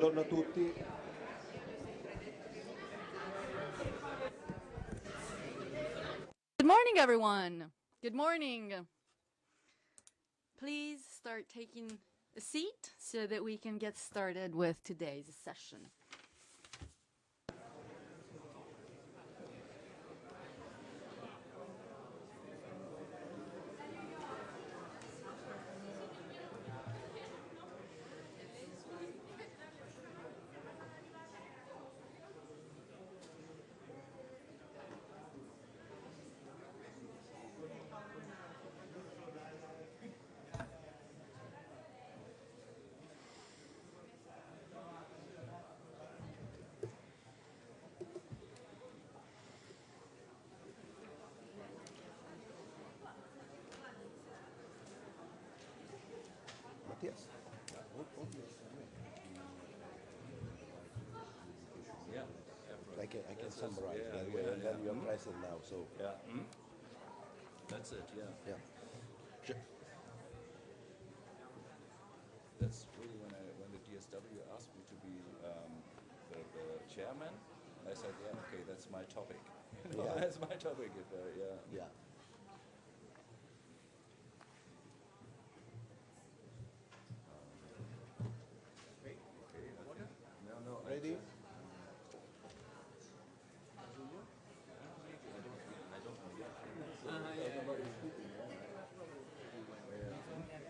Buongiorno a tutti. Good morning, everyone. Good morning. Please start taking a seat so that we can get started with today's session. Mattias. Yeah. I can summarize by the way, and then you're present now. So Yeah. That's it. Yeah. yeah. That's really when the DSW asked me to be the chairman. I said, yeah, okay, that's my topic. Yeah. That's my topic. Yeah. Yeah. Okay. No. Ready?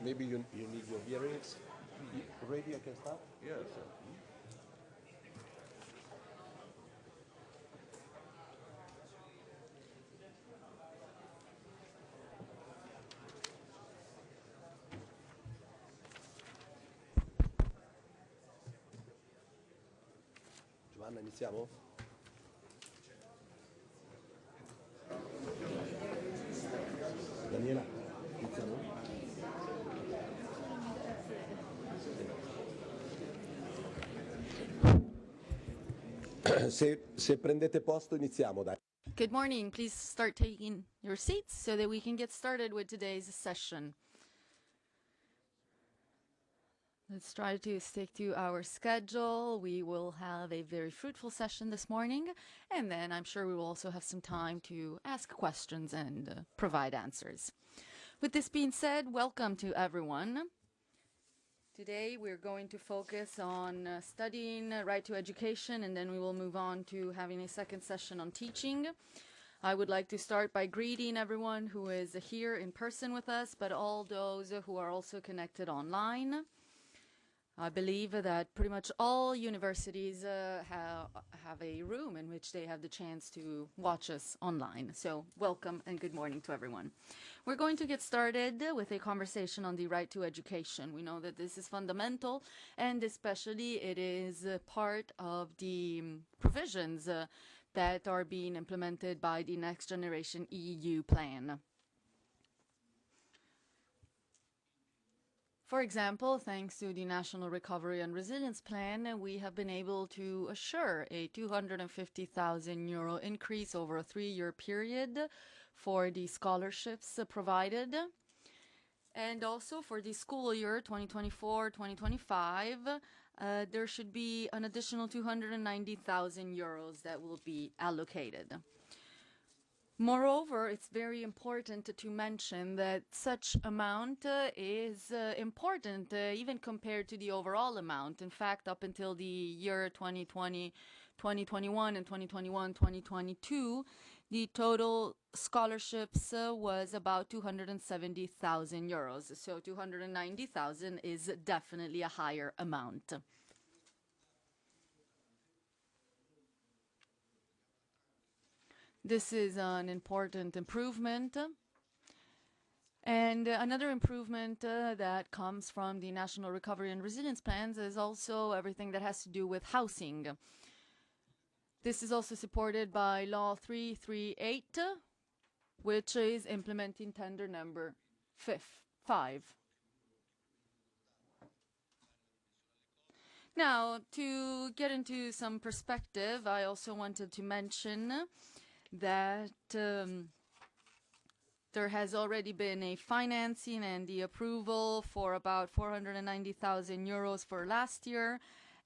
Maybe you need your hearings. Ready? I can start. Yeah. Sure. Giovanna, iniziamo? Daniela, iniziamo? Se prendete posto iniziamo, dai. Good morning. Please start taking your seats so that we can get started with today's session. Let's try to stick to our schedule. We will have a very fruitful session this morning, and then I'm sure we will also have some time to ask questions and provide answers. With this being said, welcome to everyone. Today we're going to focus on studying right to education, and then we will move on to having a second session on teaching. I would like to start by greeting everyone who is here in person with us, but all those who are also connected online. I believe that pretty much all universities have a room in which they have the chance to watch us online. So welcome and good morning to everyone. We're going to get started with a conversation on the right to education. We know that this is fundamental, and especially it is part of the provisions that are being implemented by the Next Generation EU plan. For example, thanks to the National Recovery and Resilience Plan, we have been able to assure a 250,000 euro increase over a 3-year period for the scholarships provided. And also for the school year 2024-2025, there should be an additional 290,000 euros that will be allocated. Moreover, it's very important to mention that such amount is important even compared to the overall amount. In fact, up until the year 2020, 2021 and 2021-2022, the total scholarships was about 270,000 euros. So 290,000 is definitely a higher amount. This is an important improvement. And another improvement that comes from the National Recovery and Resilience Plans is also everything that has to do with housing. This is also supported by Law 338, which is implementing tender number 5. Now, to get into some perspective, I also wanted to mention that there has already been a financing and the approval for about 490,000 euros for last year,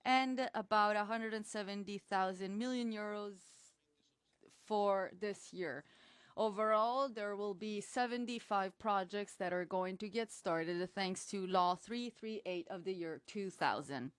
and about 170,000 million euros for this year. Overall, there will be 75 projects that are going to get started thanks to Law 338 of the year 2000.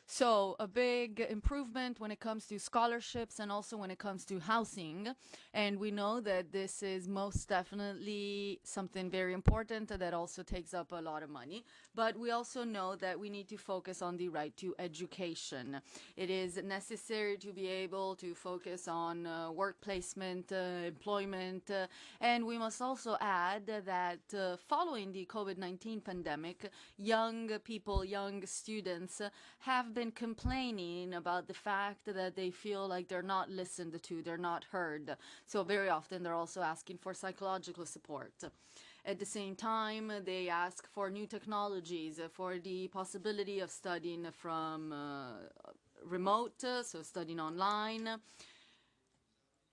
So a big improvement when it comes to scholarships and also when it comes to housing. And we know that this is most definitely something very important that also takes up a lot of money. But we also know that we need to focus on the right to education. It is necessary to be able to focus on work placement, employment, and we must also add that following the COVID-19 pandemic, young people, young students have been complaining about the fact that they feel like they're not listened to, they're not heard. So very often they're also asking for psychological support. At the same time, they ask for new technologies, for the possibility of studying from remote, so studying online.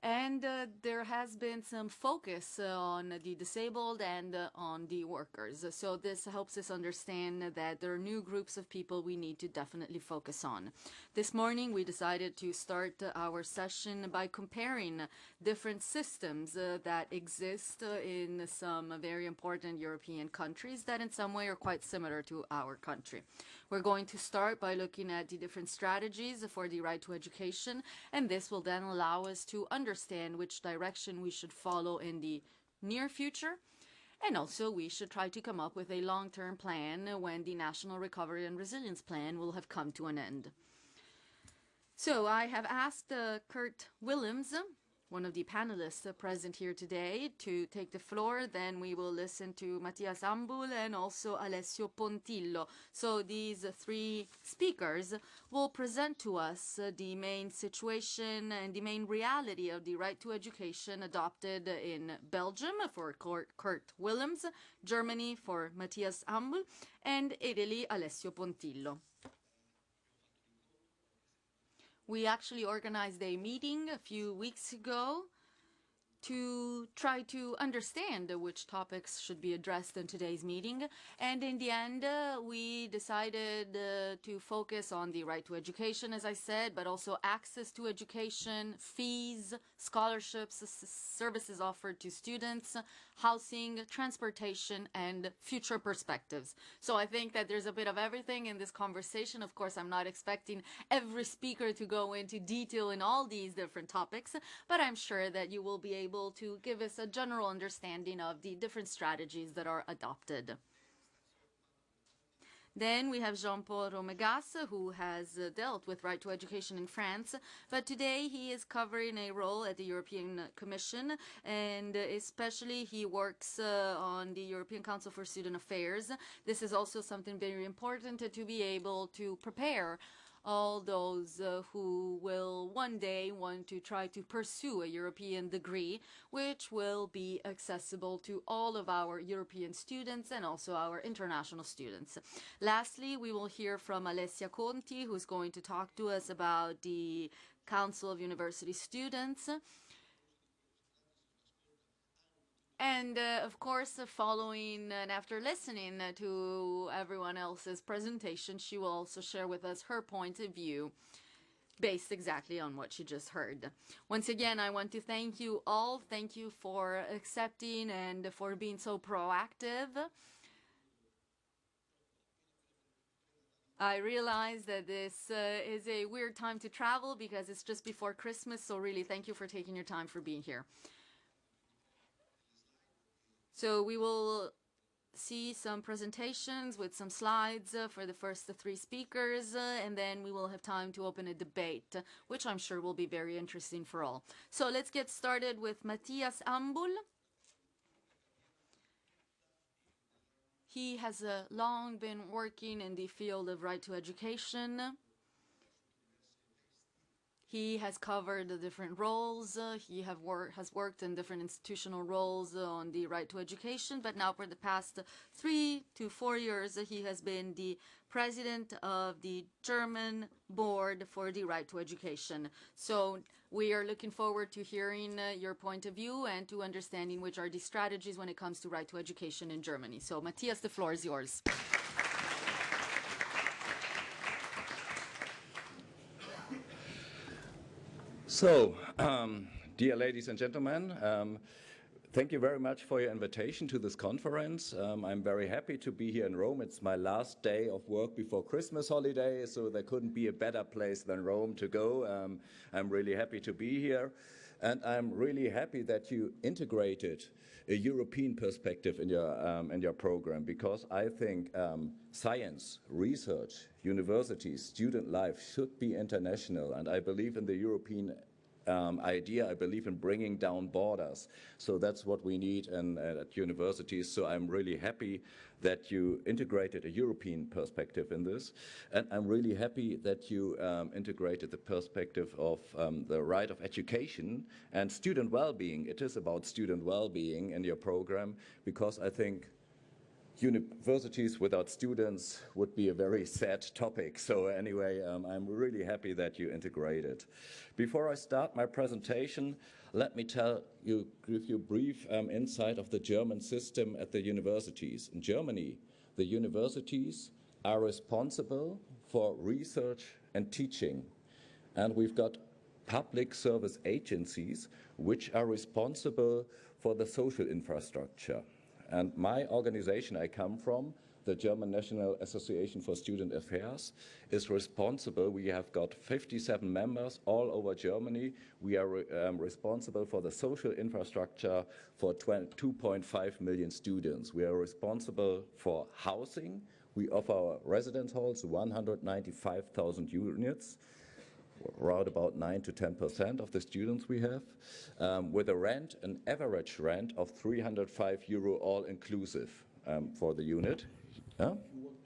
And there has been some focus on the disabled and on the workers. So this helps us understand that there are new groups of people we need to definitely focus on. This morning we decided to start our session by comparing different systems that exist in some very important European countries that in some way are quite similar to our country. We're going to start by looking at the different strategies for the right to education, and this will then allow us to understand which direction we should follow in the near future. And also we should try to come up with a long-term plan when the National Recovery and Resilience Plan will have come to an end. So I have asked Kurt Willems, one of the panelists present here today, to take the floor. Then we will listen to Mattias Ambul and also Alessio Pontillo. So these three speakers will present to us the main situation and the main reality of the right to education adopted in Belgium for Kurt Willems, Germany for Mattias Ambul, and Italy, Alessio Pontillo. We actually organized a meeting a few weeks ago to try to understand which topics should be addressed in today's meeting. And in the end, we decided to focus on the right to education, as I said, but also access to education, fees, scholarships, services offered to students, housing, transportation, and future perspectives. So I think that there's a bit of everything in this conversation. Of course, I'm not expecting every speaker to go into detail in all these different topics, but I'm sure that you will be able to give us a general understanding of the different strategies that are adopted. Then we have Jean-Paul Romegas, who has dealt with right to education in France, but today he is covering a role at the European Commission, and especially he works on the European Council for Student Affairs. This is also something very important to be able to prepare all those who will one day want to try to pursue a European degree, which will be accessible to all of our European students and also our international students. Lastly, we will hear from Alessia Conti, who's going to talk to us about the Council of University Students. And of course, following and after listening to everyone else's presentation, she will also share with us her point of view based exactly on what she just heard. Once again, I want to thank you all. Thank you for accepting and for being so proactive. I realize that this is a weird time to travel because it's just before Christmas, so really thank you for taking your time for being here. So we will see some presentations with some slides for the first three speakers, and then we will have time to open a debate, which I'm sure will be very interesting for all. So let's get started with Mattias Ambul. He has long been working in the field of right to education. He has covered the different roles. He has worked in different institutional roles on the right to education, but now for the past 3 to 4 years, he has been the president of the German board for the right to education. So we are looking forward to hearing your point of view and to understanding which are the strategies when it comes to right to education in Germany. So Matthias, the floor is yours. So, dear ladies and gentlemen, thank you very much for your invitation to this conference. I'm very happy to be here in Rome. It's my last day of work before Christmas holiday, so there couldn't be a better place than Rome to go. I'm really happy to be here. And I'm really happy that you integrated a European perspective in your program, because I think science, research, universities, student life should be international, and I believe in the European idea. I believe in bringing down borders. So that's what we need at universities. So I'm really happy that you integrated a European perspective in this. And I'm really happy that you integrated the perspective of the right of education and student well-being. It is about student well-being in your program, because I think universities without students would be a very sad topic. So anyway, I'm really happy that you integrate it. Before I start my presentation, let me give you a brief insight of the German system at the universities. In Germany, the universities are responsible for research and teaching. And we've got public service agencies which are responsible for the social infrastructure. And my organization I come from, the German National Association for Student Affairs, is responsible. We have got 57 members all over Germany. We are responsible for the social infrastructure for 2.5 million students. We are responsible for housing. We offer residence halls, 195,000 units, around about 9 to 10% of the students we have, with a rent, an average rent of 305 euro all inclusive for the unit. Huh?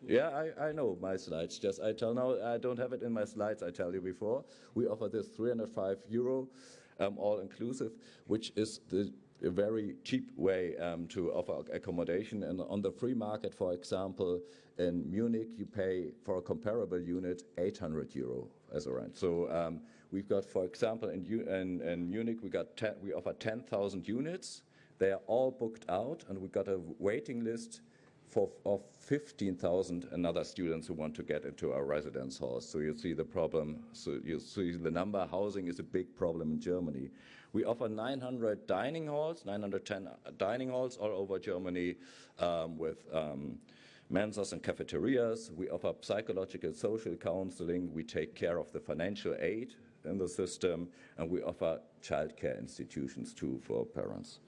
Yeah, I know my slides. Just I tell now, I don't have it in my slides. I tell you before. We offer this 305 euro all inclusive, which is a very cheap way to offer accommodation. And on the free market, for example, in Munich, you pay for a comparable unit 800 euro as a rent. So we've got, for example, in Munich, we offer 10,000 units. They are all booked out, and we've got a waiting list of 15,000 another students who want to get into our residence halls. So you see the problem. So you see the number. Housing is a big problem in Germany. We offer 900 dining halls, 910 dining halls all over Germany with mensas and cafeterias. We offer psychological social counseling. We take care of the financial aid in the system, and we offer childcare institutions too for parents.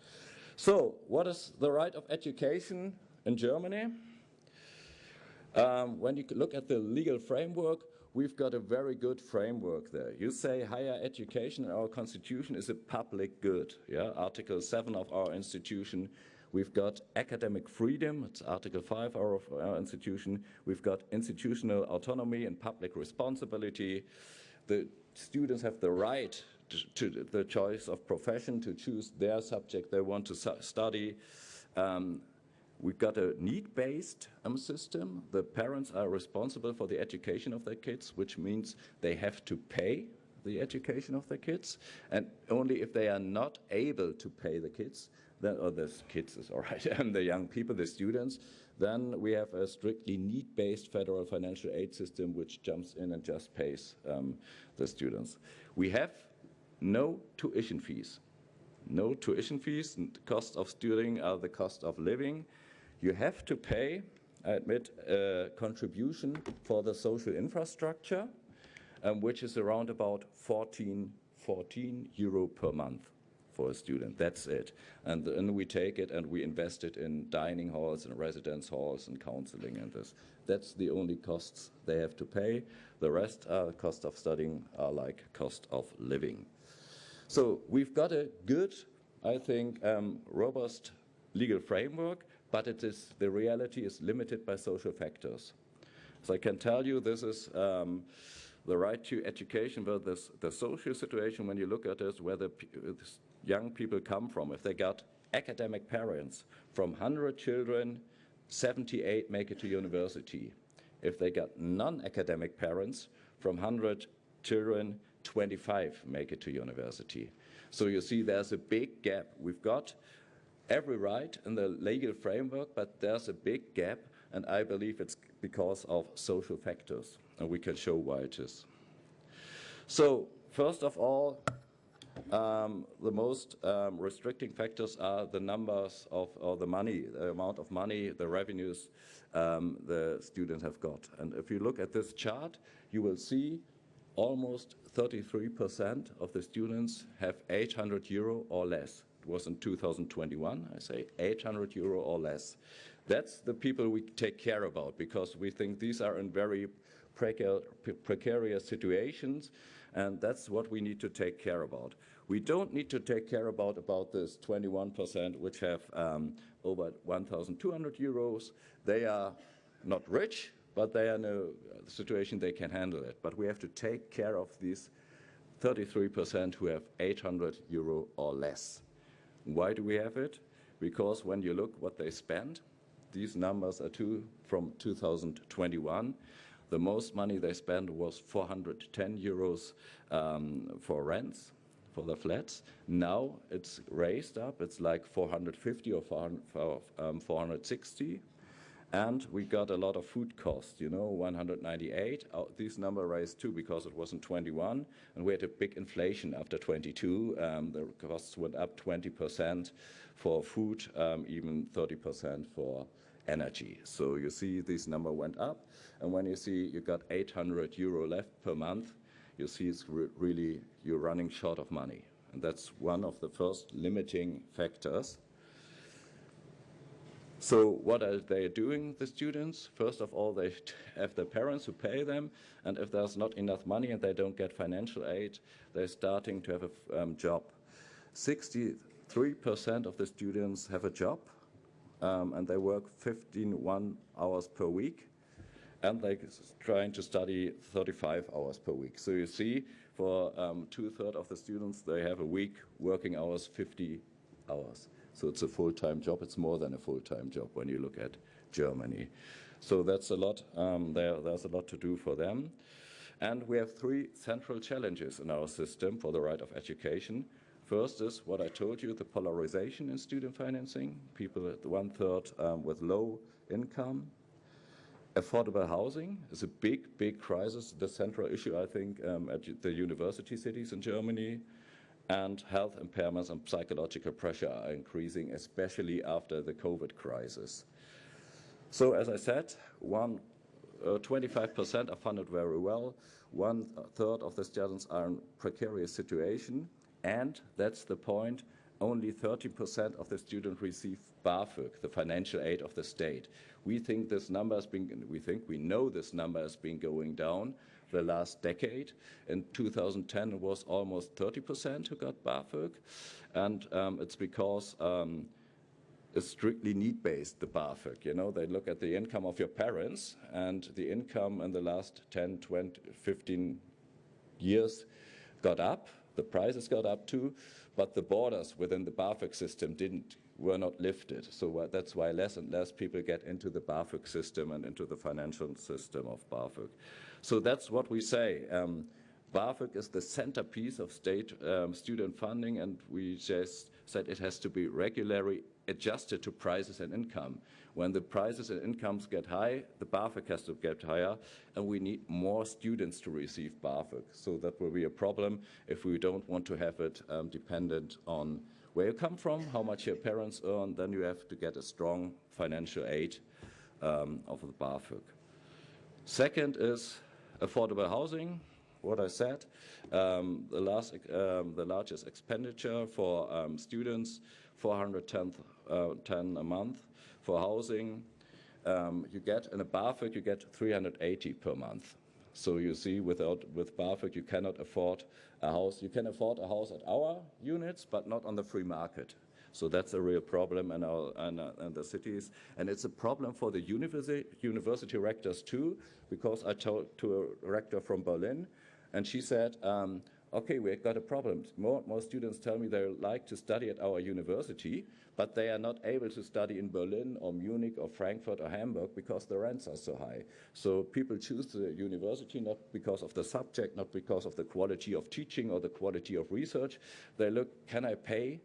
So what is the right of education in Germany? When you look at the legal framework, we've got a very good framework there. You say higher education in our constitution is a public good. Yeah? Article 7 of our institution. We've got academic freedom, it's Article 5 of our institution. We've got institutional autonomy and public responsibility. The students have the right to the choice of profession, to choose their subject they want to study. We've got a need-based system. The parents are responsible for the education of their kids, which means they have to pay the education of their kids. And only if they are not able to pay the kids, then, or the kids is all right, and the young people, the students, then we have a strictly need-based federal financial aid system which jumps in and just pays the students. We have no tuition fees. No tuition fees. The cost of studying are the cost of living. You have to pay, I admit, a contribution for the social infrastructure, which is around about 14 euro per month for a student. That's it. And then we take it and we invest it in dining halls and residence halls and counseling and this. That's the only costs they have to pay. The rest, cost of studying, are like cost of living. So we've got a good, I think, robust legal framework, but the reality is limited by social factors. So I can tell you this is the right to education, but the social situation, when you look at this, where the young people come from. If they got academic parents, from 100 children, 78 make it to university. If they got non-academic parents, from 100 children, 25 make it to university. So you see there's a big gap. We've got every right in the legal framework, but there's a big gap, and I believe it's because of social factors, and we can show why it is. So first of all, the most restricting factors are the numbers of, or the money, the amount of money, the revenues the students have got. And if you look at this chart, you will see almost 33% of the students have 800 euro or less. It was in 2021, I say 800 euro or less. That's the people we take care about, because we think these are in very precarious situations, and that's what we need to take care about. We don't need to take care about this 21% which have over 1,200 euros. They are not rich, but they are in a situation they can handle it. But we have to take care of these 33% who have 800 euro or less. Why do we have it? Because when you look what they spend, these numbers are from 2021. The most money they spent was 410 euros for rents, for the flats. Now it's raised up, it's like 450 or 460. And we got a lot of food costs, 198. This number raised too because it wasn't 21, and we had a big inflation after 22. The costs went up 20% for food, even 30% for energy. So you see this number went up, and when you see you got 800 euro left per month, you see it's really, you're running short of money. And that's one of the first limiting factors. So what are they doing, the students? First of all, they have their parents who pay them, and if there's not enough money and they don't get financial aid, they're starting to have a job. 63% of the students have a job, and they work 1 hours per week, and they're trying to study 35 hours per week. So you see, for 2/3 of the students, they have a week working hours 50 hours. So it's a full-time job. It's more than a full-time job when you look at Germany. So that's a lot. There's a lot to do for them. And we have 3 central challenges in our system for the right of education. First is what I told you, the polarization in student financing. People at 1/3 with low income. Affordable housing is a big crisis, the central issue, I think, at the university cities in Germany. And health impairments and psychological pressure are increasing, especially after the COVID crisis. So as I said, 25% are funded very well. 1/3 of the students are in precarious situation. And that's the point, only 30% of the students receive BAföG, the financial aid of the state. We think this number has been, we know this number has been going down the last decade. In 2010, it was almost 30% who got BAföG, and it's because it's strictly need-based, the BAföG. They look at the income of your parents, and the income in the last 10, 20, 15 years got up. The prices got up too, but the borders within the BAföG system were not lifted. So that's why less and less people get into the BAföG system and into the financial system of BAföG. So that's what we say. BAföG is the centerpiece of state student funding, and we just said it has to be regularly adjusted to prices and income. When the prices and incomes get high, the BAföG has to get higher, and we need more students to receive BAföG. So that will be a problem if we don't want to have it dependent on where you come from, how much your parents earn. Then you have to get a strong financial aid of the BAföG. Second is affordable housing. What I said, the largest expenditure for students, 410 a month. For housing, you get in a BAföG, you get 380 per month. So you see, with BAföG, you cannot afford a house. You can afford a house at our units, but not on the free market. So that's a real problem in the cities. And it's a problem for the university rectors too, because I talked to a rector from Berlin, and she said, okay, we've got a problem. More students tell me they like to study at our university, but they are not able to study in Berlin or Munich or Frankfurt or Hamburg because the rents are so high. So people choose the university not because of the subject, not because of the quality of teaching or the quality of research. They look, can I pay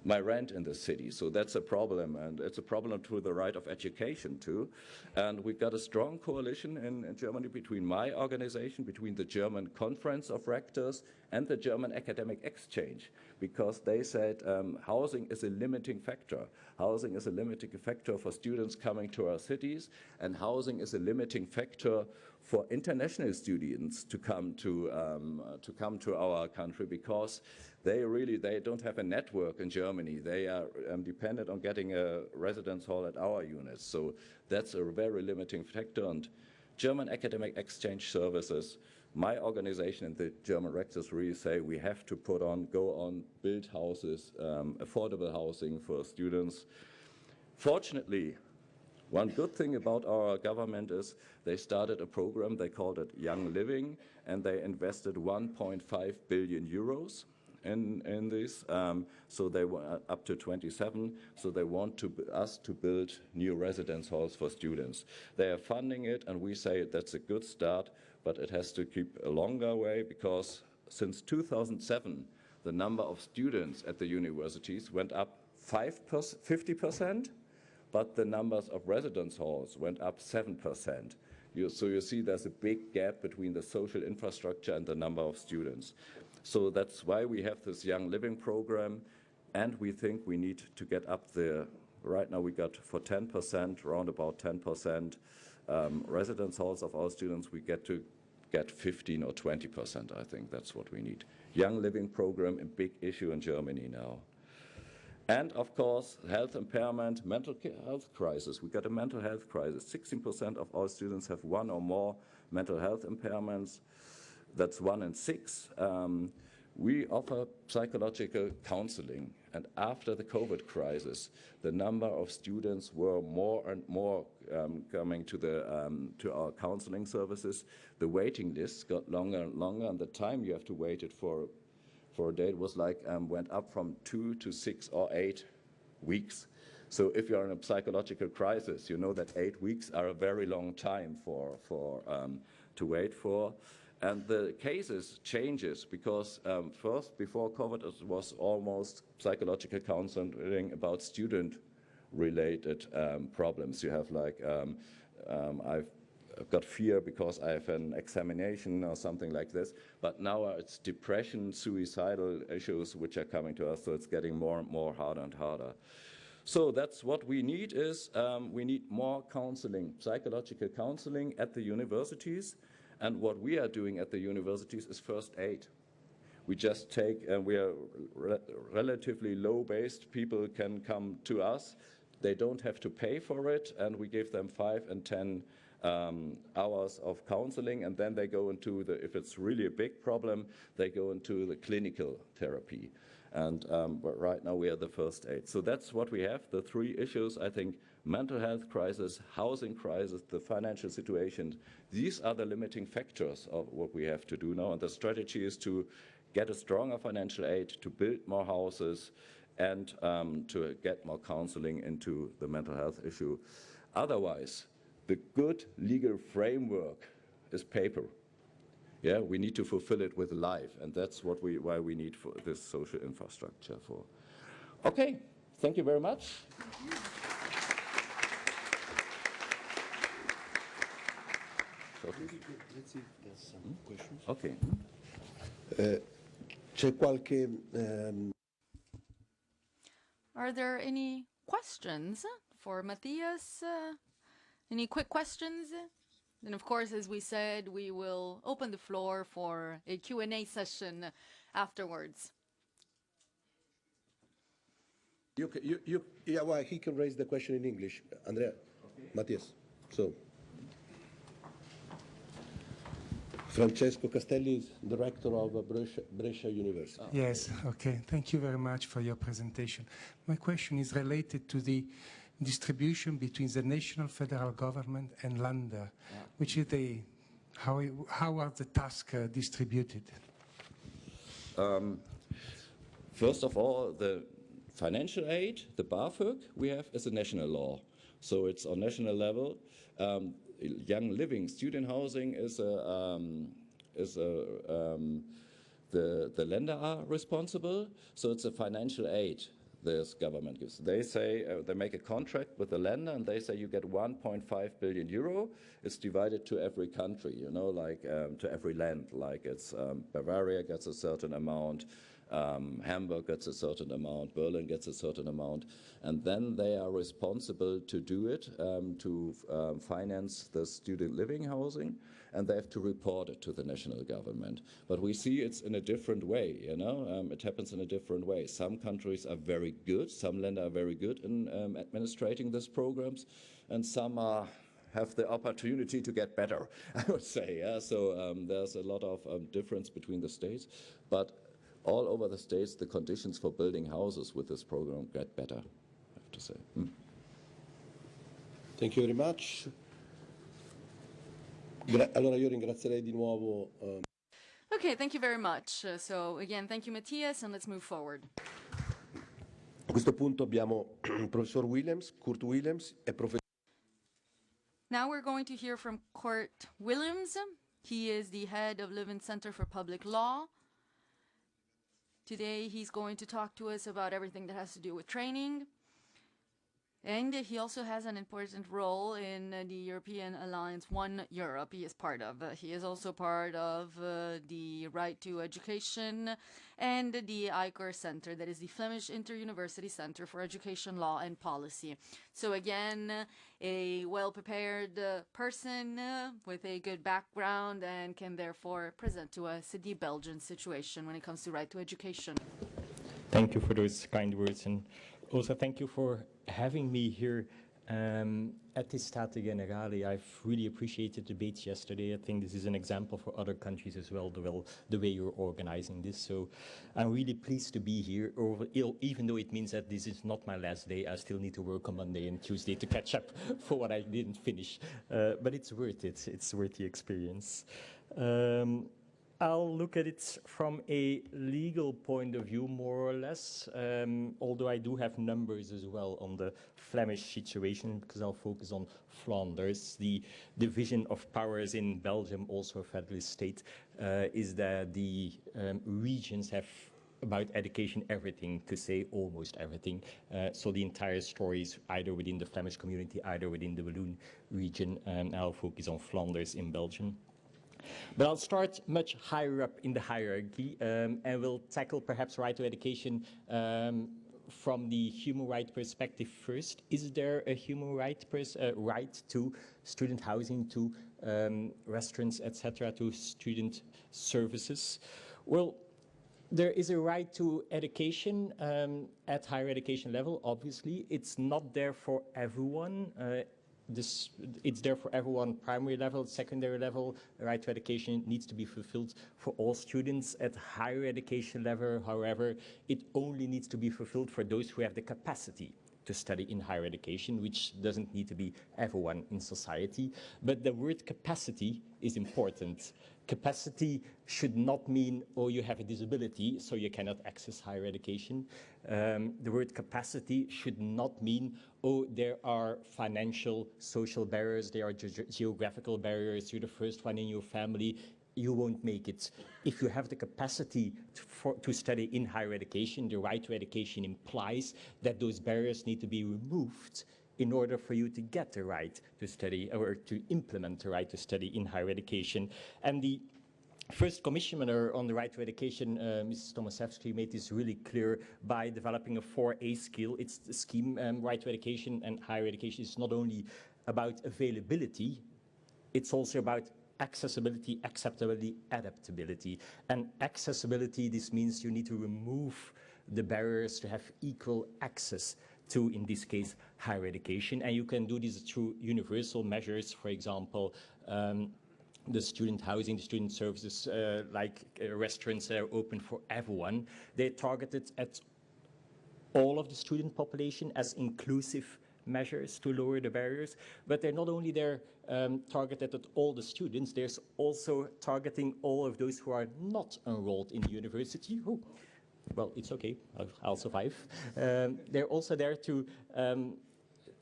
my rent in the city. So that's a problem, and it's a problem to the right of education too. And we've got a strong coalition in Germany between my organization, between the German Conference of Rectors and the German Academic Exchange, because they said housing is a limiting factor. Housing is a limiting factor for students coming to our cities, and housing is a limiting factor for international students to come to our country, because they don't have a network in Germany. They are dependent on getting a residence hall at our units. So that's a very limiting factor. And German Academic Exchange Services, my organization and the German rectors really say we have to go on, build houses, affordable housing for students. Fortunately, one good thing about our government is they started a program, they called it Young Living, and they invested 1.5 billion euros in this. So they were up to 27, so they want us to build new residence halls for students. They are funding it, and we say that's a good start, but it has to keep a longer way, because since 2007, the number of students at the universities went up 50%, but the numbers of residence halls went up 7%. So you see there's a big gap between the social infrastructure and the number of students. So that's why we have this Young Living program, and we think we need to get up there. Right now we got for 10%, around about 10% residence halls of our students, we get 15 or 20%, I think that's what we need. Young Living program, a big issue in Germany now. And of course, health impairment, mental health crisis. We got a mental health crisis. 16% of our students have one or more mental health impairments. That's 1 in 6. We offer psychological counseling. And after the COVID crisis, the number of students were more and more coming to our counseling services. The waiting lists got longer and longer, and the time you have to wait it for a day was went up from 2 to 6 or 8 weeks. So if you're in a psychological crisis, you know that 8 weeks are a very long time to wait for. And the cases changes because first, before COVID, it was almost psychological counseling about student-related problems. You have I've got fear because I have an examination or something like this. But now it's depression, suicidal issues which are coming to us. So it's getting more and more harder and harder. So that's what we need is we need more counseling, psychological counseling at the universities. And what we are doing at the universities is first aid. We just we are relatively low-based. People can come to us. They don't have to pay for it, and we give them 5 and 10 hours of counseling, and then they go into if it's really a big problem, they go into the clinical therapy. And but right now we are the first aid. So that's what we have, the 3 issues, I think: mental health crisis, housing crisis, the financial situation. These are the limiting factors of what we have to do now. And the strategy is to get a stronger financial aid, to build more houses, and to get more counseling into the mental health issue. Otherwise, the good legal framework is paper. Yeah, we need to fulfill it with life, and that's why we need for this social infrastructure for. Okay, thank you very much. Let's see if there's some questions. Okay. C'è qualche... Are there any questions for Matthias? Any quick questions? And of course, as we said, we will open the floor for a Q&A session afterwards. Yeah, well, he can raise the question in English. Andrea, okay. Matthias, so. Francesco Castelli is director of Brescia University. Yes, okay. Thank you very much for your presentation. My question is related to the distribution between the national federal government and Länder, which is how are the tasks distributed? First of all, the financial aid, the BAföG, we have as a national law. So it's on national level. Young living, student housing is the Länder are responsible. So it's a financial aid. this government gives. They say, they make a contract with the lender and they say you get 1.5 billion euro. It's divided to every country, you know, like to every land, like it's Bavaria gets a certain amount, Hamburg gets a certain amount, Berlin gets a certain amount, and then they are responsible to do it, to finance the student living housing, and they have to report it to the national government. But we see it's in a different way, you know, it happens in a different way. Some countries are very good, some lenders are very good in administrating these programs, and some have the opportunity to get better, I would say. Yeah? So there's a lot of difference between the states, but all over the states, the conditions for building houses with this program get better, I have to say. Thank you very much. Allora io ringrazierei di nuovo. Okay, thank you very much. So again, thank you, Matthias, and let's move forward. A questo punto abbiamo il professor Williams, Kurt Williams, è professore. Now we're going to hear from Kurt Williams. He is the head of Leuven Center for Public Law. Today he's going to talk to us about everything that has to do with training. And he also has an important role in the European Alliance One Europe he is part of. He is also part of the Right to Education and the ICOR Center, that is the Flemish Inter-University Center for Education, Law and Policy. So again, a well-prepared person with a good background and can therefore present to us the Belgian situation when it comes to right to education. Thank you for those kind words, and also thank you for having me here at the Stati generali. I've really appreciated the debates yesterday. I think this is an example for other countries as well, the way you're organizing this. So I'm really pleased to be here, even though it means that this is not my last day. I still need to work on Monday and Tuesday to catch up for what I didn't finish. But it's worth it. It's worth the experience. I'll look at it from a legal point of view, more or less, although I do have numbers as well on the Flemish situation, because I'll focus on Flanders. The division of powers in Belgium, also a federalist state, is that the regions have about education everything to say, almost everything. So the entire story is either within the Flemish community, either within the Walloon region, and I'll focus on Flanders in Belgium. But I'll start much higher up in the hierarchy, and we'll tackle perhaps right to education from the human right perspective first. Is there a human right to student housing, to restaurants, etc., to student services? Well, there is a right to education at higher education level, obviously. It's not there for everyone. It's there for everyone, primary level, secondary level. The right to education needs to be fulfilled for all students. At higher education level, however, it only needs to be fulfilled for those who have the capacity to study in higher education, which doesn't need to be everyone in society. But the word capacity is important. Capacity should not mean, oh, you have a disability, so you cannot access higher education. The word capacity should not mean, oh, there are financial, social barriers, there are geographical barriers, you're the first one in your family, you won't make it. If you have the capacity to study in higher education, the right to education implies that those barriers need to be removed in order for you to get the right to study, or to implement the right to study in higher education. And the first commissioner on the right to education, Mrs. Tomaszewski, made this really clear by developing a 4A skill. It's the scheme, right to education and higher education is not only about availability, it's also about accessibility, acceptability, adaptability. And accessibility, this means you need to remove the barriers to have equal access to, in this case, higher education. And you can do this through universal measures, for example, the student housing, the student services, like restaurants that are open for everyone. They're targeted at all of the student population as inclusive measures to lower the barriers, but they're not only there targeted at all the students, there's also targeting all of those who are not enrolled in the university. Oh, well, it's okay, I'll survive. They're also there to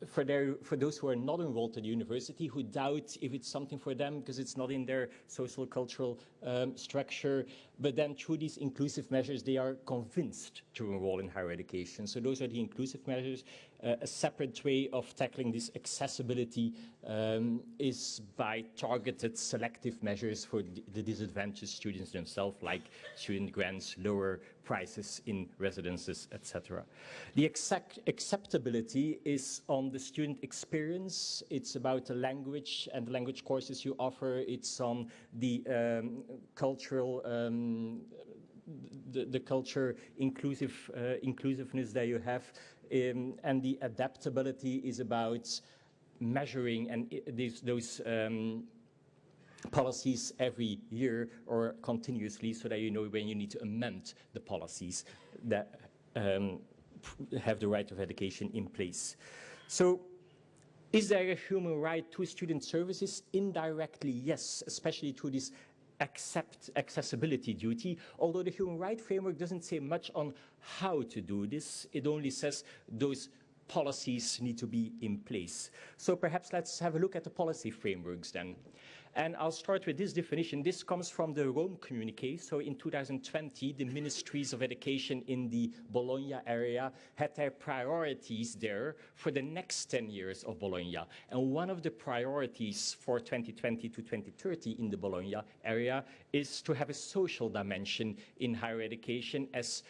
for those who are not enrolled at the university, who doubt if it's something for them because it's not in their social cultural structure, but then through these inclusive measures, they are convinced to enroll in higher education. So those are the inclusive measures. A separate way of tackling this accessibility is by targeted selective measures for the disadvantaged students themselves, like student grants, lower prices in residences, etc. The acceptability is on the student experience. It's about the language and the language courses you offer. It's on the cultural the culture inclusiveness that you have, and the adaptability is about measuring and those policies every year or continuously, so that you know when you need to amend the policies that have the right of education in place. So, is there a human right to student services? Indirectly, yes, especially through this accessibility duty, although the human rights framework doesn't say much on how to do this. It only says those policies need to be in place. So perhaps let's have a look at the policy frameworks then. And I'll start with this definition. This comes from the Rome communique. So in 2020, the ministries of education in the Bologna area had their priorities there for the next 10 years of Bologna. And one of the priorities for 2020 to 2030 in the Bologna area is to have a social dimension in higher education as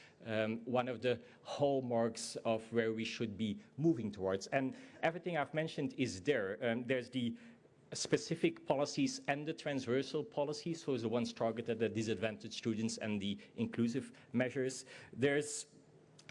one of the hallmarks of where we should be moving towards. And everything I've mentioned is there. There's the specific policies and the transversal policies, so the ones targeted at the disadvantaged students and the inclusive measures. There's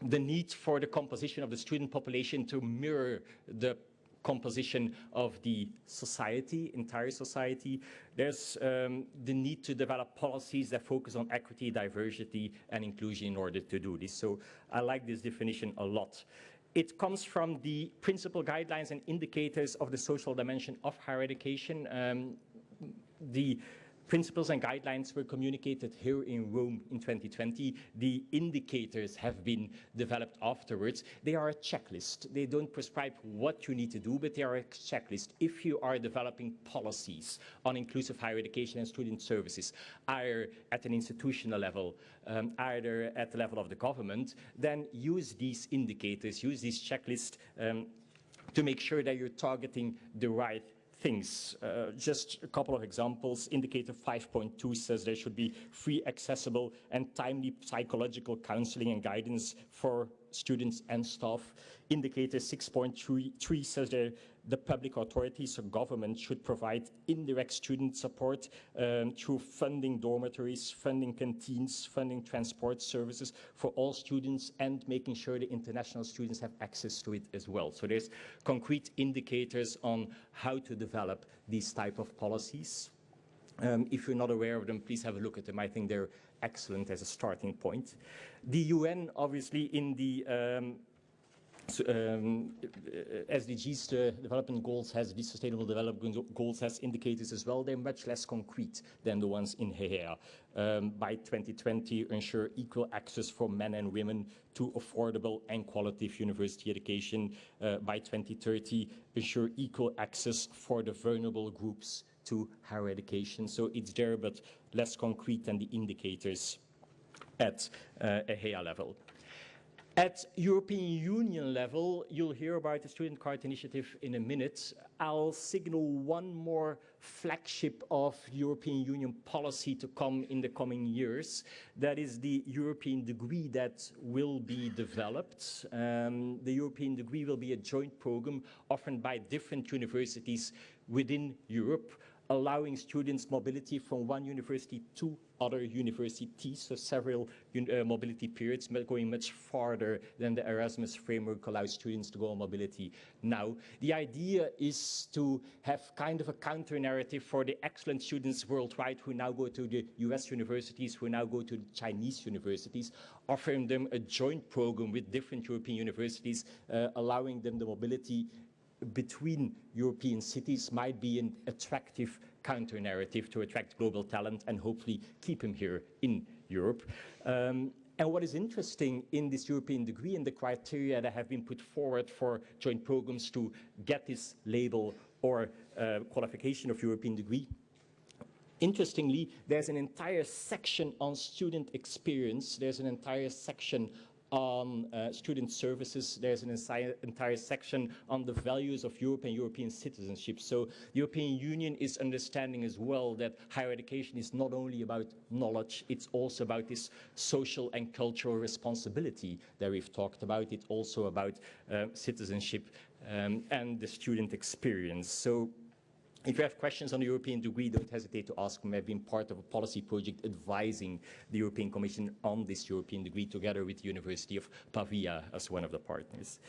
the need for the composition of the student population to mirror the composition of the society, entire society. There's the need to develop policies that focus on equity, diversity, and inclusion in order to do this. So I like this definition a lot. It comes from the principal guidelines and indicators of the social dimension of higher education. The principles and guidelines were communicated here in Rome in 2020. The indicators have been developed afterwards. They are a checklist. They don't prescribe what you need to do, but they are a checklist. If you are developing policies on inclusive higher education and student services, either at an institutional level, either at the level of the government, then use these indicators, use these checklists to make sure that you're targeting the right things. Just a couple of examples. Indicator 5.2 says there should be free, accessible, and timely psychological counseling and guidance for students and staff. Indicator 6.3 says that the public authorities or government should provide indirect student support through funding dormitories, funding canteens, funding transport services for all students, and making sure the international students have access to it as well. So there's concrete indicators on how to develop these type of policies. If you're not aware of them, please have a look at them. I think they're excellent as a starting point. The UN, obviously, in the SDGs, the development goals, has the Sustainable Development Goals, has indicators as well. They're much less concrete than the ones in HEA. By 2020, ensure equal access for men and women to affordable and quality university education. By 2030, ensure equal access for the vulnerable groups to higher education. So it's there, but less concrete than the indicators at a HEA level. At European Union level, you'll hear about the Student Card Initiative in a minute. I'll signal one more flagship of European Union policy to come in the coming years. That is the European degree that will be developed. The European degree will be a joint program offered by different universities within Europe, allowing students mobility from one university to other universities, so several mobility periods, going much farther than the Erasmus framework allows students to go on mobility now. The idea is to have kind of a counter-narrative for the excellent students worldwide who now go to the US universities, who now go to the Chinese universities, offering them a joint program with different European universities, allowing them the mobility between European cities might be an attractive counter-narrative to attract global talent and hopefully keep him here in Europe. And what is interesting in this European degree and the criteria that have been put forward for joint programs to get this label or qualification of European degree, interestingly, there's an entire section on student experience. There's an entire section on student services. There's an entire section on the values of Europe and European citizenship. So the European Union is understanding as well that higher education is not only about knowledge, it's also about this social and cultural responsibility that we've talked about. It's also about citizenship and the student experience. So if you have questions on the European degree, don't hesitate to ask them. I've been part of a policy project advising the European Commission on this European degree together with the University of Pavia as one of the partners.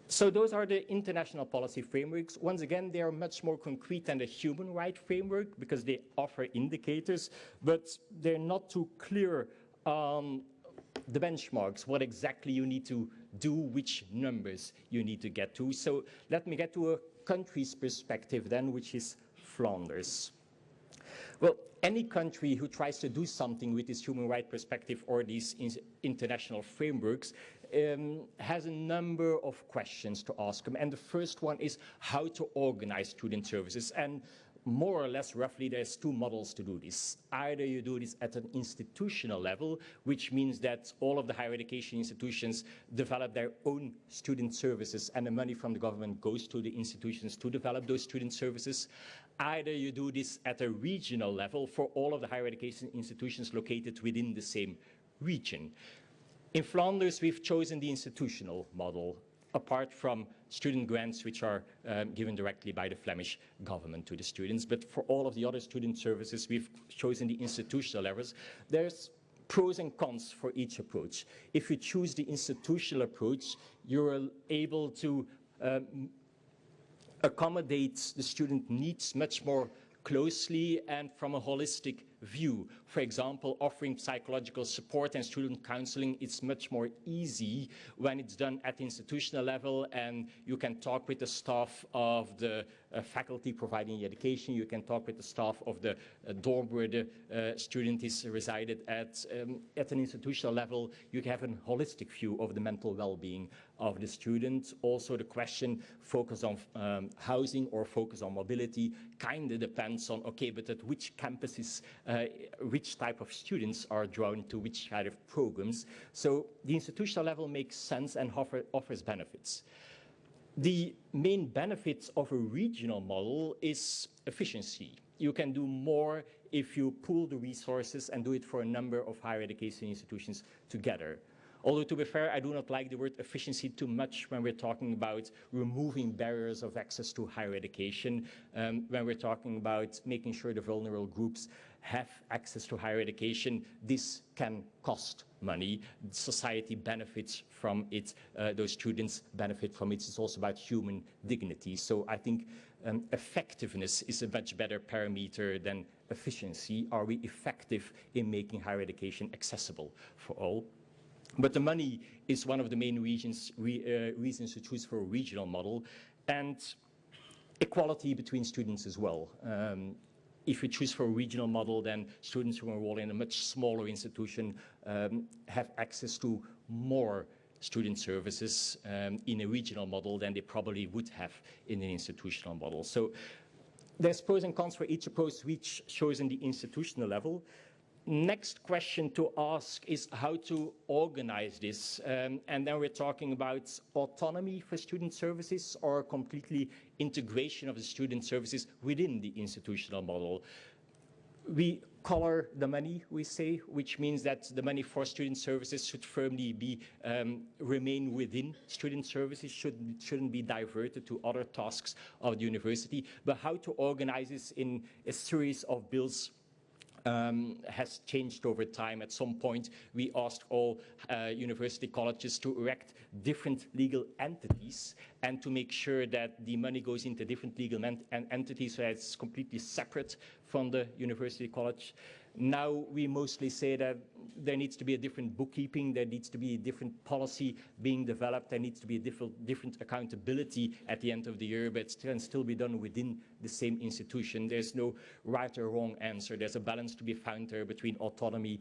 So those are the international policy frameworks. Once again, they are much more concrete than the human rights framework because they offer indicators, but they're not too clear on the benchmarks, what exactly you need to do, which numbers you need to get to. So let me get to a country's perspective then, which is Flanders. Well, any country who tries to do something with this human rights perspective or these international frameworks has a number of questions to ask them. And the first one is how to organize student services. And more or less roughly, there's two models to do this. Either you do this at an institutional level, which means that all of the higher education institutions develop their own student services and the money from the government goes to the institutions to develop those student services. Either you do this at a regional level for all of the higher education institutions located within the same region. In Flanders, we've chosen the institutional model, apart from student grants which are given directly by the Flemish government to the students. But for all of the other student services, we've chosen the institutional levels. There's pros and cons for each approach. If you choose the institutional approach, you're able to accommodate the student needs much more closely and from a holistic view. For example, offering psychological support and student counseling is much more easy when it's done at the institutional level, and you can talk with the staff of the faculty providing the education, you can talk with the staff of the dorm where the student is resided at an institutional level. You can have a holistic view of the mental well-being of the student. Also, the question focus on housing or focus on mobility kind of depends on, okay, but at which campuses, which type of students are drawn to which kind of programs. So the institutional level makes sense and offers benefits. The main benefits of a regional model is efficiency. You can do more if you pool the resources and do it for a number of higher education institutions together. Although, to be fair, I do not like the word efficiency too much when we're talking about removing barriers of access to higher education, when we're talking about making sure the vulnerable groups have access to higher education. This can cost money. Society benefits from it. Those students benefit from it. It's also about human dignity. So I think effectiveness is a much better parameter than efficiency. Are we effective in making higher education accessible for all? But the money is one of the main reasons to choose for a regional model, and equality between students as well. If we choose for a regional model, then students who enroll in a much smaller institution have access to more student services in a regional model than they probably would have in an institutional model. So there's pros and cons for each approach, which shows in the institutional level. Next question to ask is how to organize this. And then we're talking about autonomy for student services or completely integration of the student services within the institutional model. We color the money, we say, which means that the money for student services should firmly be remain within student services, shouldn't be diverted to other tasks of the university. But how to organize this in a series of bills has changed over time. At some point, we asked all university colleges to erect different legal entities and to make sure that the money goes into different legal entities so that it's completely separate from the university college. Now we mostly say that there needs to be a different bookkeeping, there needs to be a different policy being developed, there needs to be a different accountability at the end of the year, but it can still be done within the same institution. There's no right or wrong answer. There's a balance to be found there between autonomy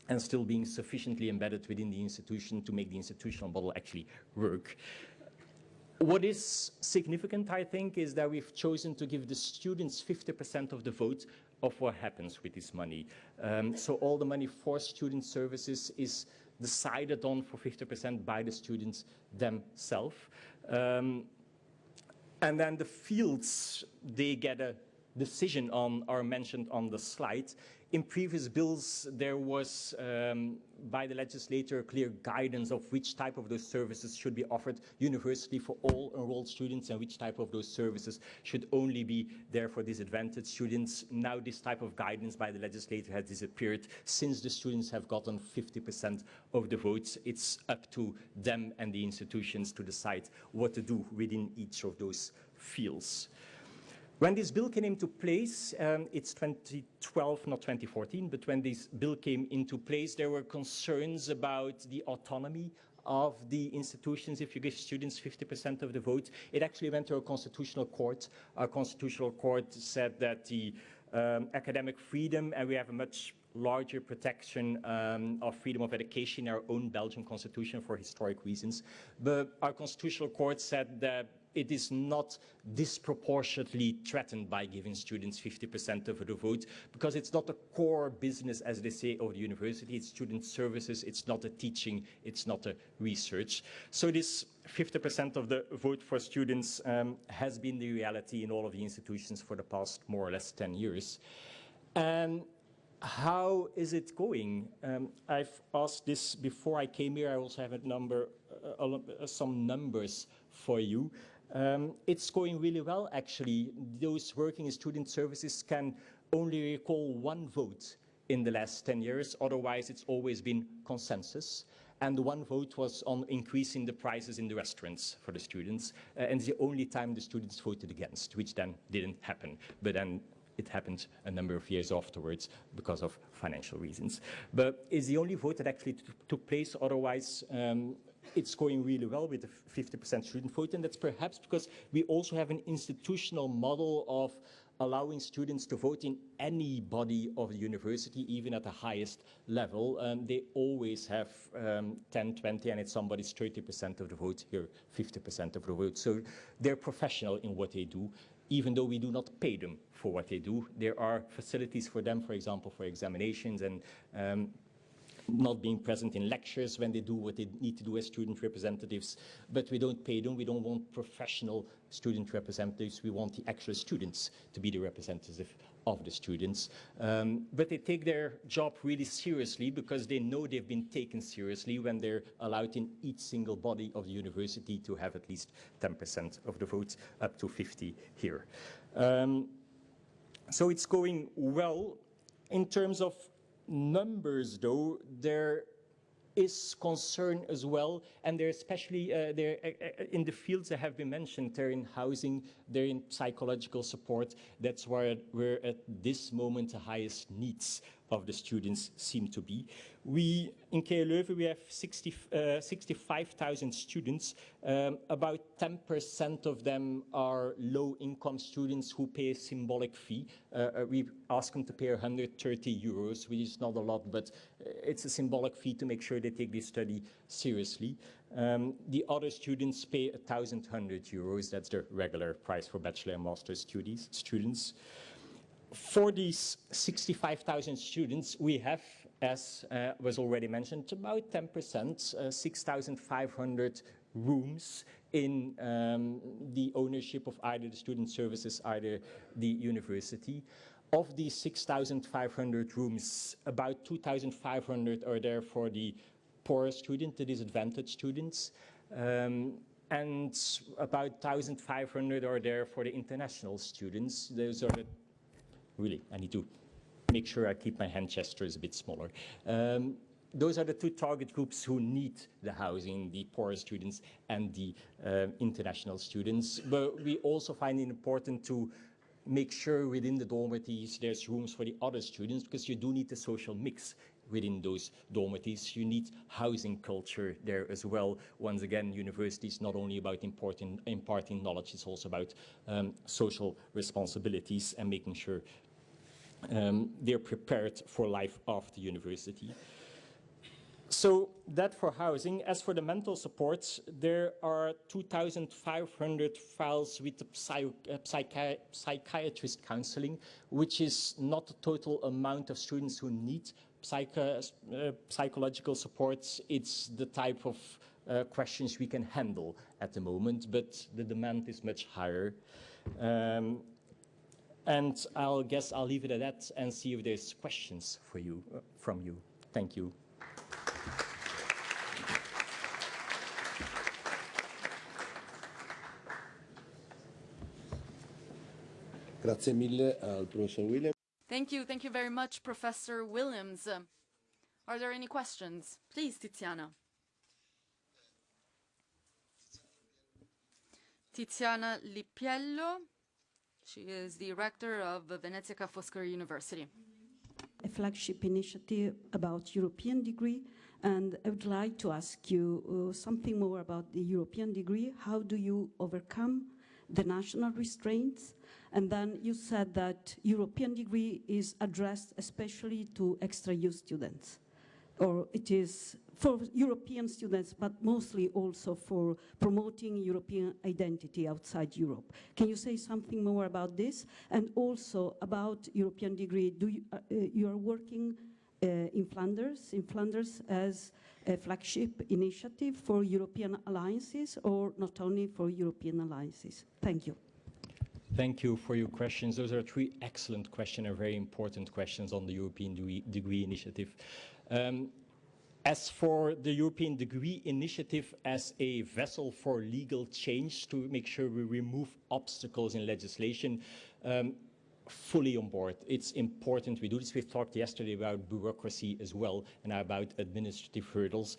and still being sufficiently embedded within the institution to make the institutional model actually work. What is significant, I think, is that we've chosen to give the students 50% of the vote of what happens with this money. So all the money for student services is decided on for 50% by the students themselves. And then the fields they get a decision on are mentioned on the slide. In previous bills, there was, by the legislator, clear guidance of which type of those services should be offered universally for all enrolled students and which type of those services should only be there for disadvantaged students. Now this type of guidance by the legislator has disappeared. Since the students have gotten 50% of the votes, it's up to them and the institutions to decide what to do within each of those fields. When this bill came into place, it's 2012, not 2014, but when this bill came into place, there were concerns about the autonomy of the institutions if you give students 50% of the vote. It actually went to a constitutional court. Our constitutional court said that the academic freedom, and we have a much larger protection of freedom of education in our own Belgian constitution for historic reasons. But our constitutional court said that it is not disproportionately threatened by giving students 50% of the vote, because it's not a core business, as they say, of the university. It's student services, it's not a teaching, it's not a research. So this 50% of the vote for students has been the reality in all of the institutions for the past more or less 10 years. And how is it going? I've asked this before I came here. I also have some numbers for you. It's going really well, actually. Those working in student services can only recall one vote in the last 10 years. Otherwise, it's always been consensus. And the one vote was on increasing the prices in the restaurants for the students. And it's the only time the students voted against, which then didn't happen. But then it happened a number of years afterwards because of financial reasons. But it's the only vote that actually took place. Otherwise, it's going really well with the 50% student vote, and that's perhaps because we also have an institutional model of allowing students to vote in any body of the university, even at the highest level. They always have 10, 20, and it's somebody's 30% of the vote, here 50% of the vote. So they're professional in what they do, even though we do not pay them for what they do. There are facilities for them, for example, for examinations and not being present in lectures when they do what they need to do as student representatives, but we don't pay them. We don't want professional student representatives. We want the actual students to be the representative of the students. But they take their job really seriously because they know they've been taken seriously when they're allowed in each single body of the university to have at least 10% of the votes, up to 50 here. So it's going well. In terms of numbers, though, there is concern as well, and they're especially they're in the fields that have been mentioned. They're in housing, they're in psychological support. That's where at this moment the highest needs of the students seem to be. We, in KU Leuven, we have 65,000 students. About 10% of them are low-income students who pay a symbolic fee. We ask them to pay 130 euros, which is not a lot, but it's a symbolic fee to make sure they take this study seriously. The other students pay 1,100 euros. That's the regular price for bachelor and master's students. For these 65,000 students, we have, as was already mentioned, about 10%, 6,500 rooms in the ownership of either the student services, either the university. Of these 6,500 rooms, about 2,500 are there for the poor student, the disadvantaged students, and about 1,500 are there for the international students. Those are the really, I need to make sure I keep my hand gestures a bit smaller. Those are the two target groups who need the housing, the poorer students and the international students. But we also find it important to make sure within the dormitories there's rooms for the other students, because you do need a social mix within those dormitories. You need housing culture there as well. Once again, university is not only about imparting knowledge, it's also about social responsibilities and making sure they're prepared for life after university. So that for housing. As for the mental supports, there are 2,500 files with the psychiatrist counseling, which is not the total amount of students who need psychological supports. It's the type of questions we can handle at the moment, but the demand is much higher. And I'll leave it at that and see if there's questions for you, from you. Thank you. Grazie mille al professor Williams. Thank you very much, Professor Williams. Are there any questions? Please, Tiziana. Tiziana Lippiello. She is the rector of Venezia Ca' Foscari University. A flagship initiative about European degree, and I would like to ask you something more about the European degree. How do you overcome the national restraints? And then you said that European degree is addressed especially to extra-EU students, or it is for European students, but mostly also for promoting European identity outside Europe. Can you say something more about this? And also about European degree, you are working in Flanders as a flagship initiative for European alliances, or not only for European alliances? Thank you. Thank you for your questions. Those are three excellent questions and very important questions on the European degree initiative. As for the European degree initiative as a vessel for legal change to make sure we remove obstacles in legislation, fully on board. It's important we do this. We've talked yesterday about bureaucracy as well and about administrative hurdles.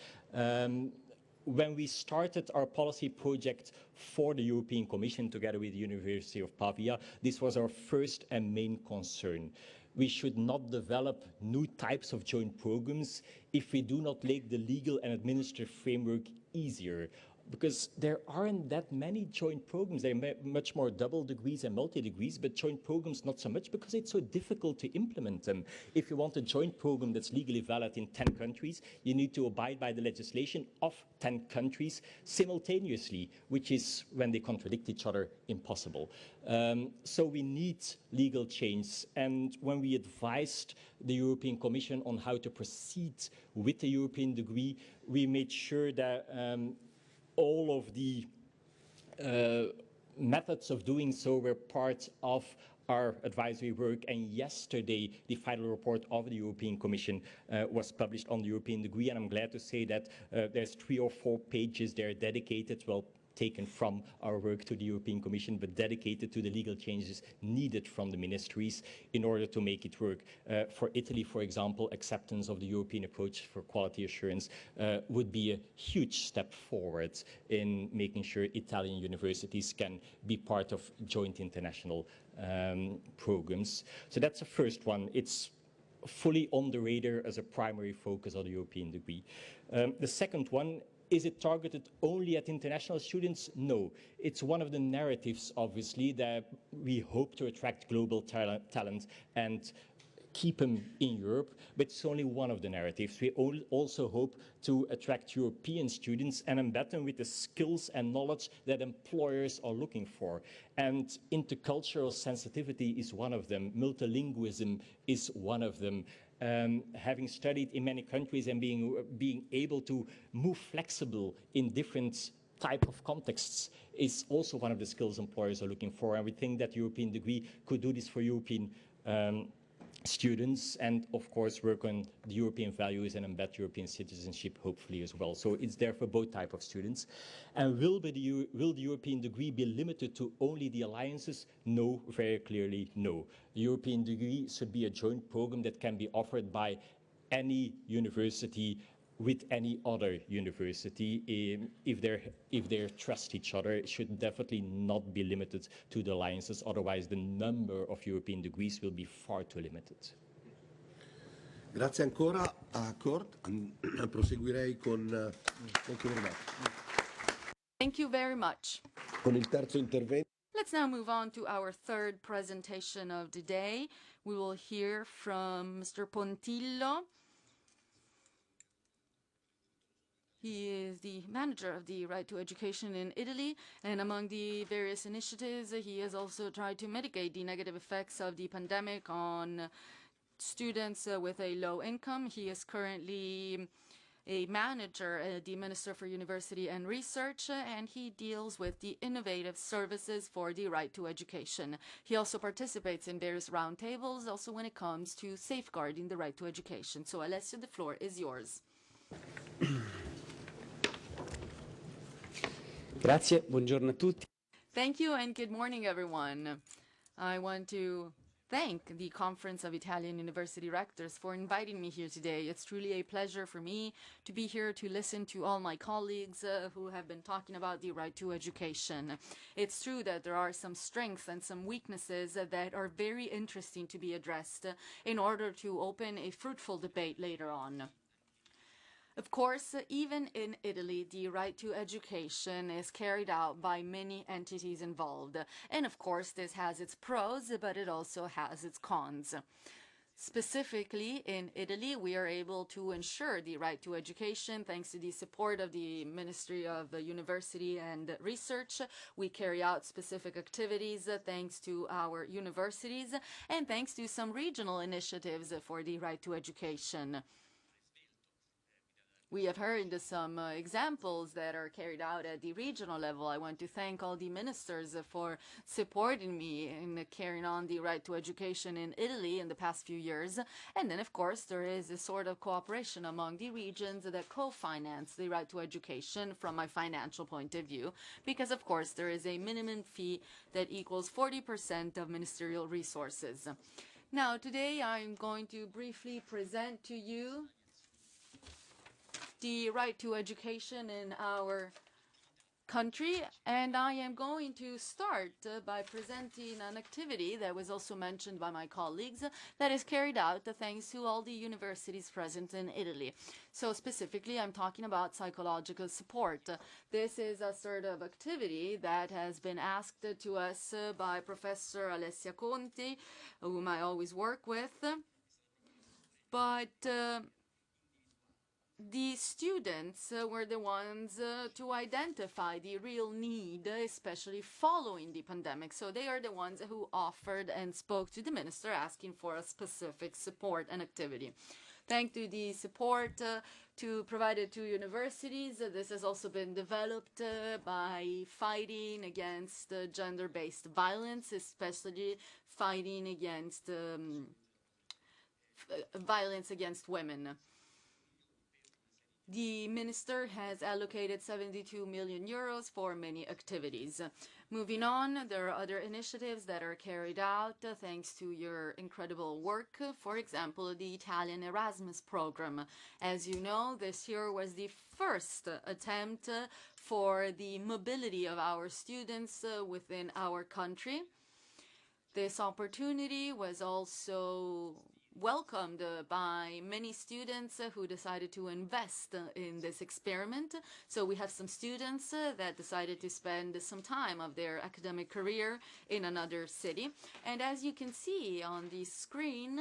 When we started our policy project for the European Commission together with the University of Pavia, this was our first and main concern. We should not develop new types of joint programs if we do not make the legal and administrative framework easier. Because there aren't that many joint programs. There are much more double degrees and multi-degrees, but joint programs not so much because it's so difficult to implement them. If you want a joint program that's legally valid in 10 countries, you need to abide by the legislation of 10 countries simultaneously, which is, when they contradict each other, impossible. So we need legal change. And when we advised the European Commission on how to proceed with the European degree, we made sure that all of the methods of doing so were part of our advisory work, and yesterday the final report of the European Commission was published on the European degree, and I'm glad to say that there's 3 or 4 pages there dedicated, well, taken from our work to the European Commission, but dedicated to the legal changes needed from the ministries in order to make it work. For Italy, for example, acceptance of the European approach for quality assurance would be a huge step forward in making sure Italian universities can be part of joint international programs. So that's the first one. It's fully on the radar as a primary focus of the European degree. The second one, is it targeted only at international students? No. It's one of the narratives, obviously, that we hope to attract global talent and keep them in Europe, but it's only one of the narratives. We also hope to attract European students and embed them with the skills and knowledge that employers are looking for. And intercultural sensitivity is one of them. Multilingualism is one of them. Having studied in many countries and being able to move flexible in different type of contexts is also one of the skills employers are looking for. And we think that European degree could do this for European students, and of course work on the European values and embed European citizenship hopefully as well. So it's there for both types of students. And will the European degree be limited to only the alliances? No, very clearly no. The European degree should be a joint program that can be offered by any university with any other university. If they trust each other, it should definitely not be limited to the alliances. Otherwise, the number of European degrees will be far too limited. Grazie ancora a Kurt. Proseguirei con... Thank you very much. Con il terzo intervento. Let's now move on to our third presentation of the day. We will hear from Mr. Pontillo. He is the manager of the Right to Education in Italy, and among the various initiatives, he has also tried to mitigate the negative effects of the pandemic on students with a low income. He is currently a manager at the Minister for University and Research, and he deals with the innovative services for the right to education. He also participates in various roundtables, also when it comes to safeguarding the right to education. So Alessio, the floor is yours. Grazie, buongiorno a tutti. Thank you and good morning, everyone. I want to thank the Conference of Italian University Rectors for inviting me here today. It's truly a pleasure for me to be here to listen to all my colleagues who have been talking about the right to education. It's true that there are some strengths and some weaknesses that are very interesting to be addressed in order to open a fruitful debate later on. Of course, even in Italy, the right to education is carried out by many entities involved. And of course, this has its pros, but it also has its cons. Specifically, in Italy, we are able to ensure the right to education thanks to the support of the Ministry of University and Research. We carry out specific activities thanks to our universities and thanks to some regional initiatives for the right to education. We have heard some examples that are carried out at the regional level. I want to thank all the ministers for supporting me in carrying on the right to education in Italy in the past few years. And then, of course, there is a sort of cooperation among the regions that co-finance the right to education from my financial point of view, because, of course, there is a minimum fee that equals 40% of ministerial resources. Now, today I'm going to briefly present to you the right to education in our country, and I am going to start by presenting an activity that was also mentioned by my colleagues that is carried out thanks to all the universities present in Italy. So specifically, I'm talking about psychological support. This is a sort of activity that has been asked to us by Professor Alessia Conti, whom I always work with. But the students were the ones to identify the real need, especially following the pandemic. So they are the ones who offered and spoke to the minister asking for a specific support and activity. Thanks to the support provided to universities, this has also been developed by fighting against gender-based violence, especially fighting against violence against women. The minister has allocated 72 million euros for many activities. Moving on, there are other initiatives that are carried out thanks to your incredible work. For example, the Italian Erasmus program. As you know, this year was the first attempt for the mobility of our students within our country. This opportunity was also welcomed by many students who decided to invest in this experiment. So we have some students that decided to spend some time of their academic career in another city. And as you can see on the screen,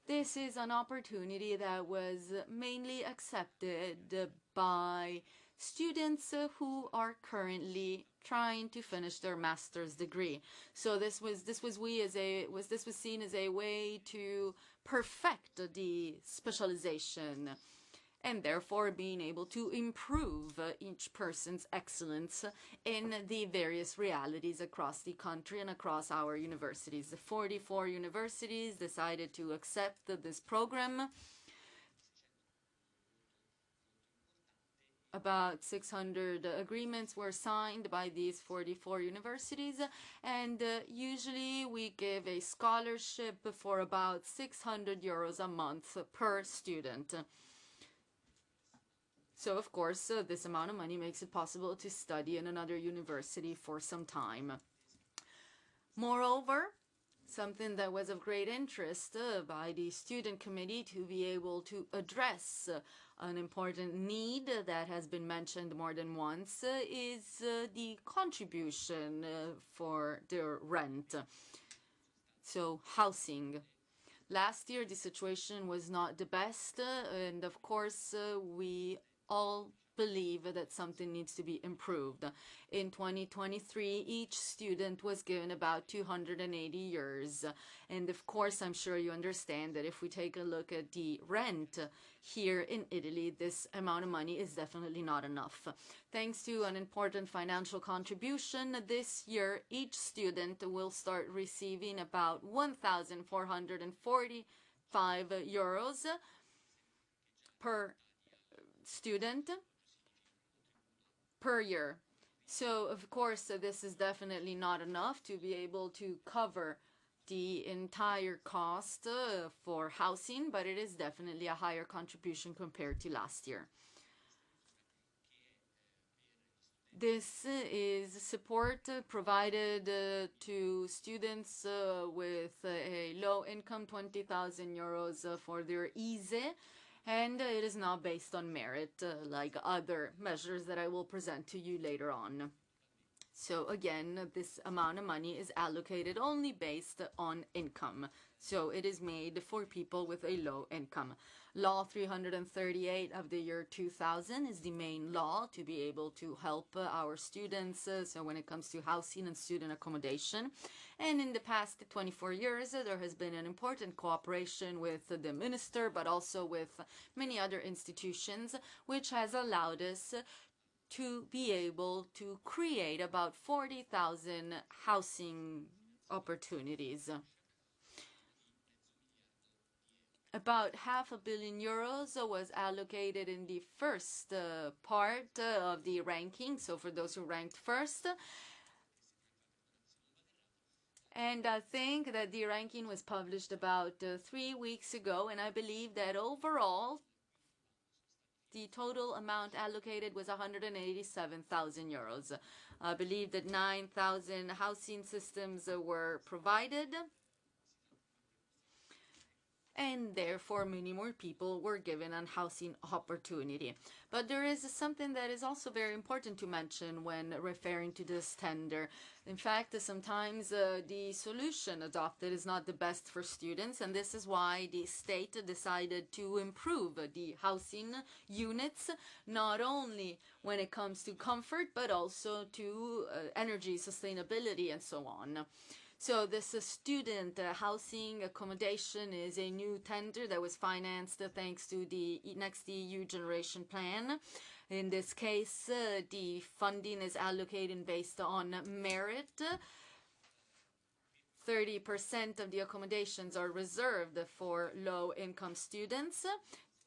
this is an opportunity that was mainly accepted by students who are currently trying to finish their master's degree. So this was seen as a way to perfect the specialization and therefore being able to improve each person's excellence in the various realities across the country and across our universities. The 44 universities decided to accept this program. About 600 agreements were signed by these 44 universities, and usually we give a scholarship for about 600 euros a month per student. So, of course, this amount of money makes it possible to study in another university for some time. Moreover, something that was of great interest by the student committee to be able to address an important need that has been mentioned more than once is the contribution for their rent. So housing. Last year the situation was not the best, and of course we all believe that something needs to be improved. In 2023, each student was given about 280 euros. And of course, I'm sure you understand that if we take a look at the rent here in Italy, this amount of money is definitely not enough. Thanks to an important financial contribution, this year each student will start receiving about 1,445 euros per student per year. So, of course, this is definitely not enough to be able to cover the entire cost for housing, but it is definitely a higher contribution compared to last year. This is support provided to students with a low income, 20,000 euros for their ISE, and it is not based on merit like other measures that I will present to you later on. So again, this amount of money is allocated only based on income. So it is made for people with a low income. Law 338 of the year 2000 is the main law to be able to help our students, so when it comes to housing and student accommodation. And in the past 24 years, there has been an important cooperation with the minister, but also with many other institutions, which has allowed us to be able to create about 40,000 housing opportunities. About €500 million was allocated in the first part of the ranking, so for those who ranked first. And I think that the ranking was published about 3 weeks ago, and I believe that overall the total amount allocated was 187,000 euros. I believe that 9,000 housing systems were provided, and therefore many more people were given an housing opportunity. But there is something that is also very important to mention when referring to this tender. In fact, sometimes the solution adopted is not the best for students, and this is why the state decided to improve the housing units, not only when it comes to comfort, but also to energy sustainability and so on. So this student housing accommodation is a new tender that was financed thanks to the next EU generation plan. In this case, the funding is allocated based on merit. 30% of the accommodations are reserved for low-income students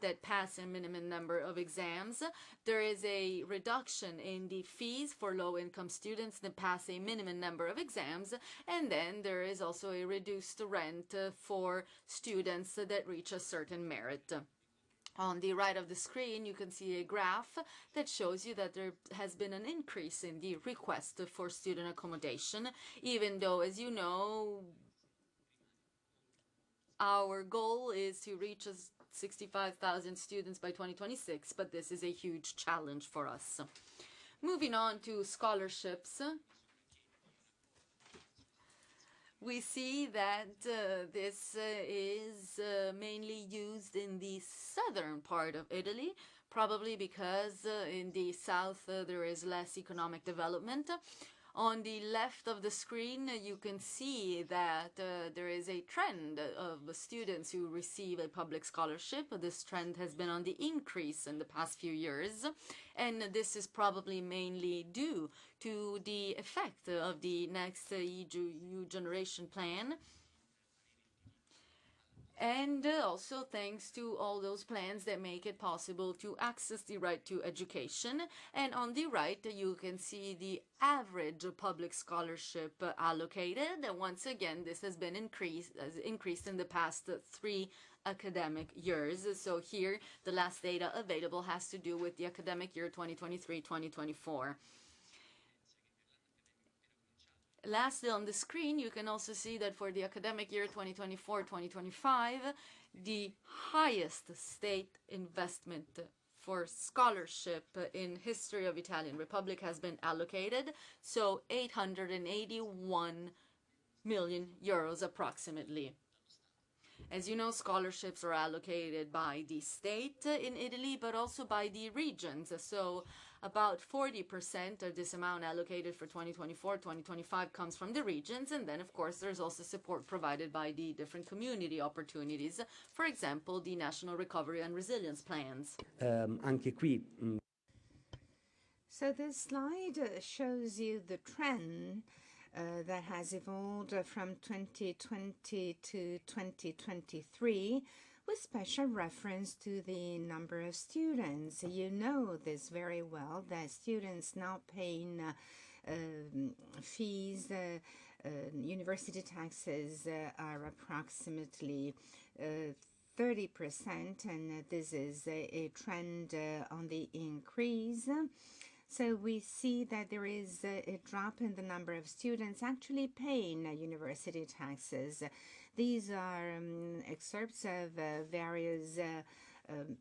that pass a minimum number of exams. There is a reduction in the fees for low-income students that pass a minimum number of exams, and then there is also a reduced rent for students that reach a certain merit. On the right of the screen, you can see a graph that shows you that there has been an increase in the request for student accommodation, even though, as you know, our goal is to reach 65,000 students by 2026, but this is a huge challenge for us. Moving on to scholarships, we see that this is mainly used in the southern part of Italy, probably because in the south there is less economic development. On the left of the screen, you can see that there is a trend of students who receive a public scholarship. This trend has been on the increase in the past few years, and this is probably mainly due to the effect of the next EU generation plan, and also thanks to all those plans that make it possible to access the right to education. And on the right, you can see the average public scholarship allocated. And once again, this has been increased in the past 3 academic years. So here, the last data available has to do with the academic year 2023-2024. Lastly, on the screen, you can also see that for the academic year 2024-2025, the highest state investment for scholarship in history of Italian Republic has been allocated, so 881 million euros approximately. As you know, scholarships are allocated by the state in Italy, but also by the regions. So about 40% of this amount allocated for 2024, 2025 comes from the regions. And then, of course, there's also support provided by the different community opportunities. For example, the National Recovery and Resilience Plans. Anche qui So this slide shows you the trend that has evolved from 2020 to 2023 with special reference to the number of students. You know this very well, that students now paying fees, university taxes are approximately 30%, and this is a trend on the increase. So we see that there is a drop in the number of students actually paying university taxes. These are excerpts of various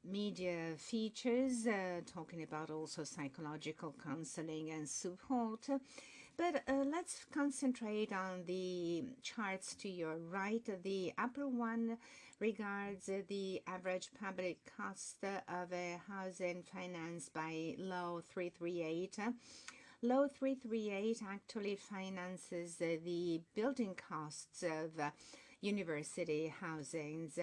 media features, talking about also psychological counseling and support. But let's concentrate on the charts to your right. The upper one regards the average public cost of a housing financed by Law 338. Law 338 actually finances the building costs of university housings.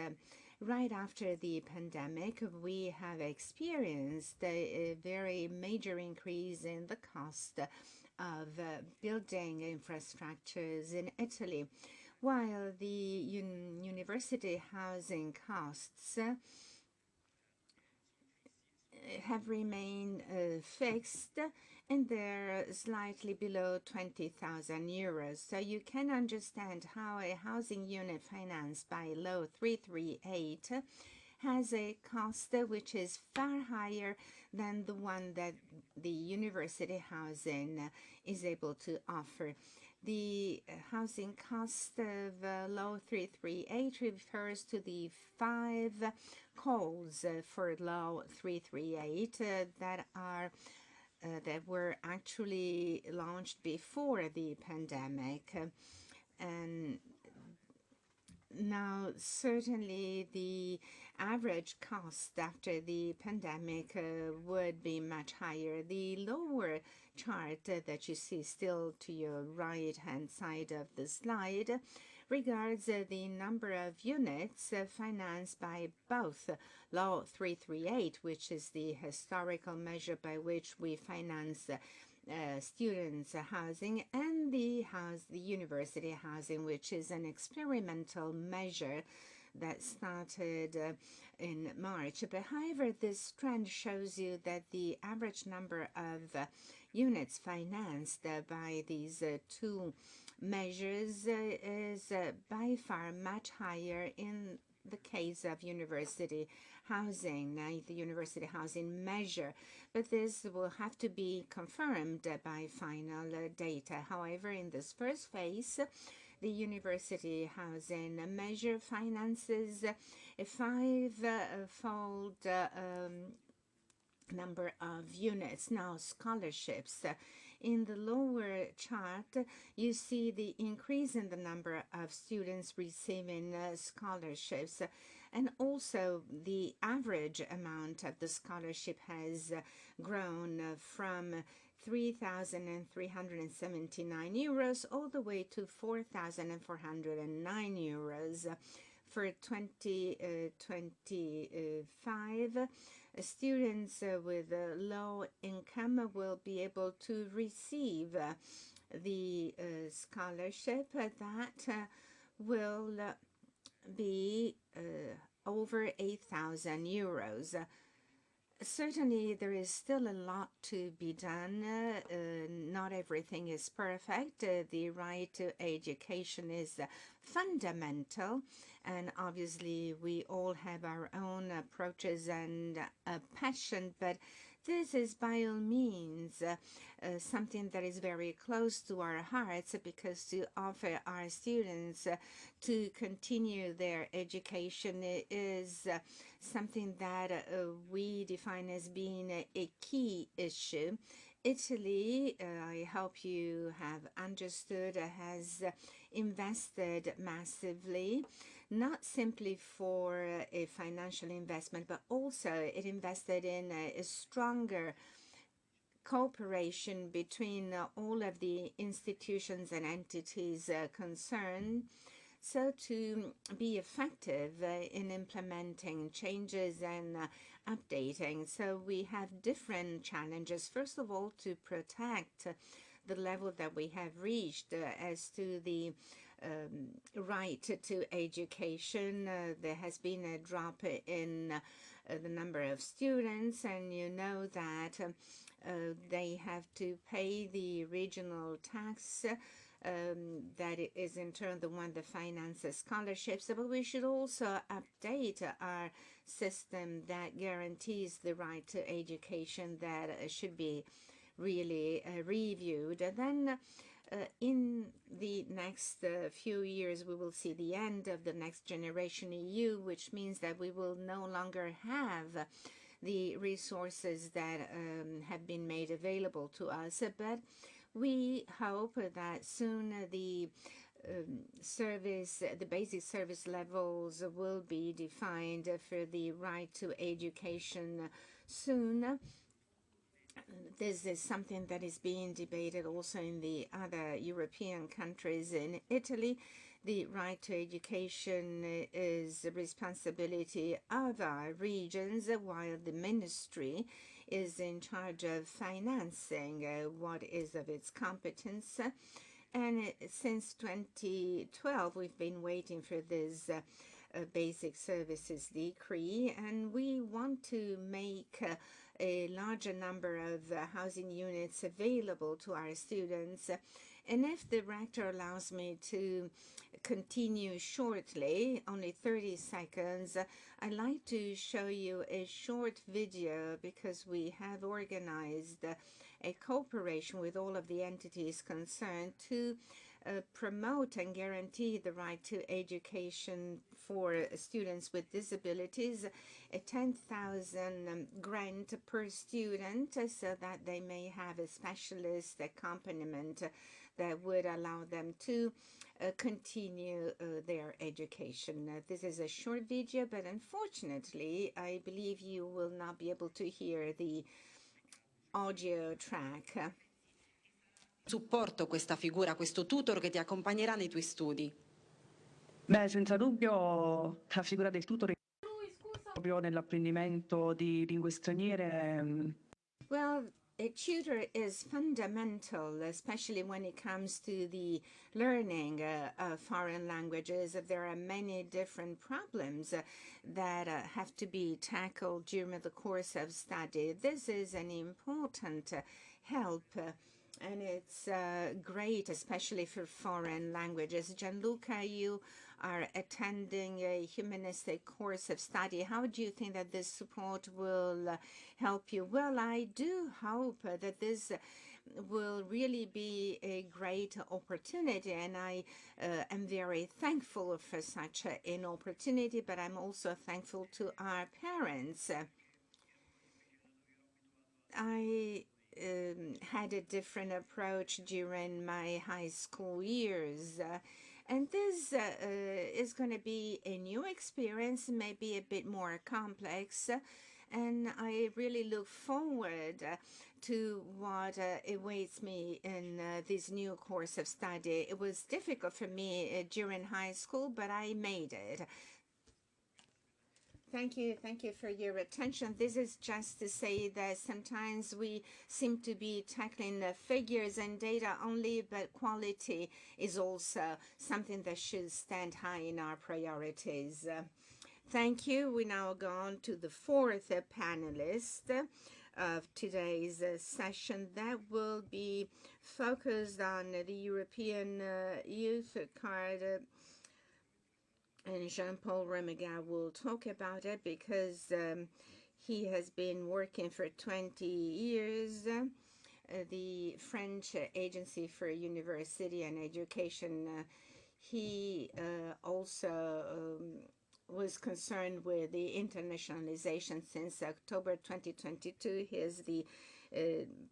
Right after the pandemic, we have experienced a very major increase in the cost of building infrastructures in Italy, while the university housing costs have remained fixed, and they're slightly below 20,000 euros. So you can understand how a housing unit financed by Law 338 has a cost which is far higher than the one that the university housing is able to offer. The housing cost of Law 338 refers to the 5 calls for Law 338 that were actually launched before the pandemic. And now, certainly, the average cost after the pandemic would be much higher. The lower chart that you see still to your right-hand side of the slide regards the number of units financed by both Law 338, which is the historical measure by which we finance students' housing, and the university housing, which is an experimental measure that started in March. But however, this trend shows you that the average number of units financed by these two measures is by far much higher in the case of university housing, the university housing measure, but this will have to be confirmed by final data. However, in this first phase, the university housing measure finances a 5-fold number of units. Now, scholarships. In the lower chart, you see the increase in the number of students receiving scholarships, and also the average amount of the scholarship has grown from 3,379 euros all the way to 4,409 euros. For 2025, students with low income will be able to receive the scholarship that will be over 8,000 euros. Certainly, there is still a lot to be done. Not everything is perfect. The right to education is fundamental, and obviously we all have our own approaches and passion, but this is by all means something that is very close to our hearts, because to offer our students to continue their education is something that we define as being a key issue. Italy, I hope you have understood, has invested massively not simply for a financial investment, but also it invested in a stronger cooperation between all of the institutions and entities concerned, so to be effective in implementing changes and updating. So we have different challenges. First of all, to protect the level that we have reached as to the right to education. There has been a drop in the number of students, and you know that they have to pay the regional tax that is in turn the one that finances scholarships. But we should also update our system that guarantees the right to education, that should be really reviewed. And then in the next few years, we will see the end of the Next Generation EU, which means that we will no longer have the resources that have been made available to us. But we hope that soon the basic service levels will be defined for the right to education soon. This is something that is being debated also in the other European countries. In Italy, the right to education is the responsibility of our regions, while the ministry is in charge of financing what is of its competence. And since 2012, we've been waiting for this basic services decree, and we want to make a larger number of housing units available to our students. And if the rector allows me to continue shortly, only 30 seconds, I'd like to show you a short video, because we have organized a cooperation with all of the entities concerned to promote and guarantee the right to education for students with disabilities, a 10,000 grant per student, so that they may have a specialist accompaniment that would allow them to continue their education. This is a short video, but unfortunately, I believe you will not be able to hear the audio track. Supporto questa figura, questo tutor che ti accompagnerà nei tuoi studi? Beh, senza dubbio la figura del tutor proprio nell'apprendimento di lingue straniere. Well, a tutor is fundamental, especially when it comes to the learning of foreign languages. There are many different problems that have to be tackled during the course of study. This is an important help. And it's great, especially for foreign languages. Gianluca, you are attending a humanistic course of study. How do you think that this support will help you? Well, I do hope that this will really be a great opportunity, and I am very thankful for such an opportunity, but I'm also thankful to our parents. I had a different approach during my high school years. And this is going to be a new experience, maybe a bit more complex. And I really look forward to what awaits me in this new course of study. It was difficult for me during high school, but I made it. Thank you for your attention. This is just to say that sometimes we seem to be tackling the figures and data only, but quality is also something that should stand high in our priorities. Thank you. We now go on to the fourth panelist of today's session that will be focused on the European Youth Card. And Jean-Paul Remagat will talk about it because he has been working for 20 years. The French Agency for University and Education. He also was concerned with the internationalization since October 2022. He is the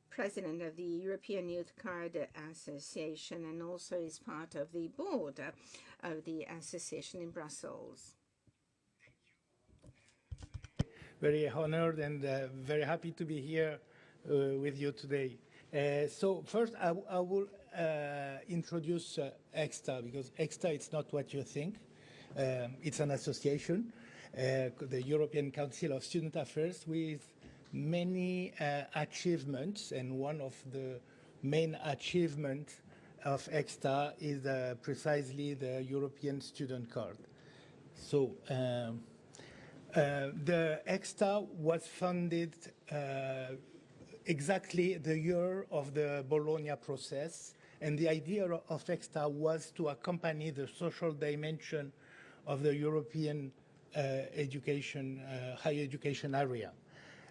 president of the European Youth Card Association, and also is part of the board of the association in Brussels. Very honored and very happy to be here with you today. So first, I will introduce EXTA, because EXTA is not what you think. It's an association, the European Council of Student Affairs, with many achievements, and one of the main achievements of EXTA is precisely the European Student Card. So the EXTA was founded exactly the year of the Bologna process, and the idea of EXTA was to accompany the social dimension of the European education, higher education area,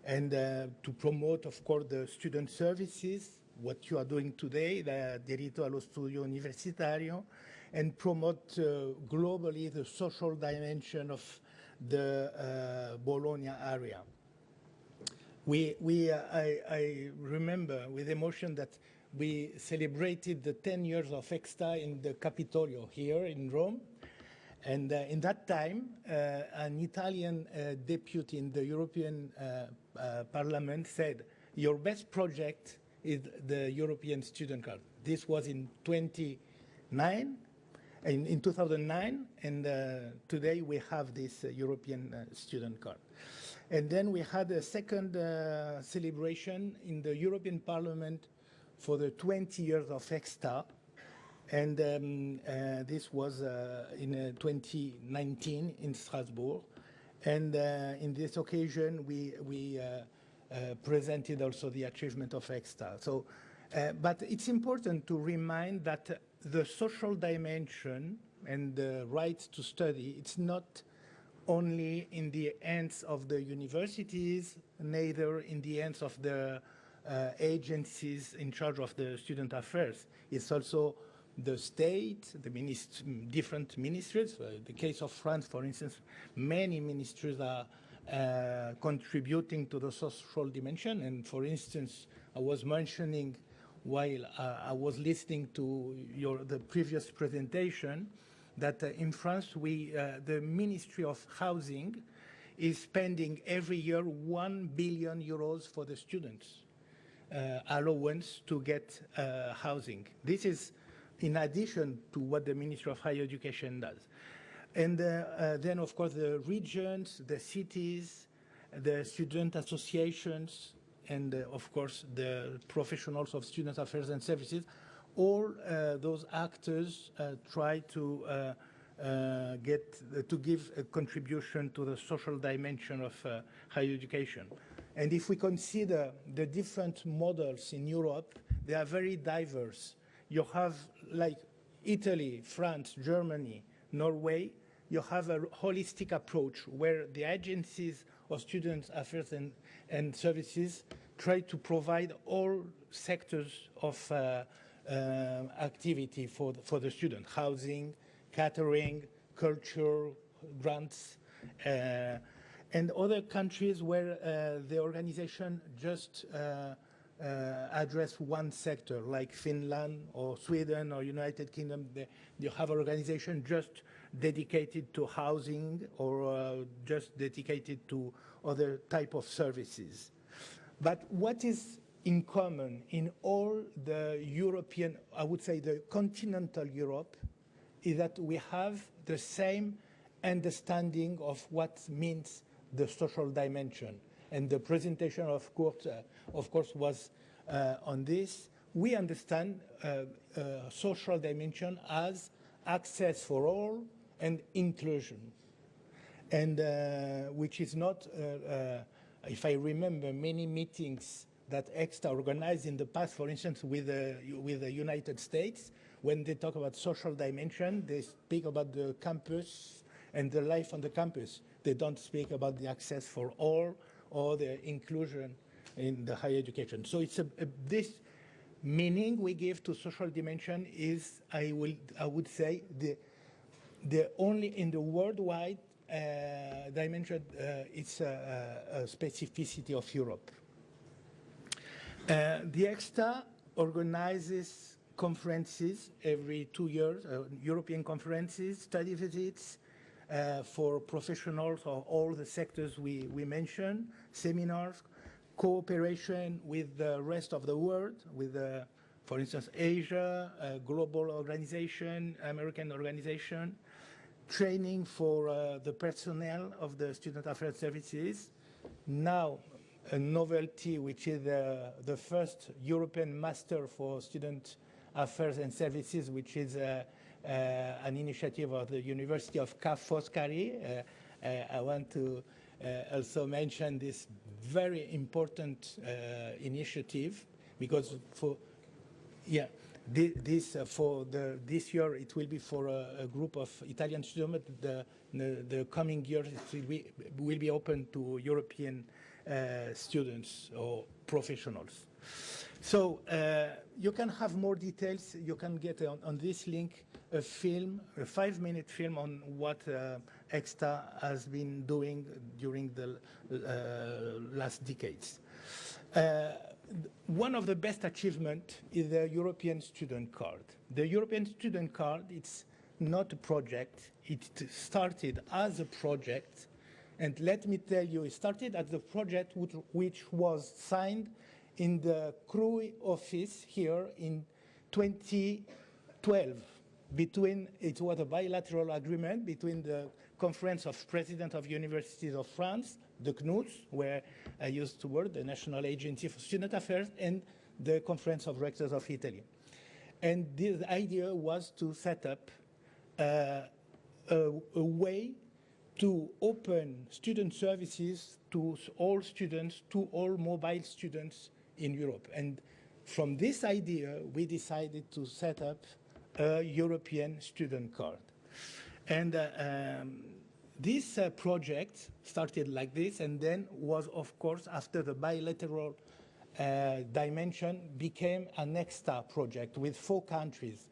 and to promote, of course, the student services, what you are doing today, the diritto allo studio universitario, and promote globally the social dimension of the Bologna area. I remember with emotion that we celebrated the 10 years of EXTA in the Capitolio here in Rome. And in that time, an Italian deputy in the European Parliament said, your best project is the European Student Card. This was in 2009, and today we have this European Student Card. And then we had a second celebration in the European Parliament for the 20 years of EXTA, and this was in 2019 in Strasbourg. And in this occasion, we presented also the achievement of EXTA. So, but it's important to remind that the social dimension and the right to study, it's not only in the hands of the universities, neither in the hands of the agencies in charge of the student affairs. It's also the state, the different ministries. The case of France, for instance, many ministries are contributing to the social dimension. And for instance, I was mentioning while I was listening to the previous presentation that in France, the Ministry of Housing is spending every year 1 billion euros for the students allowance to get housing. This is in addition to what the Ministry of Higher Education does. And then, of course, the regions, the cities, the student associations, and of course, the professionals of student affairs and services, all those actors try to give a contribution to the social dimension of higher education. And if we consider the different models in Europe, they are very diverse. You have, like Italy, France, Germany, Norway, you have a holistic approach where the agencies of student affairs and services try to provide all sectors of activity for the student: housing, catering, culture, grants, and other countries where the organization just address one sector, like Finland or Sweden or United Kingdom. You have an organization just dedicated to housing or just dedicated to other type of services. But what is in common in all the European, I would say the continental Europe, is that we have the same understanding of what means the social dimension. And the presentation of course was on this. We understand social dimension as access for all and inclusion. And which is not, if I remember many meetings that EXTA organized in the past, for instance, with the United States, when they talk about social dimension, they speak about the campus and the life on the campus. They don't speak about the access for all or the inclusion in the higher education. So it's this meaning we give to social dimension is, I would say, the only in the worldwide dimension. It's a specificity of Europe. The EXTA organizes conferences every 2 years, European conferences, study visits for professionals of all the sectors we mentioned, seminars, cooperation with the rest of the world, with, for instance, Asia, global organization, American organization, training for the personnel of the student affairs services. Now, a novelty, which is the first European Master for Student Affairs and Services, which is an initiative of the University of Ca' Foscari. I want to also mention this very important initiative, because this year it will be for a group of Italian students. The coming year it will be open to European students or professionals. So you can have more details. You can get on this link a film, a 5-minute film on what EXTA has been doing during the last decades. One of the best achievements is the European Student Card. The European Student Card, it's not a project. It started as a project. And let me tell you, it started as a project which was signed in the CRUI office here in 2012. It was a bilateral agreement between the Conference of Presidents of Universities of France, the CNUS, where I used to work, the National Agency for Student Affairs, and the Conference of Rectors of Italy. And the idea was to set up a way to open student services to all students, to all mobile students in Europe. And from this idea, we decided to set up a European student card. And this project started like this, and then was, of course, after the bilateral dimension, became an EXTA project with 4 countries,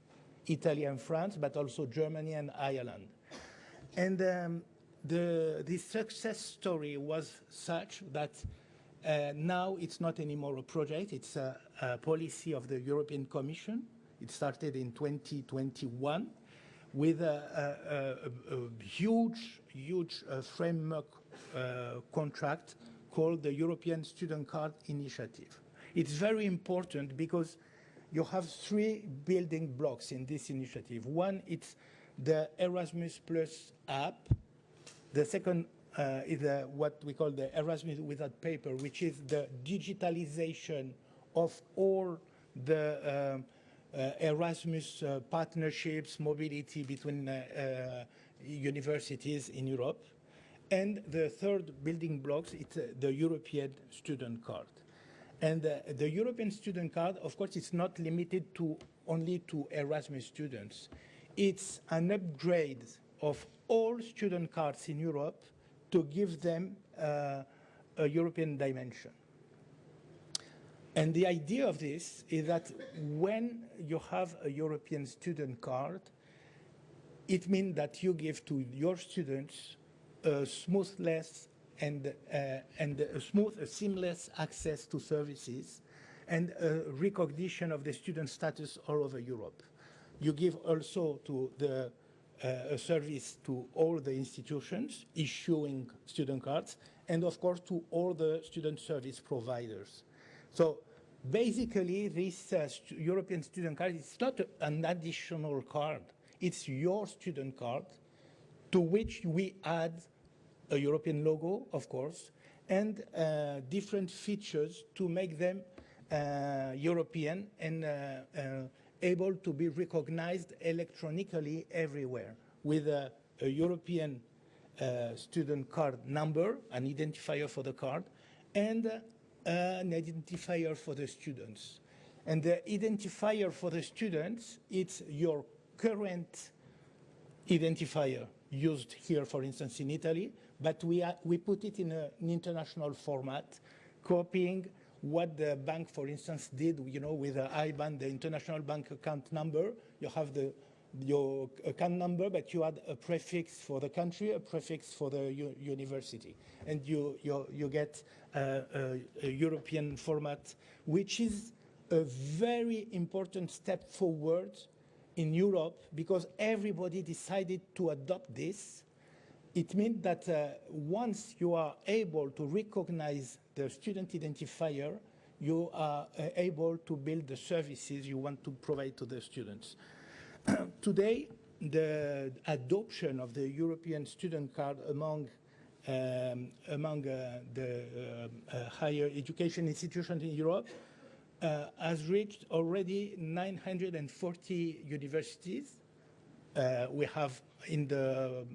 Italy and France, but also Germany and Ireland. And the success story was such that now it's not anymore a project, it's a policy of the European Commission. It started in 2021 with a huge framework contract called the European Student Card Initiative. It's very important because you have 3 building blocks in this initiative. One, it's the Erasmus Plus app. The second is what we call the Erasmus Without Paper, which is the digitalization of all the Erasmus partnerships, mobility between universities in Europe. And the third building blocks, it's the European Student Card. And the European Student Card, of course, it's not limited only to Erasmus students. It's an upgrade of all student cards in Europe to give them a European dimension. And the idea of this is that when you have a European student card, it means that you give to your students a seamless access to services and a recognition of the student status all over Europe. You give also to a service to all the institutions issuing student cards, and of course to all the student service providers. So basically, this European student card is not an additional card. It's your student card, to which we add a European logo, of course, and different features to make them European and able to be recognized electronically everywhere with a European student card number, an identifier for the card, and an identifier for the students. And the identifier for the students, it's your current identifier used here, for instance, in Italy, but we put it in an international format, copying what the bank, for instance, did, with the IBAN, the international bank account number. You have the your account number, but you add a prefix for the country, a prefix for the university, and you get a European format, which is a very important step forward in Europe, because everybody decided to adopt this. It means that once you are able to recognize the student identifier, you are able to build the services you want to provide to the students. Today, the adoption of the European student card among the higher education institutions in Europe has reached already 940 universities. We have in the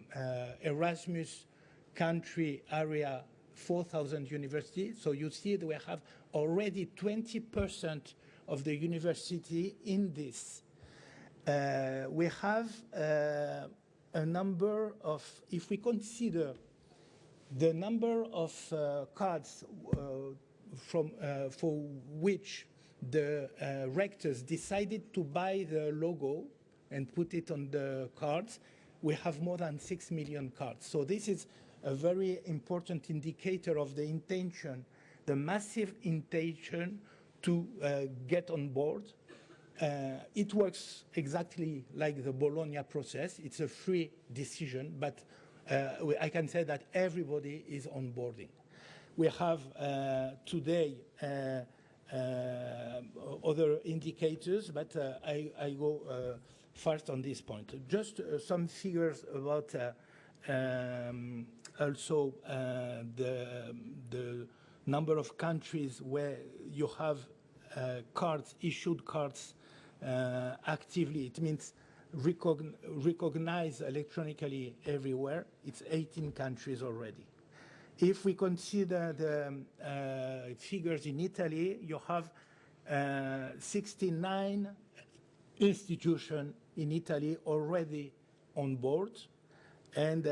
Erasmus country area 4,000 universities. So you see that we have already 20% of the university in this. We have a number of, if we consider the number of cards for which the rectors decided to buy the logo and put it on the cards, we have more than 6 million cards. So this is a very important indicator of the intention, the massive intention to get on board. It works exactly like the Bologna process. It's a free decision, but I can say that everybody is onboarding. We have today other indicators, but I go first on this point. Just some figures about also the number of countries where you have cards, issued cards actively. It means recognized electronically everywhere. It's 18 countries already. If we consider the figures in Italy, you have 69 institutions in Italy already on board, and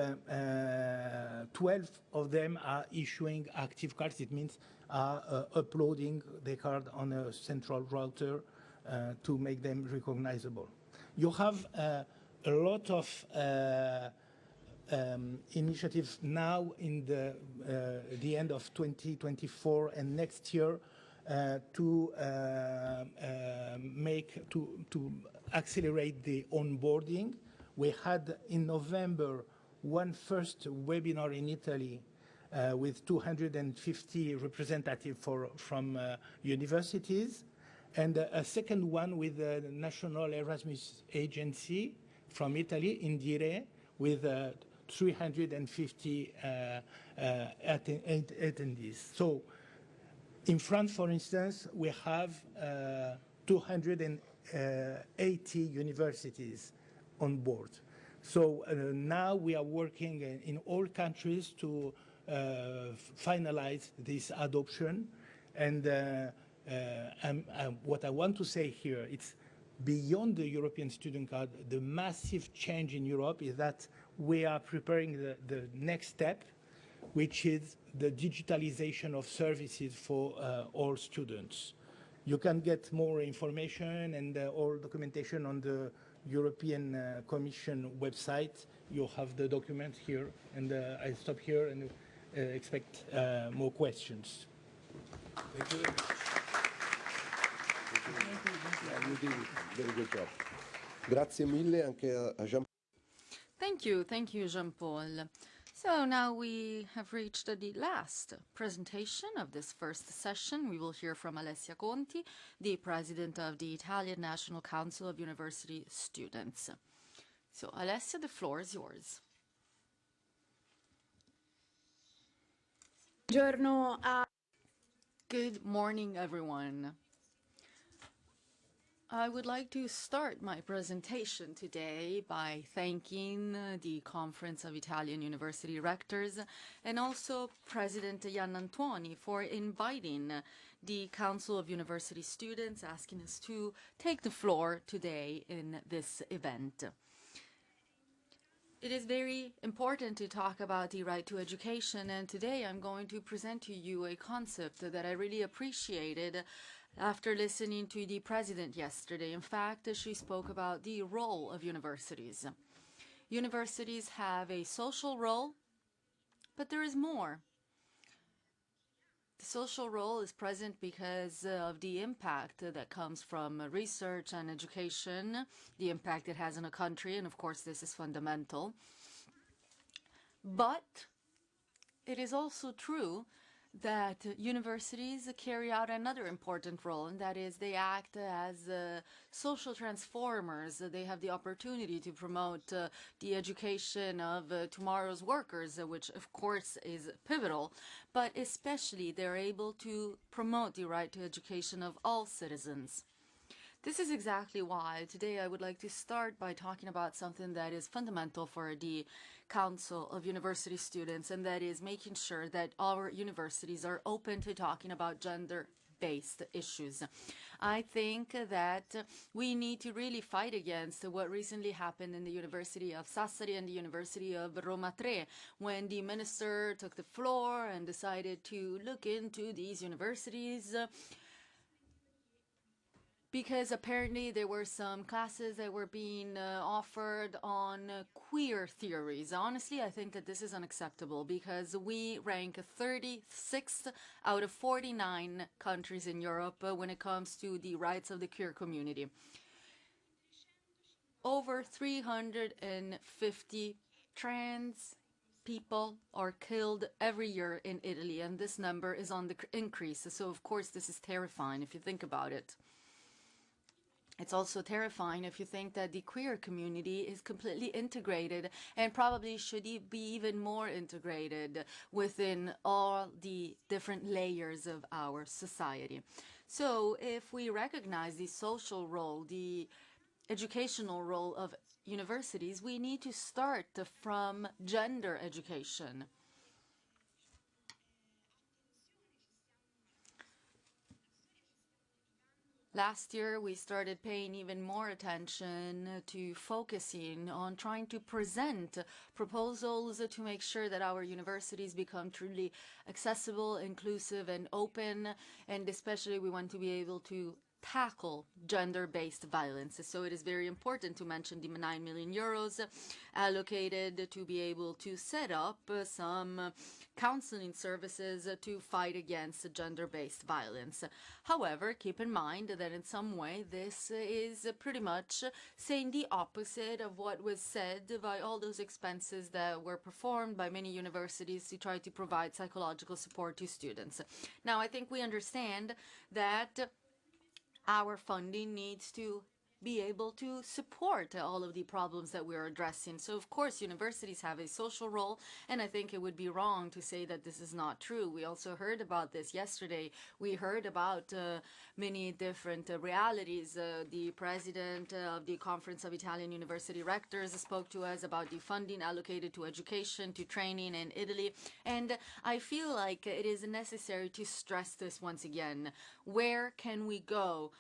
12 of them are issuing active cards. It means are uploading the card on a central router to make them recognizable. You have a lot of initiatives now in the end of 2024 and next year to accelerate the onboarding. We had in November one first webinar in Italy with 250 representatives from universities, and a second one with the National Erasmus Agency from Italy, Indire, with 350 attendees. So in France, for instance, we have 280 universities on board. So now we are working in all countries to finalize this adoption. And what I want to say here, it's beyond the European student card. The massive change in Europe is that we are preparing the next step, which is the digitalization of services for all students. You can get more information and all documentation on the European Commission website. You have the document here, and I stop here and expect more questions. Thank you. You did a very good job. Grazie mille anche a Jean. Thank you, Jean-Paul. So now we have reached the last presentation of this first session. We will hear from Alessia Conti, the president of the Italian National Council of University Students. So Alessia, the floor is yours. Good morning, everyone. I would like to start my presentation today by thanking the Conference of Italian University Rectors and also President Jan Antuoni for inviting the Council of University Students, asking us to take the floor today in this event. It is very important to talk about the right to education, and today I'm going to present to you a concept that I really appreciated after listening to the president yesterday. In fact, she spoke about the role of universities. Universities have a social role, but there is more. The social role is present because of the impact that comes from research and education, the impact it has in a country, and of course this is fundamental. But it is also true that universities carry out another important role, and that is they act as social transformers. They have the opportunity to promote the education of tomorrow's workers, which of course is pivotal, but especially they're able to promote the right to education of all citizens. This is exactly why today I would like to start by talking about something that is fundamental for the Council of University Students, and that is making sure that our universities are open to talking about gender-based issues. I think that we need to really fight against what recently happened in the University of Sassari and the University of Roma 3, when the minister took the floor and decided to look into these universities because apparently there were some classes that were being offered on queer theories. Honestly, I think that this is unacceptable because we rank 36th out of 49 countries in Europe when it comes to the rights of the queer community. Over 350 trans people are killed every year in Italy, and this number is on the increase. So of course this is terrifying if you think about it. It's also terrifying if you think that the queer community is completely integrated and probably should be even more integrated within all the different layers of our society. So if we recognize the social role, the educational role of universities, we need to start from gender education. Last year, we started paying even more attention to focusing on trying to present proposals to make sure that our universities become truly accessible, inclusive, and open. And especially, we want to be able to tackle gender-based violence. So it is very important to mention the 9 million euros allocated to be able to set up some counseling services to fight against gender-based violence. However, keep in mind that in some way this is pretty much saying the opposite of what was said by all those expenses that were performed by many universities to try to provide psychological support to students. Now, I think we understand that our funding needs to be able to support all of the problems that we're addressing. So, of course, universities have a social role, and I think it would be wrong to say that this is not true. We also heard about this yesterday. We heard about many different realities. The president of the Conference of Italian University Rectors spoke to us about the funding allocated to education, to training in Italy, and I feel like it is necessary to stress this once again. Where can we go?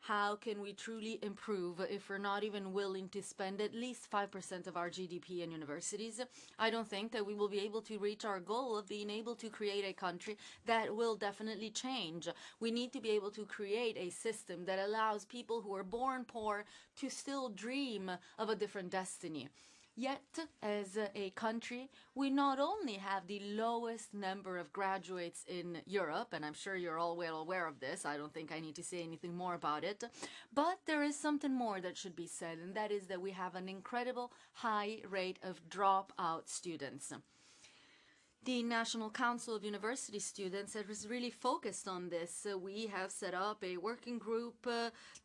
How can we truly improve if we're not even willing to spend at least 5% of our GDP in universities? I don't think that we will be able to reach our goal of being able to create a country that will definitely change. We need to be able to create a system that allows people who are born poor to still dream of a different destiny. Yet, as a country, we not only have the lowest number of graduates in Europe, and I'm sure you're all well aware of this, I don't think I need to say anything more about it, but there is something more that should be said, and that is that we have an incredible high rate of dropout students. The National Council of University Students has really focused on this. We have set up a working group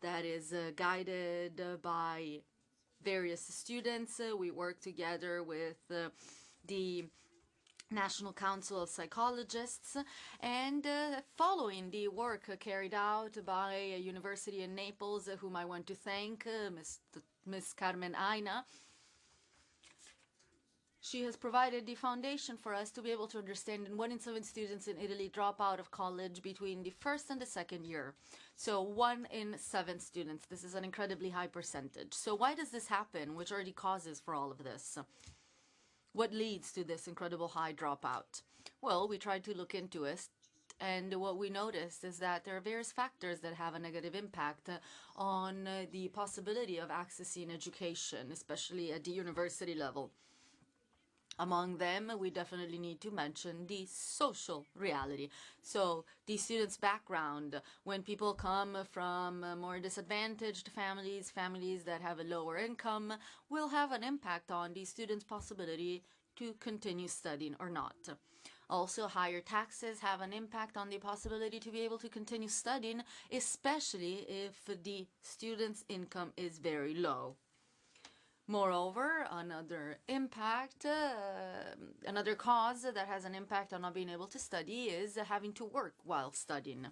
that is guided by various students. We work together with the National Council of Psychologists, and following the work carried out by a university in Naples, whom I want to thank, Ms. Carmen Aina. She has provided the foundation for us to be able to understand that 1 in 7 students in Italy drop out of college between the first and the second year. So 1 in 7 students. This is an incredibly high percentage. So why does this happen? Which are the causes for all of this? What leads to this incredible high dropout? Well, we tried to look into it, And what we noticed is that there are various factors that have a negative impact on the possibility of accessing education, especially at the university level. Among them, we definitely need to mention the social reality. So the student's background, when people come from more disadvantaged families, families that have a lower income, will have an impact on the student's possibility to continue studying or not. Also, higher taxes have an impact on the possibility to be able to continue studying, especially if the student's income is very low. Moreover, another cause that has an impact on not being able to study is having to work while studying.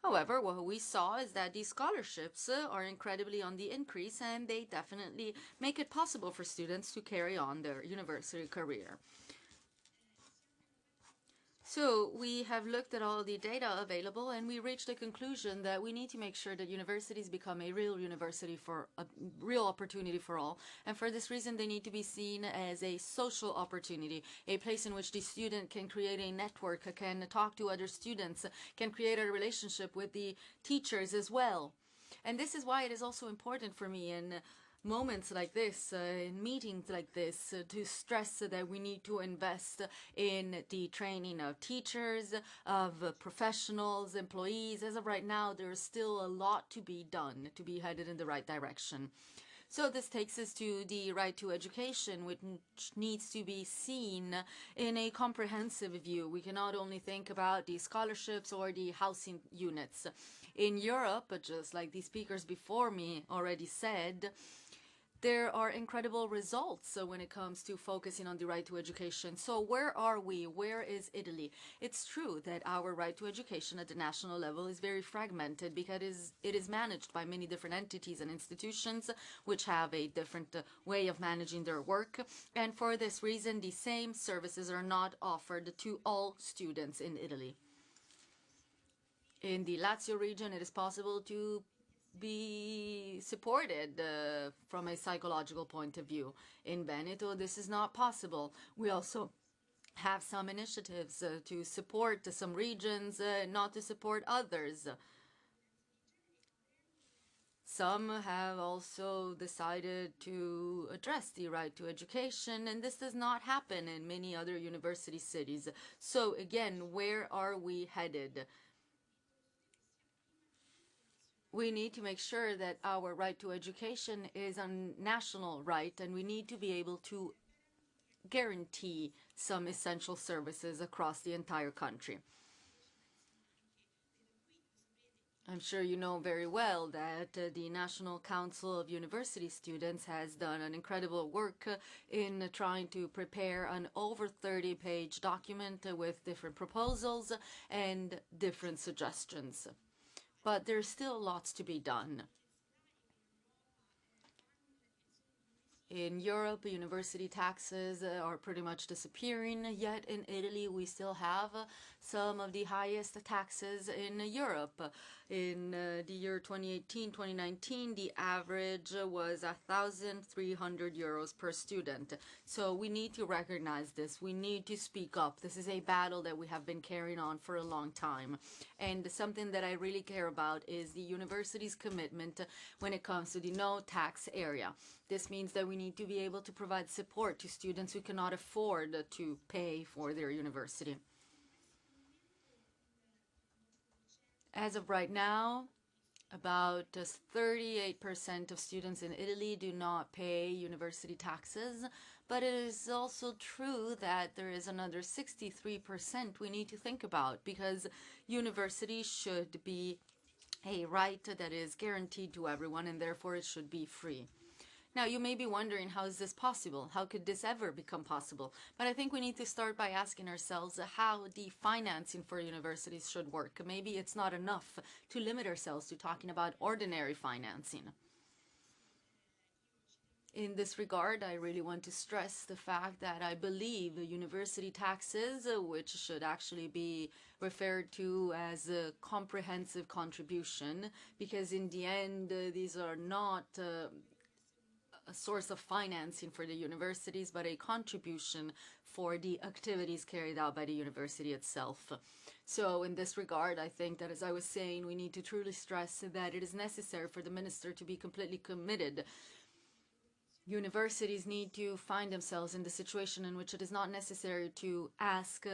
However, what we saw is that these scholarships are incredibly on the increase, and they definitely make it possible for students to carry on their university career. So we have looked at all the data available, and we reached the conclusion that we need to make sure that universities become a real university for a real opportunity for all. And for this reason, they need to be seen as a social opportunity, a place in which the student can create a network, can talk to other students, can create a relationship with the teachers as well. And this is why it is also important for me in moments like this, in meetings like this, to stress that we need to invest in the training of teachers, of professionals, employees. As of right now, there is still a lot to be done to be headed in the right direction. So this takes us to the right to education, which needs to be seen in a comprehensive view. We cannot only think about the scholarships or the housing units. In Europe, just like the speakers before me already said, there are incredible results when it comes to focusing on the right to education. So where are we? Where is Italy? It's true that our right to education at the national level is very fragmented because it is managed by many different entities and institutions which have a different way of managing their work. And for this reason, the same services are not offered to all students in Italy. In the Lazio region, it is possible to be supported from a psychological point of view. In Veneto, this is not possible. We also have some initiatives to support some regions, not to support others. Some have also decided to address the right to education, and this does not happen in many other university cities. So again, where are we headed? We need to make sure that our right to education is a national right, and we need to be able to guarantee some essential services across the entire country. I'm sure you know very well that the National Council of University Students has done an incredible work in trying to prepare an over 30-page document with different proposals and different suggestions. But there's still lots to be done. In Europe, university taxes are pretty much disappearing, yet in Italy we still have some of the highest taxes in Europe. In the year 2018-2019, the average was 1,300 euros per student. So we need to recognize this. We need to speak up. This is a battle that we have been carrying on for a long time. And something that I really care about is the university's commitment when it comes to the no tax area. This means that we need to be able to provide support to students who cannot afford to pay for their university. As of right now, about 38% of students in Italy do not pay university taxes, but it is also true that there is another 63% we need to think about, because university should be a right that is guaranteed to everyone, and therefore it should be free. Now, you may be wondering, how is this possible? How could this ever become possible? But I think we need to start by asking ourselves how the financing for universities should work. Maybe it's not enough to limit ourselves to talking about ordinary financing. In this regard, I really want to stress the fact that I believe university taxes, which should actually be referred to as a comprehensive contribution, because in the end, these are not a source of financing for the universities, but a contribution for the activities carried out by the university itself. So in this regard, I think that, as I was saying, we need to truly stress that it is necessary for the minister to be completely committed. Universities need to find themselves in the situation in which it is not necessary to ask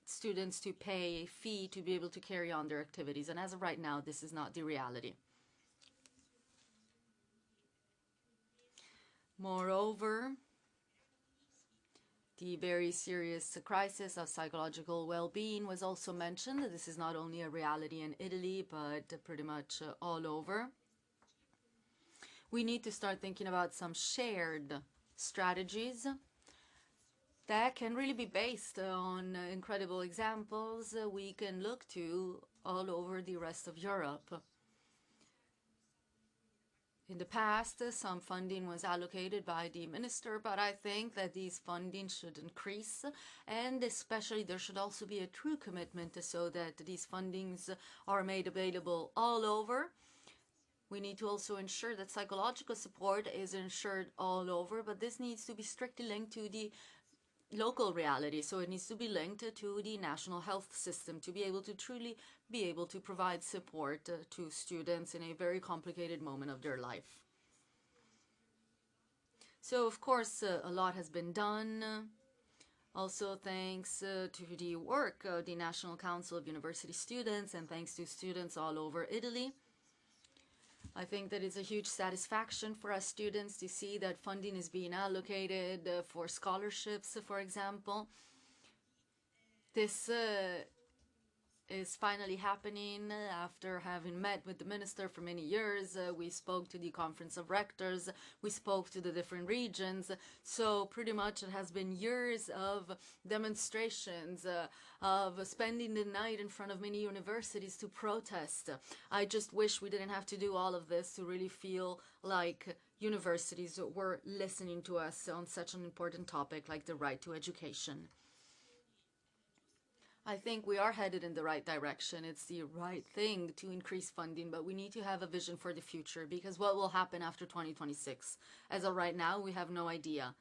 students to pay a fee to be able to carry on their activities. And as of right now, this is not the reality. Moreover, the very serious crisis of psychological well-being was also mentioned. This is not only a reality in Italy, but pretty much all over. We need to start thinking about some shared strategies that can really be based on incredible examples we can look to all over the rest of Europe. In the past, some funding was allocated by the minister, but I think that these funding should increase, and especially there should also be a true commitment so that these fundings are made available all over. We need to also ensure that psychological support is ensured all over, but this needs to be strictly linked to the local reality. So it needs to be linked to the national health system to be able to truly be able to provide support to students in a very complicated moment of their life. So of course a lot has been done. Also thanks to the work of the National Council of University Students and thanks to students all over Italy. I think that it's a huge satisfaction for us students to see that funding is being allocated for scholarships, for example. This is finally happening after having met with the minister for many years. We spoke to the Conference of Rectors, we spoke to the different regions. So pretty much it has been years of demonstrations, of spending the night in front of many universities to protest. I just wish we didn't have to do all of this to really feel like universities were listening to us on such an important topic like the right to education. I think we are headed in the right direction. It's the right thing to increase funding, but we need to have a vision for the future, because what will happen after 2026? As of right now, we have no idea.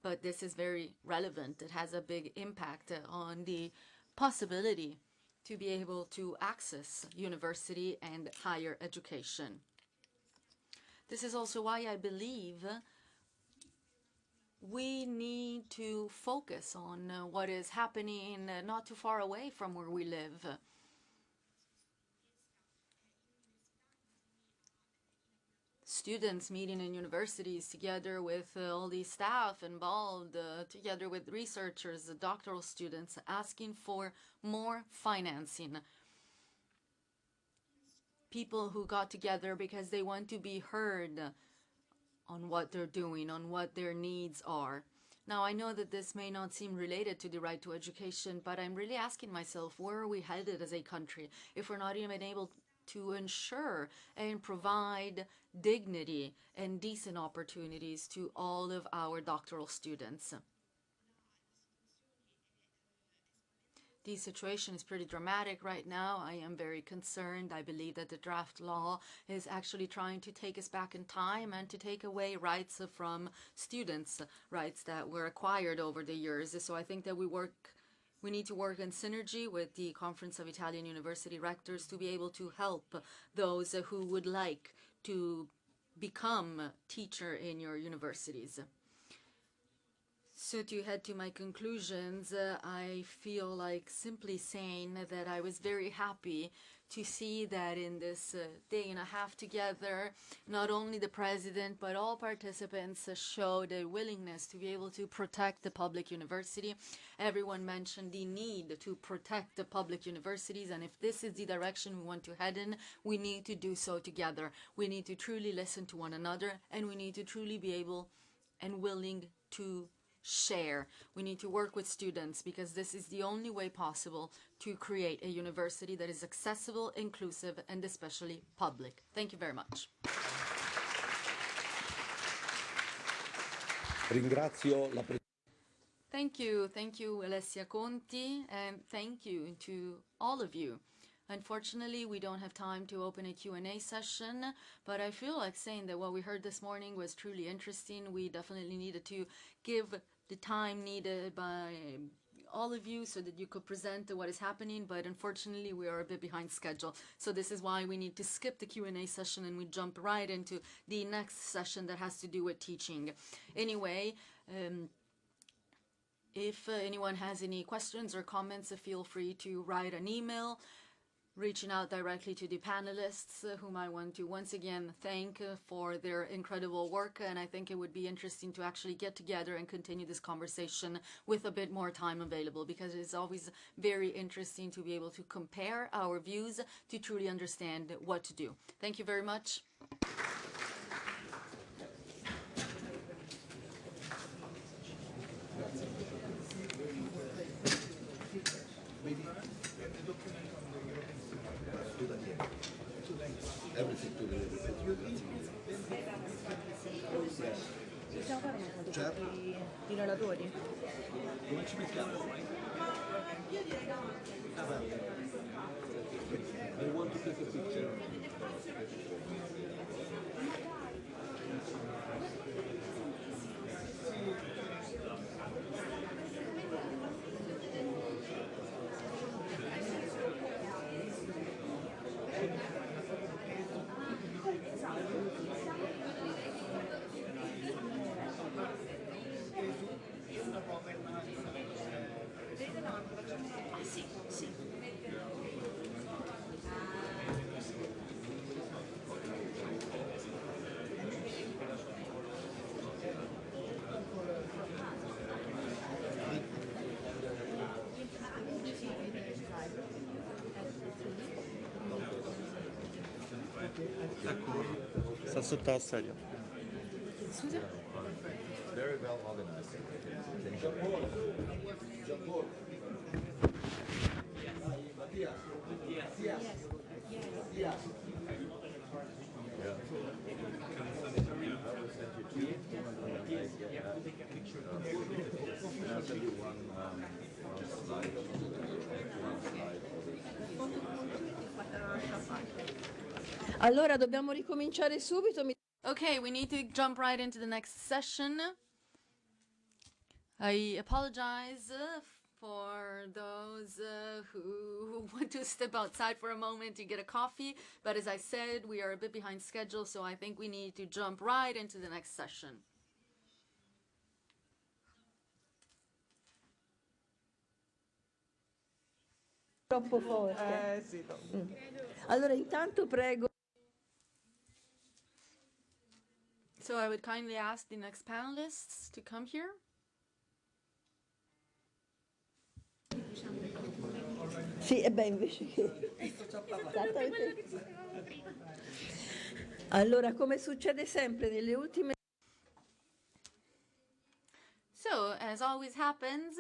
But this is very relevant. It has a big impact on the possibility to be able to access university and higher education. This is also why I believe we need to focus on what is happening not too far away from where we live. Students meeting in universities together with all the staff involved, together with researchers, doctoral students, asking for more financing. People who got together because they want to be heard on what they're doing, on what their needs are. Now, I know that this may not seem related to the right to education, but I'm really asking myself, where are we headed as a country if we're not even able to ensure and provide dignity and decent opportunities to all of our doctoral students? The situation is pretty dramatic right now. I am very concerned. I believe that the draft law is actually trying to take us back in time and to take away rights from students, rights that were acquired over the years. So I think that we need to work in synergy with the Conference of Italian University Rectors to be able to help those who would like to become a teacher in your universities. So to head to my conclusions, I feel like simply saying that I was very happy to see that in this day and a half together, not only the president, but all participants showed a willingness to be able to protect the public university. Everyone mentioned the need to protect the public universities, and if this is the direction we want to head in, we need to do so together. We need to truly listen to one another, and we need to truly be able and willing to share. We need to work with students, because this is the only way possible to create a university that is accessible, inclusive, and especially public. Thank you very much. Thank you, Alessia Conti, and thank you to all of you. Unfortunately, we don't have time to open a Q&A session, but I feel like saying that what we heard this morning was truly interesting. We definitely needed to give the time needed by all of you so that you could present what is happening, but unfortunately we are a bit behind schedule. So this is why we need to skip the Q&A session and we jump right into the next session that has to do with teaching. Anyway, if anyone has any questions or comments, feel free to write an email, reaching out directly to the panelists, whom I want to once again thank for their incredible work. And I think it would be interesting to actually get together and continue this conversation with a bit more time available, because it's always very interesting to be able to compare our views to truly understand what to do. Thank you very much. Everything to Possiamo fare una foto certo. Di relatori? Come ci mettiamo? I want to take a picture. Sta sotto la sedia. Scusa? Very well organized. Allora dobbiamo ricominciare subito. Okay, we need to jump right into the next session. I apologize for those who want to step outside for a moment to get a coffee, but as I said, we are a bit behind schedule, so I think we need to jump right into the next session. Troppo forte. Sì, no. Allora intanto prego. So I would kindly ask the next panelists to come here. Sì, e beh, invece che... Allora, come succede sempre nelle ultime... So, as always happens,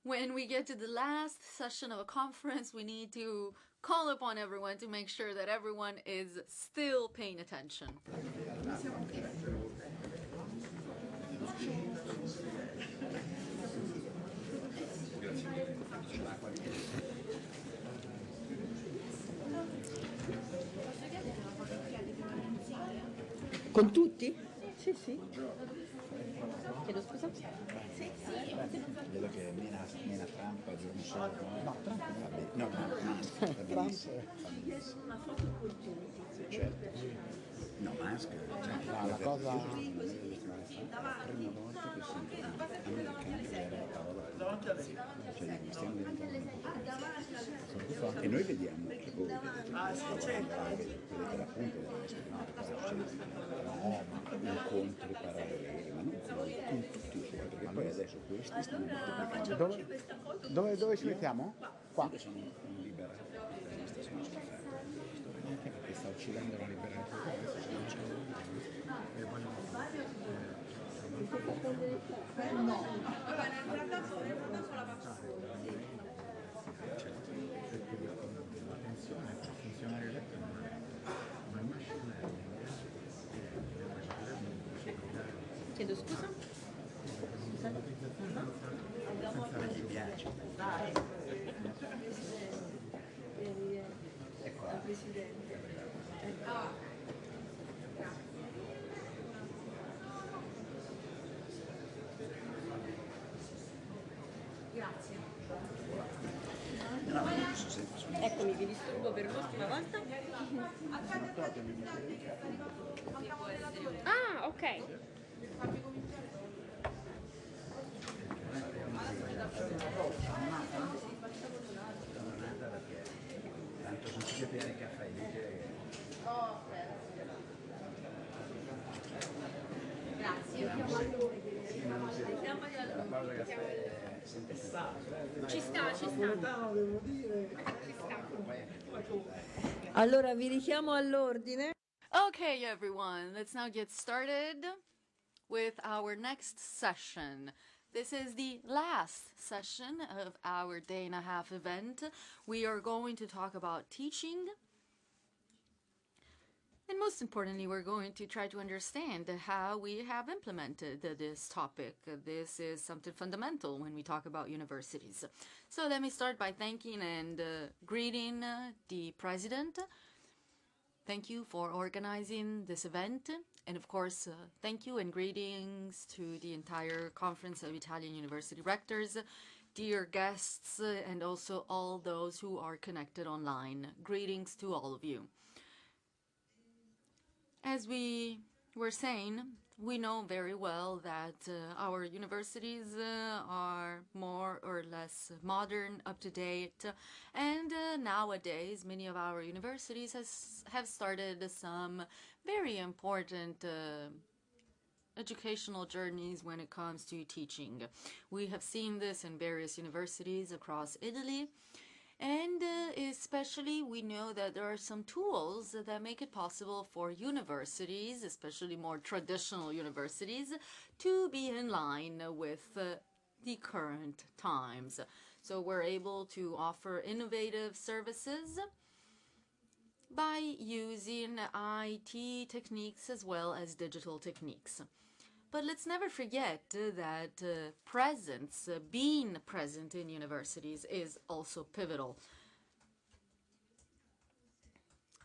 when we get to the last session of a conference, we need to call upon everyone to make sure that everyone is still paying attention. Con tutti? Sì, sì. Chiedo scusa? Sì, sì. Vedo che mena Trump a giorno solo. No, Trump va bene. No, Musk va benissimo. Una foto con tutti. Certo. No, Musk. Cioè, la cosa... La prima volta che sento americani dare la parola alla democrazia. Cioè, stiamo diventando un po'. E noi vediamo che voi vedete l'appunto incontri paralleli, ma non con tutti, perché poi adesso questi stanno moltiplicando. Dove ci mettiamo? Qua. Sono un liberato, questi sono schifati, anche perché sta uccidendo la libertà, e vogliono la tensione per funzionare eletto non è machine learning. Chiedo scusa? Mi piace. Presidente. Grazie. Eccomi, vi disturbo per l'ultima volta. Ah, ok. Tanto sono tutti pieni caffè, Grazie. Ci sta. Allora vi richiamo all'ordine. Okay, everyone, let's now get started with our next session. This is the last session of our day-and-a-half event. We are going to talk about teaching. And most importantly, we're going to try to understand how we have implemented this topic. This is something fundamental when we talk about universities. So let me start by thanking and greeting the president. Thank you for organizing this event. And of course, thank you and greetings to the entire Conference of Italian University Rectors, dear guests, and also all those who are connected online. Greetings to all of you. As we were saying, we know very well that our universities are more or less modern, up-to-date, and nowadays many of our universities have started some very important educational journeys when it comes to teaching. We have seen this in various universities across Italy. And especially we know that there are some tools that make it possible for universities, especially more traditional universities, to be in line with the current times. So we're able to offer innovative services by using IT techniques as well as digital techniques. But let's never forget that presence, being present in universities is also pivotal.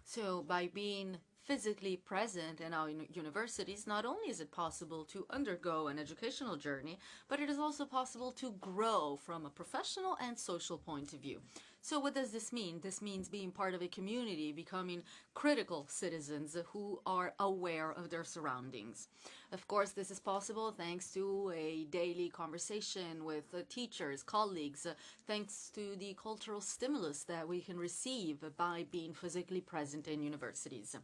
So by being physically present in our universities, not only is it possible to undergo an educational journey, but it is also possible to grow from a professional and social point of view. So what does this mean? This means being part of a community, becoming critical citizens who are aware of their surroundings. Of course, this is possible thanks to a daily conversation with teachers, colleagues, thanks to the cultural stimulus that we can receive by being physically present in universities.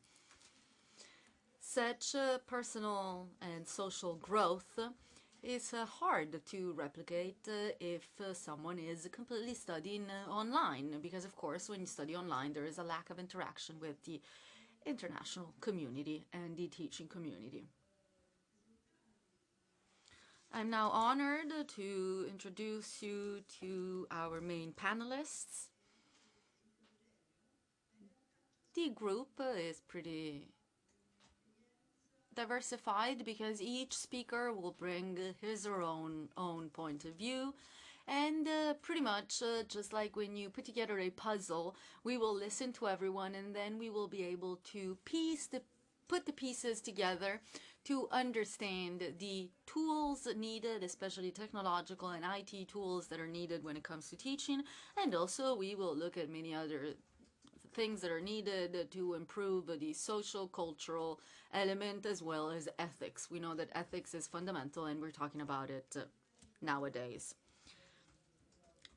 Such personal and social growth is hard to replicate if someone is completely studying online, because of course when you study online there is a lack of interaction with the international community and the teaching community. I'm now honored to introduce you to our main panelists. The group is pretty diversified because each speaker will bring his or own point of view, and pretty much just like when you put together a puzzle, we will listen to everyone and then we will be able to put the pieces together to understand the tools needed, especially technological and IT tools that are needed when it comes to teaching, and also we will look at many other things that are needed to improve the social, cultural element as well as ethics. We know that ethics is fundamental and we're talking about it nowadays.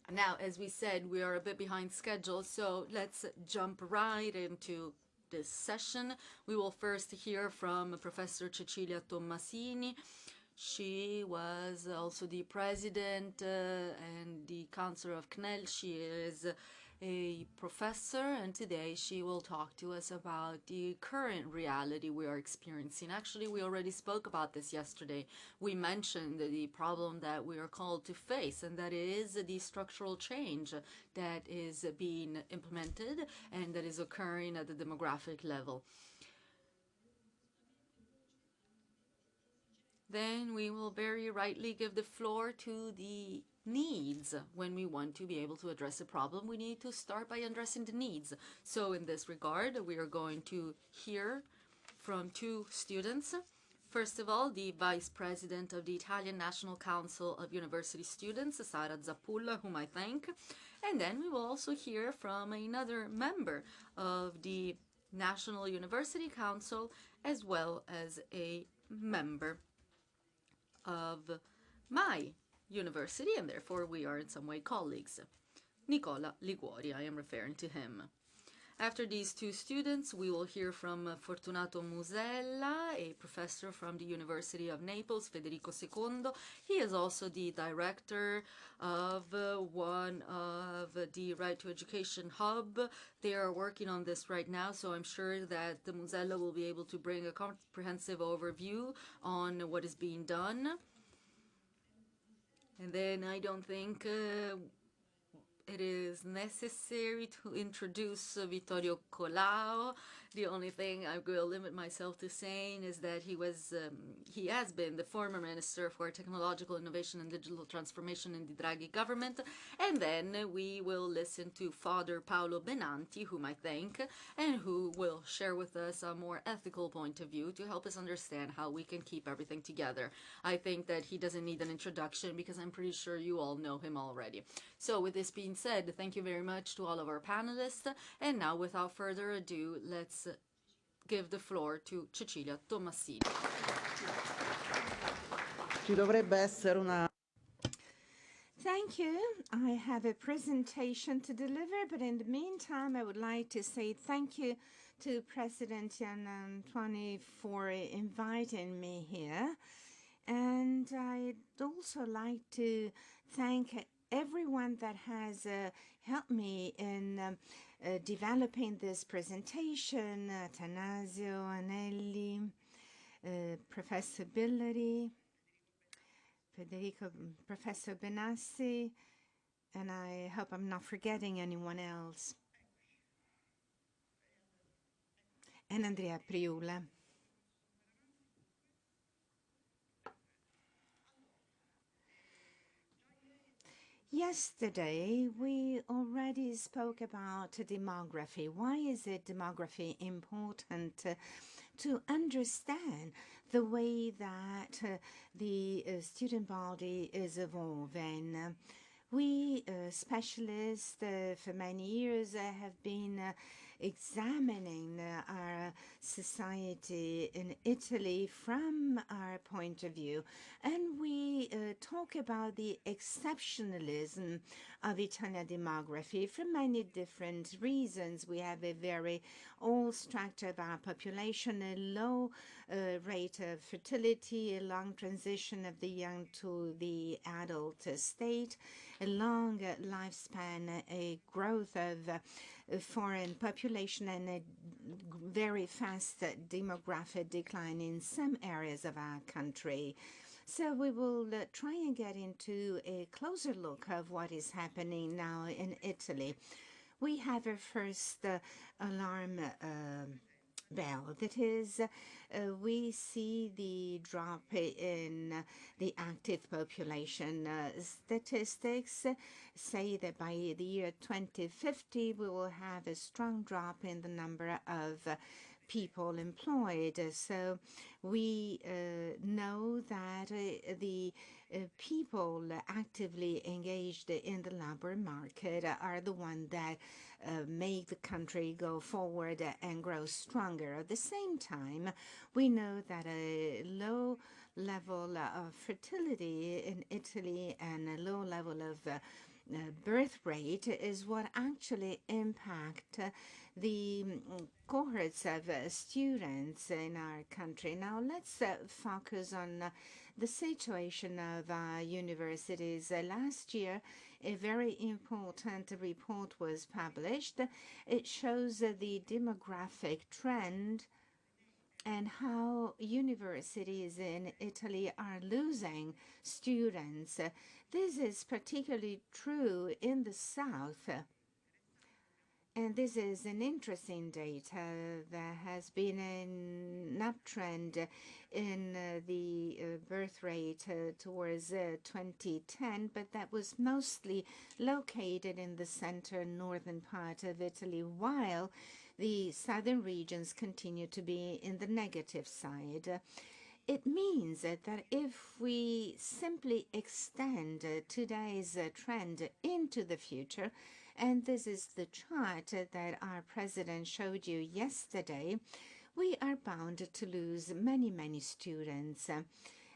Now, as we said, we are a bit behind schedule, so let's jump right into this session. We will first hear from Professor Cecilia Tommasini. She was also the president and the counselor of CNEL. She is a professor, and today she will talk to us about the current reality we are experiencing. Actually, we already spoke about this yesterday. We mentioned the problem that we are called to face, and that is the structural change that is being implemented and that is occurring at the demographic level. Then we will very rightly give the floor to the needs. When we want to be able to address a problem, we need to start by addressing the needs. So in this regard, we are going to hear from two students. First of all, the Vice President of the Italian National Council of University Students, Sara Zappulla, whom I thank. And then we will also hear from another member of the National University Council, as well as a member of my university, and therefore we are in some way colleagues. Nicola Liguori, I am referring to him. After these two students, we will hear from Fortunato Musella, a professor from the University of Naples, Federico II. He is also the director of one of the Right to Education Hub. They are working on this right now, so I'm sure that the Musella will be able to bring a comprehensive overview on what is being done. And then I don't think it is necessary to introduce Vittorio Colao. The only thing I will limit myself to saying is that he has been the former Minister for Technological Innovation and Digital Transformation in the Draghi government. And then we will listen to Father Paolo Benanti, whom I thank, and who will share with us a more ethical point of view to help us understand how we can keep everything together. I think that he doesn't need an introduction because I'm pretty sure you all know him already. So with this being said, thank you very much to all of our panelists. And now, without further ado, let's give the floor to Cecilia Tommasini. Ci dovrebbe essere una... Thank you. I have a presentation to deliver, but in the meantime, I would like to say thank you to President Gian Antoine for inviting me here. And I'd also like to thank everyone that has helped me in developing this presentation, Atanasio, Anelli, Professor Billary, Federico, Professor Benassi, and I hope I'm not forgetting anyone else, and Andrea Priula. Yesterday, we already spoke about demography. Why is it demography important to understand the way that the student body is evolving? We specialists for many years have been examining our society in Italy from our point of view. And we talk about the exceptionalism of Italian demography for many different reasons. We have a very old structure of our population, a low rate of fertility, a long transition of the young to the adult state, a long lifespan, a growth of foreign population, and a very fast demographic decline in some areas of our country. So we will try and get into a closer look of what is happening now in Italy. We have a first alarm bell. That is, we see the drop in the active population. Statistics say that by the year 2050, we will have a strong drop in the number of people employed. So we know that the people actively engaged in the labor market are the ones that make the country go forward and grow stronger. At the same time, we know that a low level of fertility in Italy and a low level of birth rate is what actually impact the cohorts of students in our country. Now let's focus on the situation of universities. Last year, a very important report was published. It shows the demographic trend and how universities in Italy are losing students. This is particularly true in the south. And this is an interesting data. There has been an uptrend in the birth rate towards 2010, but that was mostly located in the center northern part of Italy, while the southern regions continue to be in the negative side. It means that if we simply extend today's trend into the future, and this is the chart that our president showed you yesterday, we are bound to lose many, many students.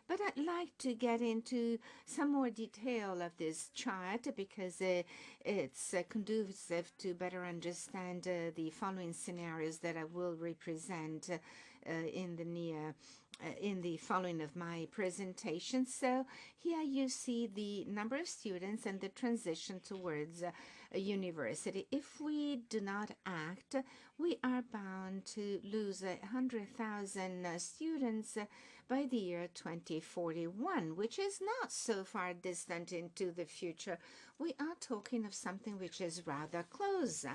But I'd like to get into some more detail of this chart because it's conducive to better understand the following scenarios that I will represent in the following of my presentation. So here you see the number of students and the transition towards a university. If we do not act, we are bound to lose 100,000 students by the year 2041, which is not so far distant into the future. We are talking of something which is rather close.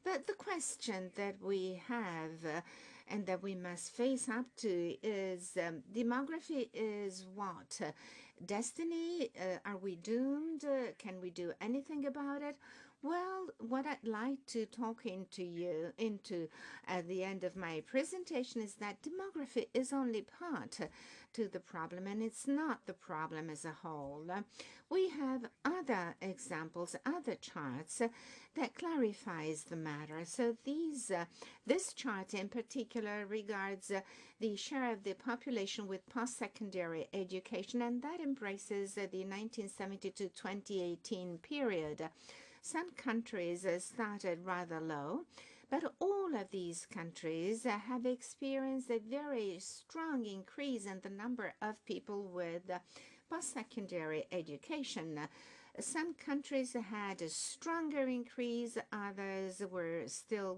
But the question that we have and that we must face up to is demography is what? Destiny? Are we doomed? Can we do anything about it? Well, what I'd like to talk into at the end of my presentation is that demography is only part to the problem, and it's not the problem as a whole. We have other examples, other charts that clarifies the matter. So this chart in particular regards the share of the population with post-secondary education, and that embraces the 1970 to 2018 period. Some countries started rather low, but all of these countries have experienced a very strong increase in the number of people with post-secondary education. Some countries had a stronger increase, others were still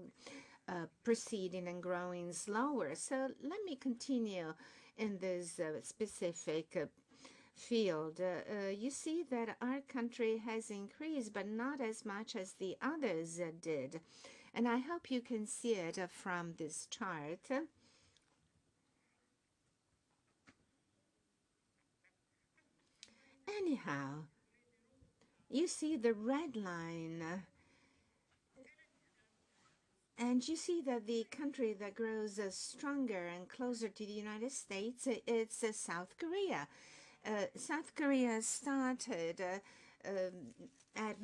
proceeding and growing slower. So let me continue in this specific field. You see that our country has increased, but not as much as the others did. And I hope you can see it from this chart. Anyhow, you see the red line, and you see that the country that grows stronger and closer to the United States, it's South Korea. South Korea started at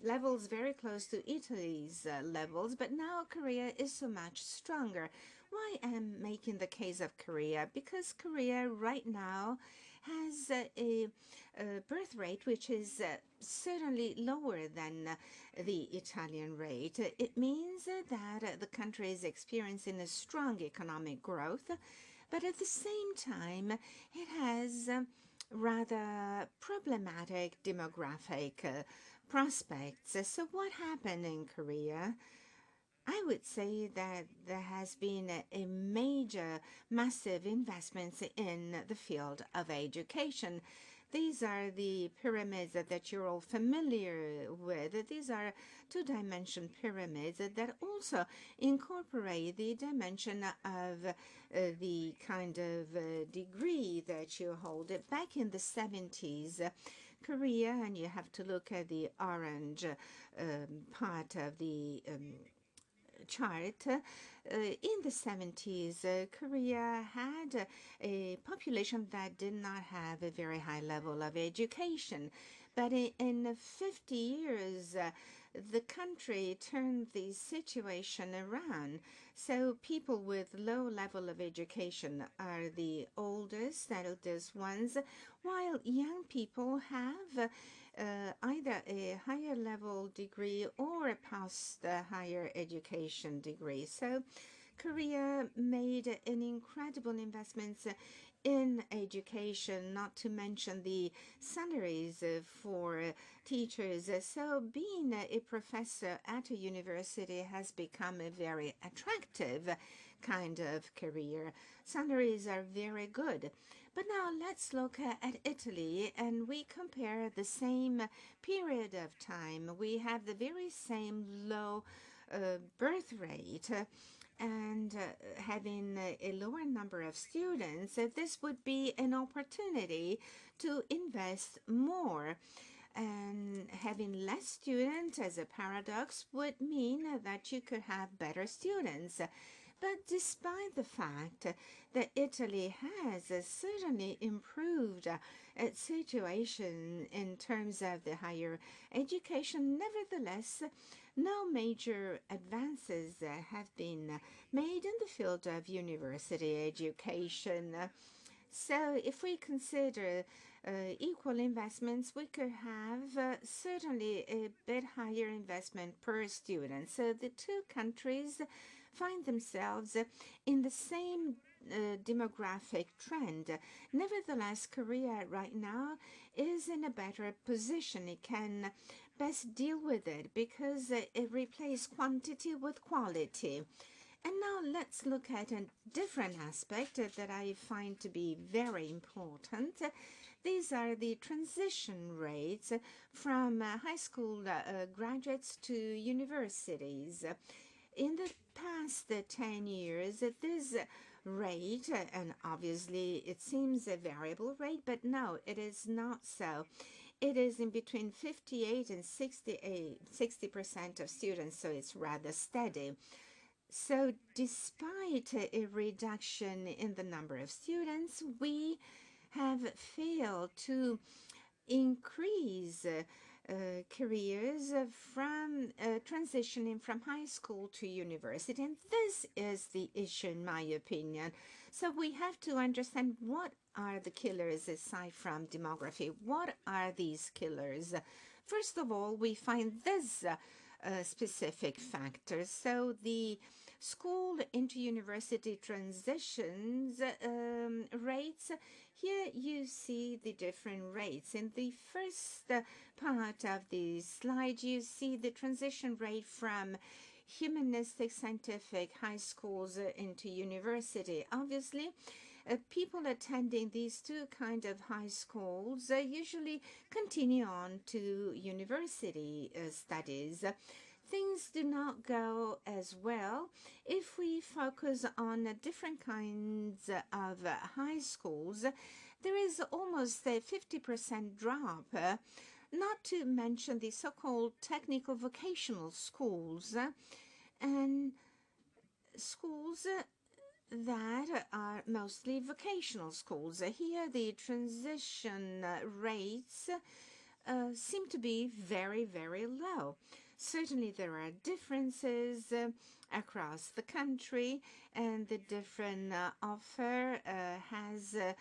levels very close to Italy's levels, but now Korea is so much stronger. Why am I making the case of Korea? Because Korea right now has a birth rate which is certainly lower than the Italian rate. It means that the country is experiencing a strong economic growth, but at the same time, it has rather problematic demographic prospects. So what happened in Korea? I would say that there has been a major, massive investments in the field of education. These are the pyramids that you're all familiar with. These are two-dimension pyramids that also incorporate the dimension of the kind of degree that you hold. Back in the 70s, Korea, and you have to look at the orange part of the chart. In the 70s, Korea had a population that did not have a very high level of education. But in 50 years, the country turned the situation around. So people with low level of education are the oldest ones, while young people have either a higher level degree or a post higher education degree. So Korea made an incredible investment in education, not to mention the salaries for teachers. So being a professor at a university has become a very attractive kind of career. Salaries are very good. But now let's look at Italy, and we compare the same period of time. We have the very same low birth rate. And having a lower number of students, this would be an opportunity to invest more. And having less students as a paradox would mean that you could have better students. But despite the fact that Italy has certainly improved its situation in terms of the higher education, nevertheless, no major advances have been made in the field of university education. So if we consider equal investments, we could have certainly a bit higher investment per student. So the two countries find themselves in the same demographic trend. Nevertheless, Korea right now is in a better position. It can best deal with it because it replaces quantity with quality. And now let's look at a different aspect that I find to be very important. These are the transition rates from high school graduates to universities. In the past 10 years, this rate, and obviously it seems a variable rate, but no, it is not so. It is in between 58 and 60% of students, so it's rather steady. So despite a reduction in the number of students, we have failed to increase careers from transitioning from high school to university. And this is the issue, in my opinion. So we have to understand what are the killers aside from demography. What are these killers? First of all, we find this specific factors. So the school into university transitions rates, here you see the different rates. In the first part of the slide, you see the transition rate from humanistic scientific high schools into university. Obviously, people attending these two kind of high schools usually continue on to university studies. Things do not go as well if we focus on different kinds of high schools. There is almost a 50% drop, not to mention the so-called technical vocational schools and schools that are mostly vocational schools. Here the transition rates seem to be very, very low. Certainly there are differences across the country, and the different offer has a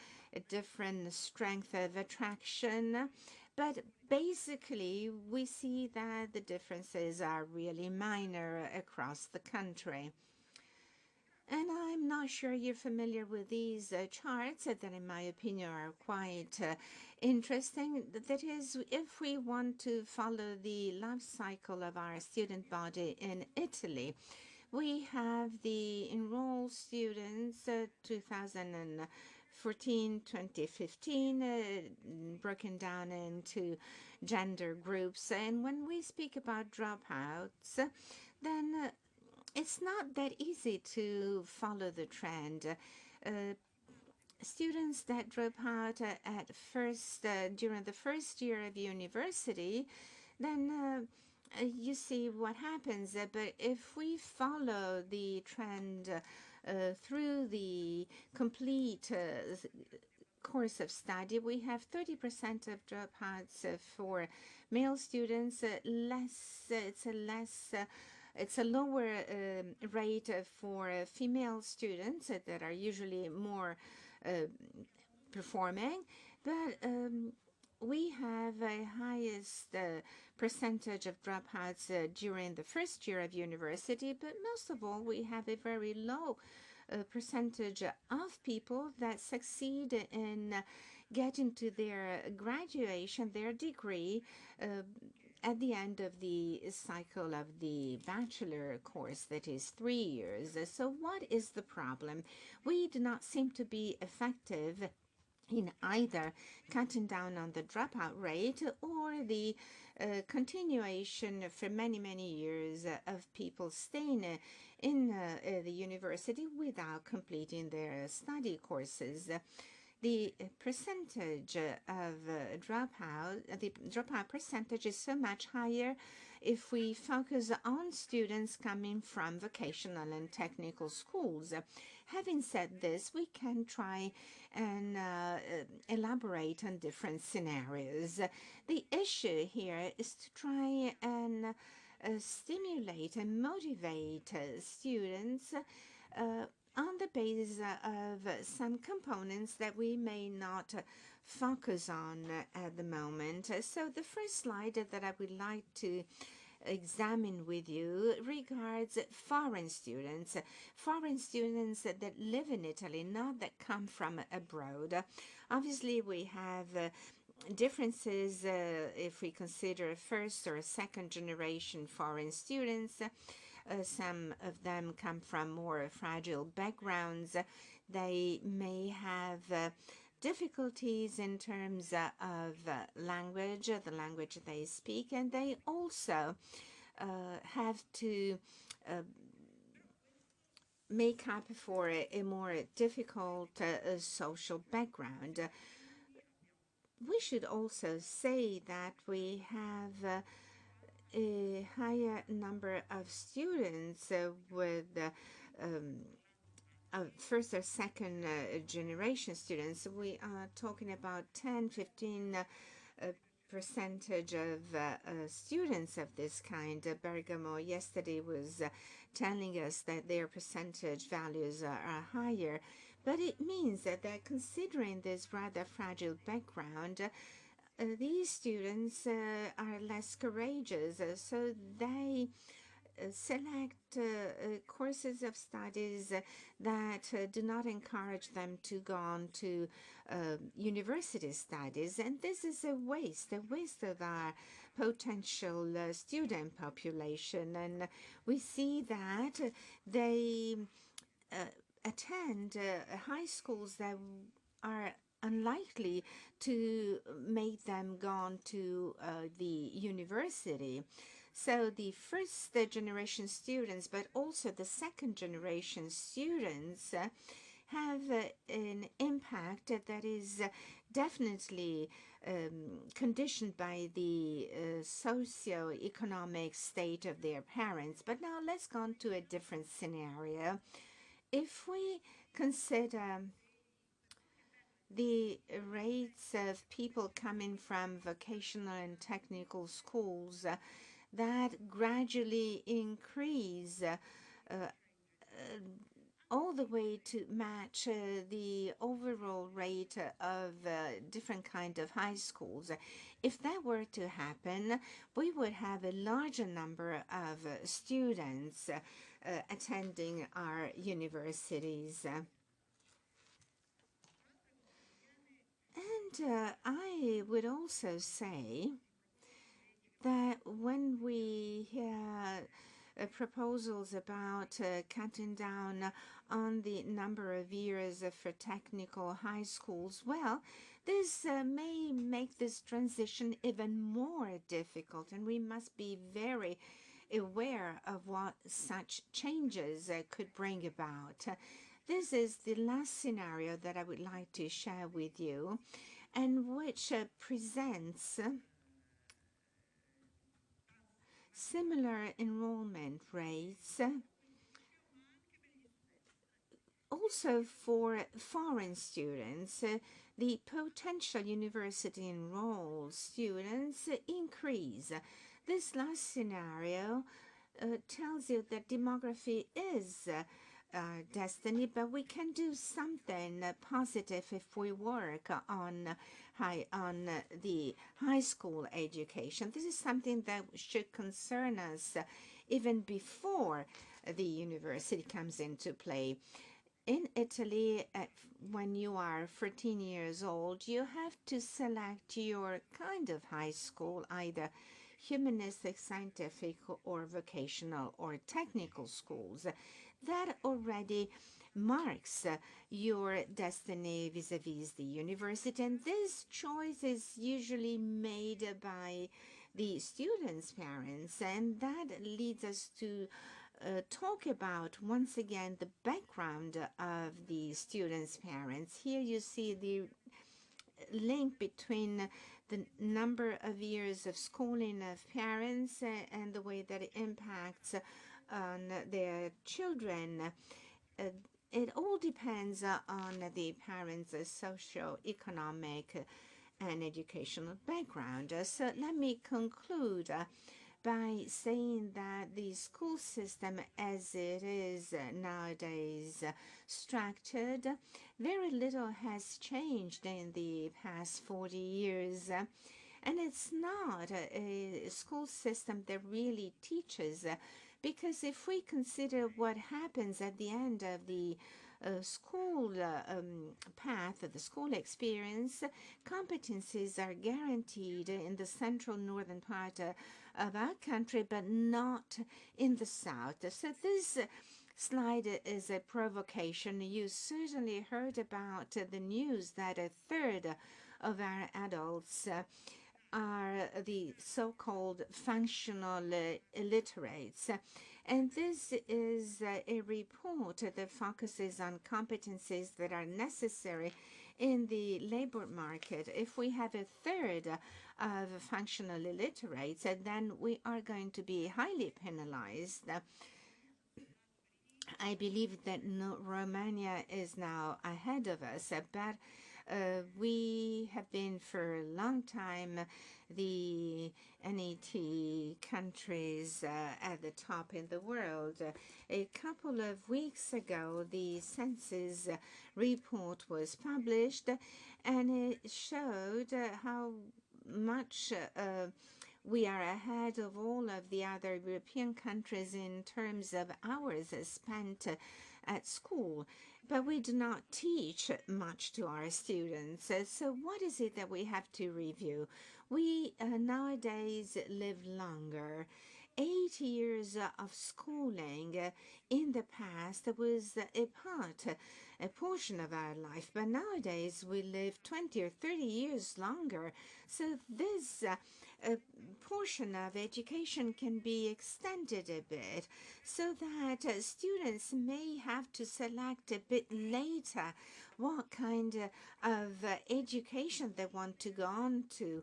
different strength of attraction. But basically, we see that the differences are really minor across the country. And I'm not sure you're familiar with these charts that, in my opinion, are quite interesting. That is, if we want to follow the life cycle of our student body in Italy, we have the enrolled students 2014-2015 broken down into gender groups. And when we speak about dropouts, then it's not that easy to follow the trend. Students that drop out at first during the first year of university, then you see what happens. But if we follow the trend through the complete course of study, we have 30% of dropouts for male students. It's a lower rate for female students that are usually more performing, but we have a highest percentage of dropouts during the first year of university, but most of all, we have a very low percentage of people that succeed in getting to their graduation, their degree, at the end of the cycle of the bachelor course, that is 3 years. So what is the problem? We do not seem to be effective in either cutting down on the dropout rate or the continuation for many, many years of people staying in the university without completing their study courses. The percentage of the dropout percentage is so much higher if we focus on students coming from vocational and technical schools. Having said this, we can try and elaborate on different scenarios. The issue here is to try and stimulate and motivate students on the basis of some components that we may not focus on at the moment. So the first slide that I would like to examine with you regards foreign students that live in Italy, not that come from abroad. Obviously, we have differences if we consider first or second generation foreign students. Some of them come from more fragile backgrounds. They may have difficulties in terms of language, the language they speak, and they also have to make up for a more difficult social background. We should also say that we have a higher number of students with first or second generation students. We are talking about 10-15 percentage of students of this kind. Bergamo yesterday was telling us that their percentage values are higher, but it means that they're considering this rather fragile background. These students are less courageous, so they select courses of studies that do not encourage them to go on to university studies. And this is a waste of our potential student population. And we see that they attend high schools that are unlikely to make them go on to the university. So the first generation students, but also the second generation students have an impact that is definitely conditioned by the socio-economic state of their parents. But now let's go on to a different scenario. If we consider the rates of people coming from vocational and technical schools that gradually increase all the way to match the overall rate of different kind of high schools. If that were to happen, we would have a larger number of students attending our universities. And I would also say that when we hear proposals about cutting down on the number of years for technical high schools, well, this may make this transition even more difficult, and we must be very aware of what such changes could bring about. This is the last scenario that I would like to share with you, and which presents similar enrollment rates also for foreign students. The potential university enrolled students increase. This last scenario tells you that demography is destiny, but we can do something positive if we work on the high school education. This is something that should concern us even before the university comes into play. In Italy, when you are 14 years old, you have to select your kind of high school, either humanistic, scientific, or vocational or technical schools. That already marks your destiny vis-a-vis the university, and this choice is usually made by the students' parents, and that leads us to talk about once again the background of the students' parents. Here you see the link between the number of years of schooling of parents and the way that it impacts on their children. It all depends on the parents' socio-economic and educational background. So let me conclude by saying that the school system as it is nowadays structured, very little has changed in the past 40 years. And it's not a school system that really teaches, because if we consider what happens at the end of the school path, the school experience, competencies are guaranteed in the central northern part of our country, but not in the south. So this slide is a provocation. You certainly heard about the news that a third of our adults are the so-called functional illiterates. And this is a report that focuses on competencies that are necessary in the labor market. If we have a third of functional illiterates, then we are going to be highly penalized. I believe that Romania is now ahead of us, but we have been for a long time the NET countries at the top in the world. A couple of weeks ago, the census report was published, and it showed how much we are ahead of all of the other European countries in terms of hours spent at school. But we do not teach much to our students. So what is it that we have to review? We nowadays live longer. 8 years of schooling in the past was a portion of our life, but nowadays we live 20 or 30 years longer. So this portion of education can be extended a bit, so that students may have to select a bit later what kind of education they want to go on to,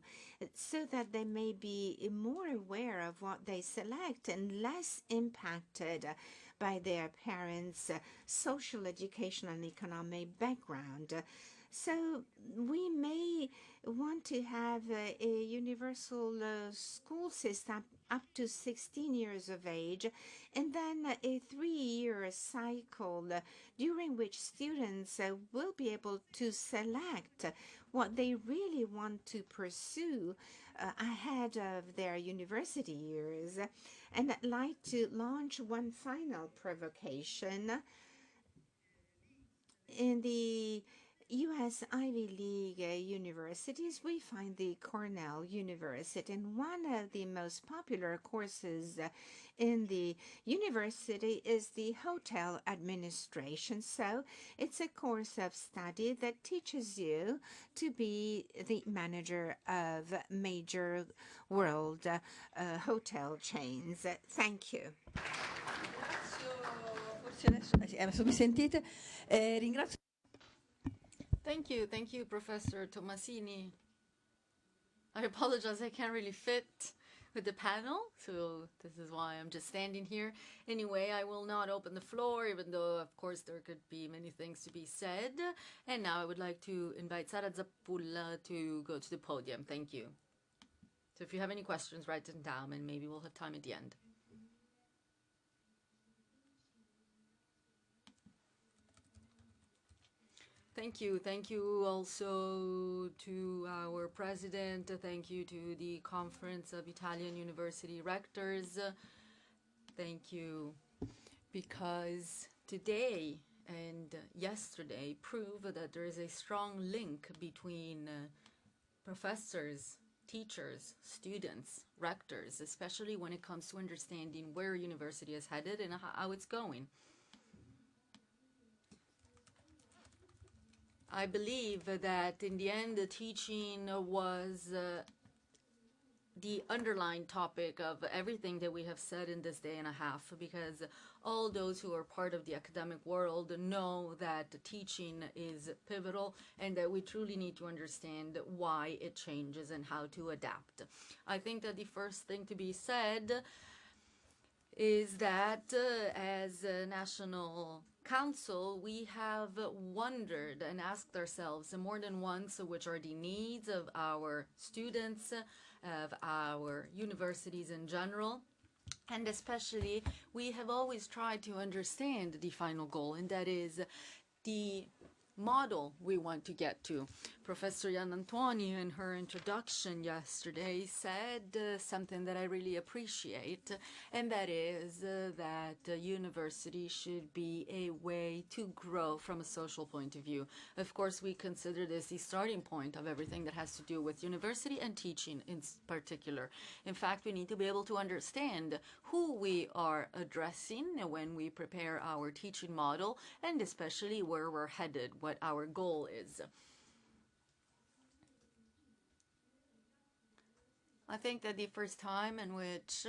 so that they may be more aware of what they select and less impacted by their parents' social, educational, and economic background. So we may want to have a universal school system up to 16 years of age, and then a 3-year cycle during which students will be able to select what they really want to pursue ahead of their university years. And I'd like to launch one final provocation. In the U.S. Ivy League universities, we find the Cornell University, and one of the most popular courses in the university is the hotel administration. So it's a course of study that teaches you to be the manager of major world hotel chains. Thank you. Thank you, Professor Tomasini. I apologize, I can't really fit with the panel, so this is why I'm just standing here. Anyway, I will not open the floor, even though, of course, there could be many things to be said. And now I would like to invite Sara Zappulla to go to the podium. Thank you. So if you have any questions, write them down, and maybe we'll have time at the end. Thank you. Thank you also to our president. Thank you to the Conference of Italian University Rectors. Thank you, because today and yesterday prove that there is a strong link between professors, teachers, students, rectors, especially when it comes to understanding where a university is headed and how it's going. I believe that in the end, the teaching was the underlying topic of everything that we have said in this day and a half, because all those who are part of the academic world know that teaching is pivotal and that we truly need to understand why it changes and how to adapt. I think that the first thing to be said is that as a national council, we have wondered and asked ourselves more than once which are the needs of our students, of our universities in general. And especially, we have always tried to understand the final goal, and that is the model we want to get to. Professor Jan Antoni, in her introduction yesterday, said something that I really appreciate, and that is that university should be a way to grow from a social point of view. Of course, we consider this the starting point of everything that has to do with university and teaching in particular. In fact, we need to be able to understand who we are addressing when we prepare our teaching model, and especially where we're headed, what our goal is. I think that the first time in which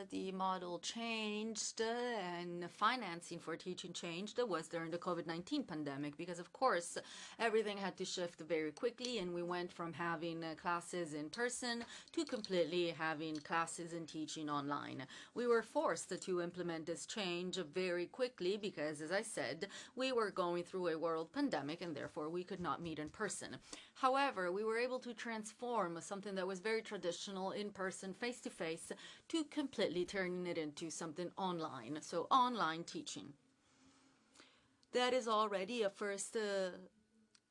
the model changed and financing for teaching changed was during the COVID-19 pandemic, because of course everything had to shift very quickly, and we went from having classes in person to completely having classes and teaching online. We were forced to implement this change very quickly because, as I said, we were going through a world pandemic and therefore we could not meet in person. However, we were able to transform something that was very traditional in person, face-to-face, to completely turning it into something online, so online teaching. That is already a first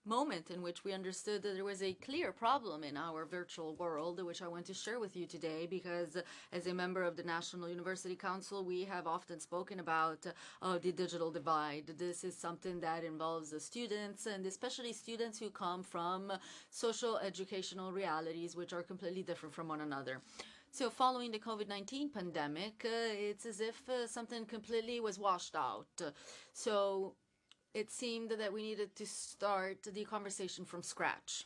moment in which we understood that there was a clear problem in our virtual world, which I want to share with you today, because as a member of the National University Council, we have often spoken about the digital divide. This is something that involves the students, and especially students who come from social educational realities which are completely different from one another. So following the COVID-19 pandemic, it's as if something completely was washed out. So it seemed that we needed to start the conversation from scratch.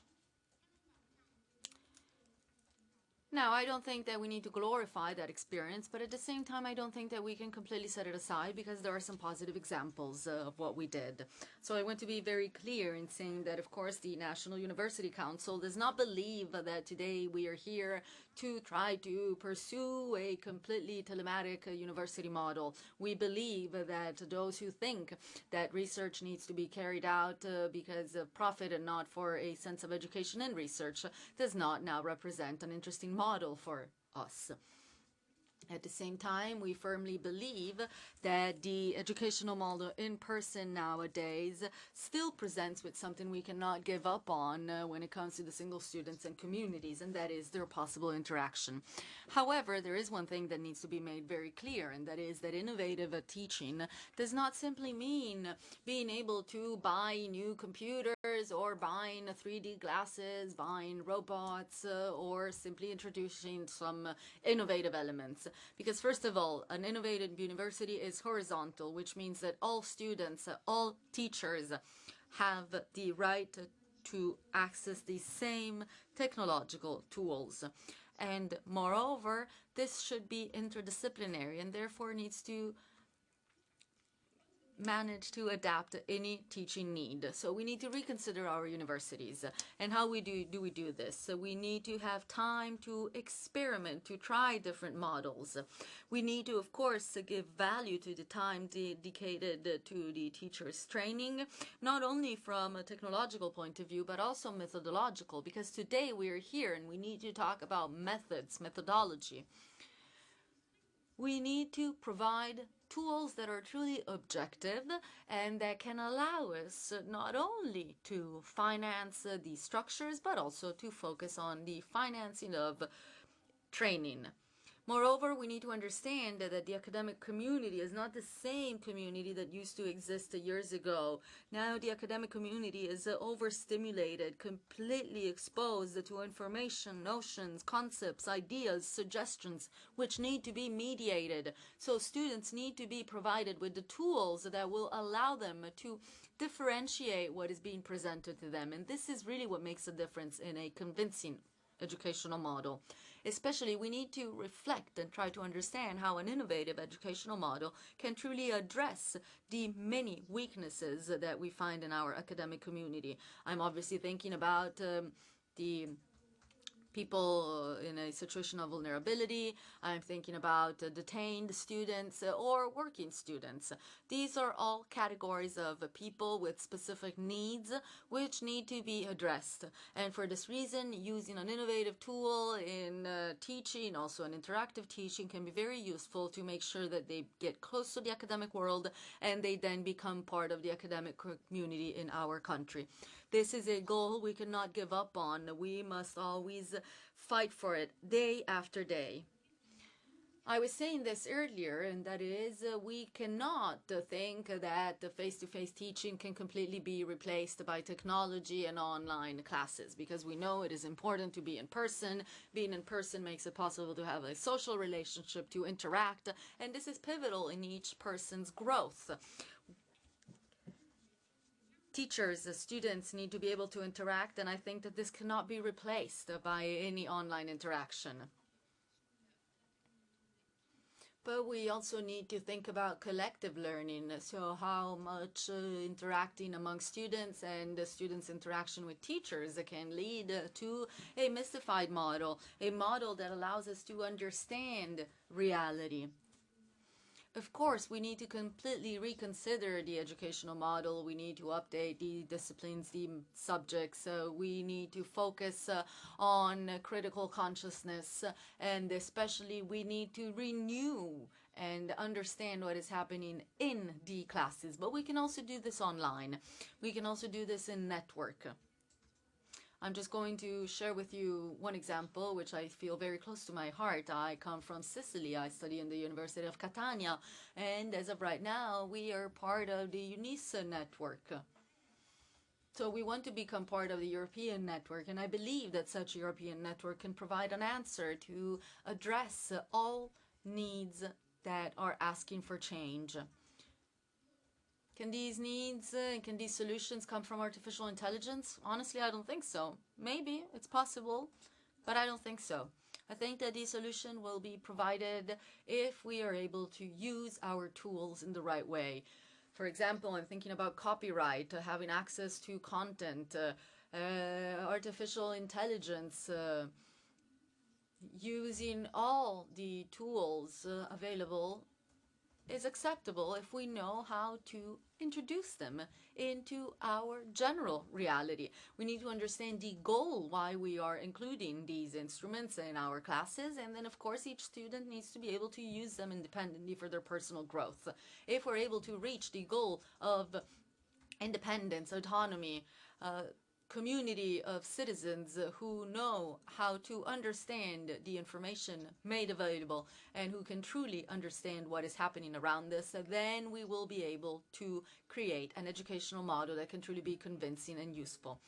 Now, I don't think that we need to glorify that experience, but at the same time, I don't think that we can completely set it aside, because there are some positive examples of what we did. So I want to be very clear in saying that, of course, the National University Council does not believe that today we are here to try to pursue a completely telematic university model. We believe that those who think that research needs to be carried out because of profit and not for a sense of education and research does not now represent an interesting model for us. At the same time, we firmly believe that the educational model in person nowadays still presents with something we cannot give up on when it comes to the single students and communities, and that is their possible interaction. However, there is one thing that needs to be made very clear, and that is that innovative teaching does not simply mean being able to buy new computers or buying 3D glasses, buying robots, or simply introducing some innovative elements. Because first of all, an innovative university is horizontal, which means that all students, all teachers have the right to access the same technological tools. And moreover, this should be interdisciplinary and therefore needs to manage to adapt any teaching need. So we need to reconsider our universities and how we do this. So we need to have time to experiment, to try different models. We need to, of course, give value to the time dedicated to the teachers' training, not only from a technological point of view, but also methodological, because today we are here and we need to talk about methods, methodology. We need to provide tools that are truly objective and that can allow us not only to finance the structures, but also to focus on the financing of training. Moreover, we need to understand that the academic community is not the same community that used to exist years ago. Now the academic community is overstimulated, completely exposed to information, notions, concepts, ideas, suggestions, which need to be mediated. So students need to be provided with the tools that will allow them to differentiate what is being presented to them. And this is really what makes a difference in a convincing educational model. Especially, we need to reflect and try to understand how an innovative educational model can truly address the many weaknesses that we find in our academic community. I'm obviously thinking about the people in a situation of vulnerability. I'm thinking about detained students or working students. These are all categories of people with specific needs which need to be addressed. And for this reason, using an innovative tool in teaching, also an interactive teaching, can be very useful to make sure that they get close to the academic world and they then become part of the academic community in our country. This is a goal we cannot give up on. We must always fight for it day after day. I was saying this earlier, and that is we cannot think that the face-to-face teaching can completely be replaced by technology and online classes, because we know it is important to be in person. Being in person makes it possible to have a social relationship, to interact, and this is pivotal in each person's growth. Teachers, students need to be able to interact, and I think that this cannot be replaced by any online interaction. But we also need to think about collective learning, so how much interacting among students and students' interaction with teachers can lead to a mystified model, a model that allows us to understand reality. Of course, we need to completely reconsider the educational model. We need to update the disciplines, the subjects. We need to focus on critical consciousness, and especially we need to renew and understand what is happening in the classes. But we can also do this online. We can also do this in network. I'm just going to share with you one example, which I feel very close to my heart. I come from Sicily. I study in the University of Catania. And as of right now, we are part of the UNISA network. So we want to become part of the European network. And I believe that such a European network can provide an answer to address all needs that are asking for change. Can these needs and can these solutions come from artificial intelligence? Honestly, I don't think so. Maybe, it's possible, but I don't think so. I think that the solution will be provided if we are able to use our tools in the right way. For example, I'm thinking about copyright, having access to content, artificial intelligence, using all the tools available is acceptable if we know how to introduce them into our general reality. We need to understand the goal why we are including these instruments in our classes, and then of course each student needs to be able to use them independently for their personal growth. If we're able to reach the goal of independence, autonomy, community of citizens who know how to understand the information made available and who can truly understand what is happening around us, then we will be able to create an educational model that can truly be convincing and useful.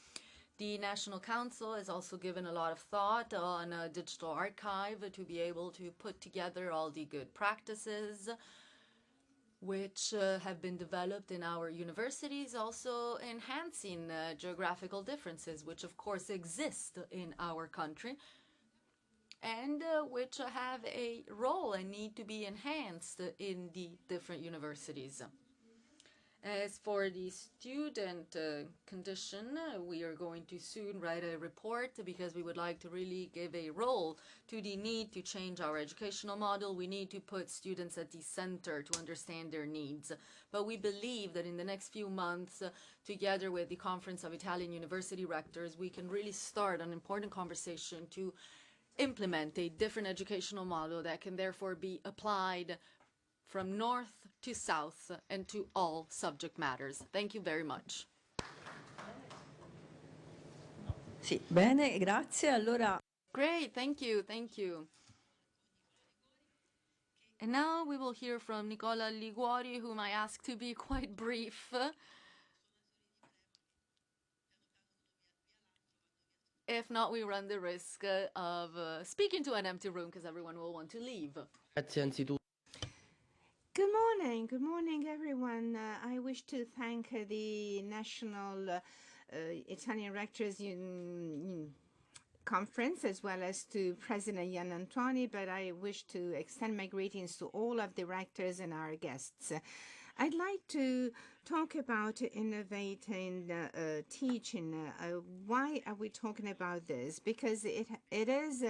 The National Council has also given a lot of thought on a digital archive to be able to put together all the good practices which have been developed in our universities, also enhancing geographical differences, which of course exist in our country, and which have a role and need to be enhanced in the different universities. As for the student condition, we are going to soon write a report because we would like to really give a role to the need to change our educational model. We need to put students at the center to understand their needs. But we believe that in the next few months, together with the Conference of Italian University Rectors, we can really start an important conversation to implement a different educational model that can therefore be applied from north to south and to all subject matters. Thank you very much. Sì, bene, grazie. Allora... Great, thank you, thank you. And now we will hear from Nicola Liguori, whom I ask to be quite brief. If not, we run the risk of speaking to an empty room because everyone will want to leave. Good morning, everyone. I wish to thank the National Italian Rectors Conference, as well as to President Gian Antoni, but I wish to extend my greetings to all of the rectors and our guests. I'd like to talk about innovating teaching. Why are we talking about this? Because it is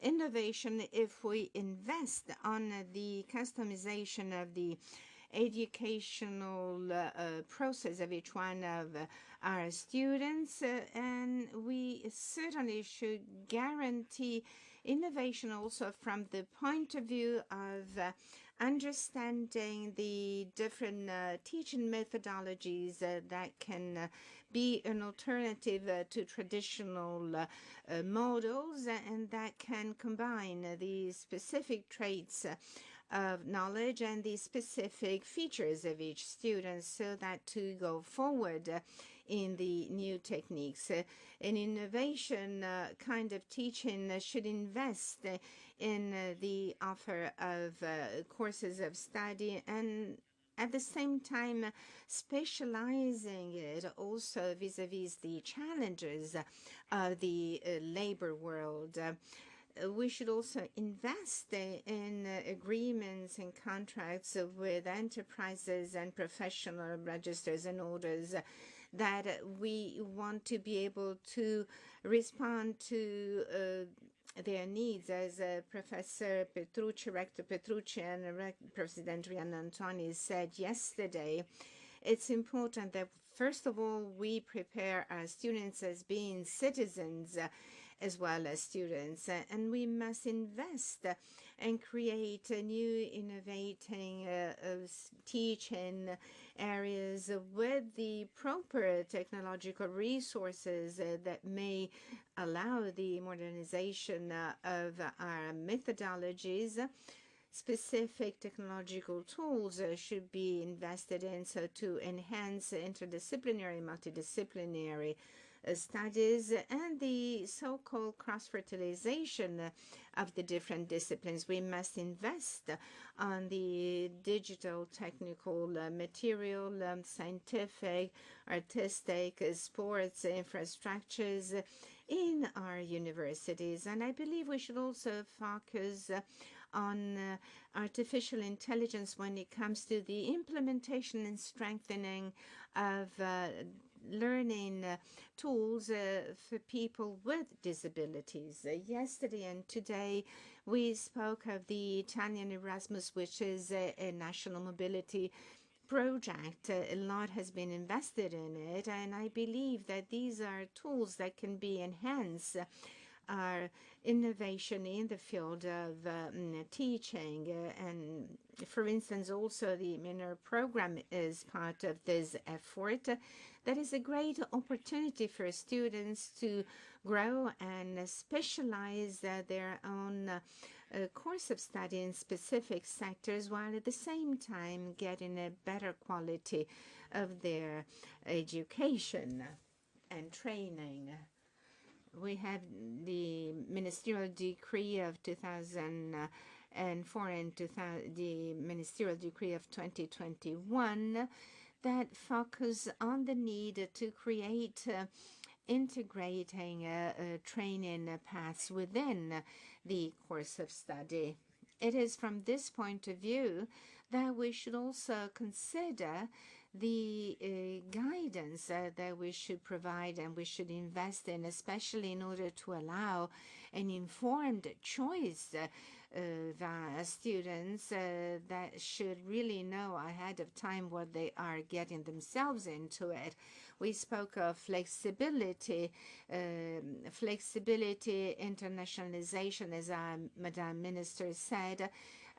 innovation if we invest on the customization of the educational process of each one of our students, and we certainly should guarantee innovation also from the point of view of understanding the different teaching methodologies that can be an alternative to traditional models, and that can combine the specific traits of knowledge and the specific features of each student, so that to go forward in the new techniques. An innovation kind of teaching should invest in the offer of courses of study, and at the same time specializing it also vis-a-vis the challenges of the labor world. We should also invest in agreements and contracts with enterprises and professional registers and orders that we want to be able to respond to their needs. As Professor Petrucci, Rector Petrucci, and President Gian Antoni said yesterday, it's important that first of all we prepare our students as being citizens as well as students, and we must invest and create new innovating teaching areas with the proper technological resources that may allow the modernization of our methodologies. Specific technological tools should be invested in so to enhance interdisciplinary, multidisciplinary studies and the so-called cross-fertilization of the different disciplines. We must invest on the digital, technical, material, scientific, artistic, sports infrastructures in our universities. And I believe we should also focus on artificial intelligence when it comes to the implementation and strengthening of learning tools for people with disabilities. Yesterday and today we spoke of the Italian Erasmus, which is a national mobility project. A lot has been invested in it, and I believe that these are tools that can be enhanced our innovation in the field of teaching. And for instance, also the minor program is part of this effort. That is a great opportunity for students to grow and specialize their own course of study in specific sectors, while at the same time getting a better quality of their education and training. We have the ministerial decree of 2004 and the ministerial decree of 2021 that focus on the need to create integrating training paths within the course of study. It is from this point of view that we should also consider the guidance that we should provide and we should invest in, especially in order to allow an informed choice of students that should really know ahead of time what they are getting themselves into it. We spoke of flexibility, internationalization, as our Madam Minister said.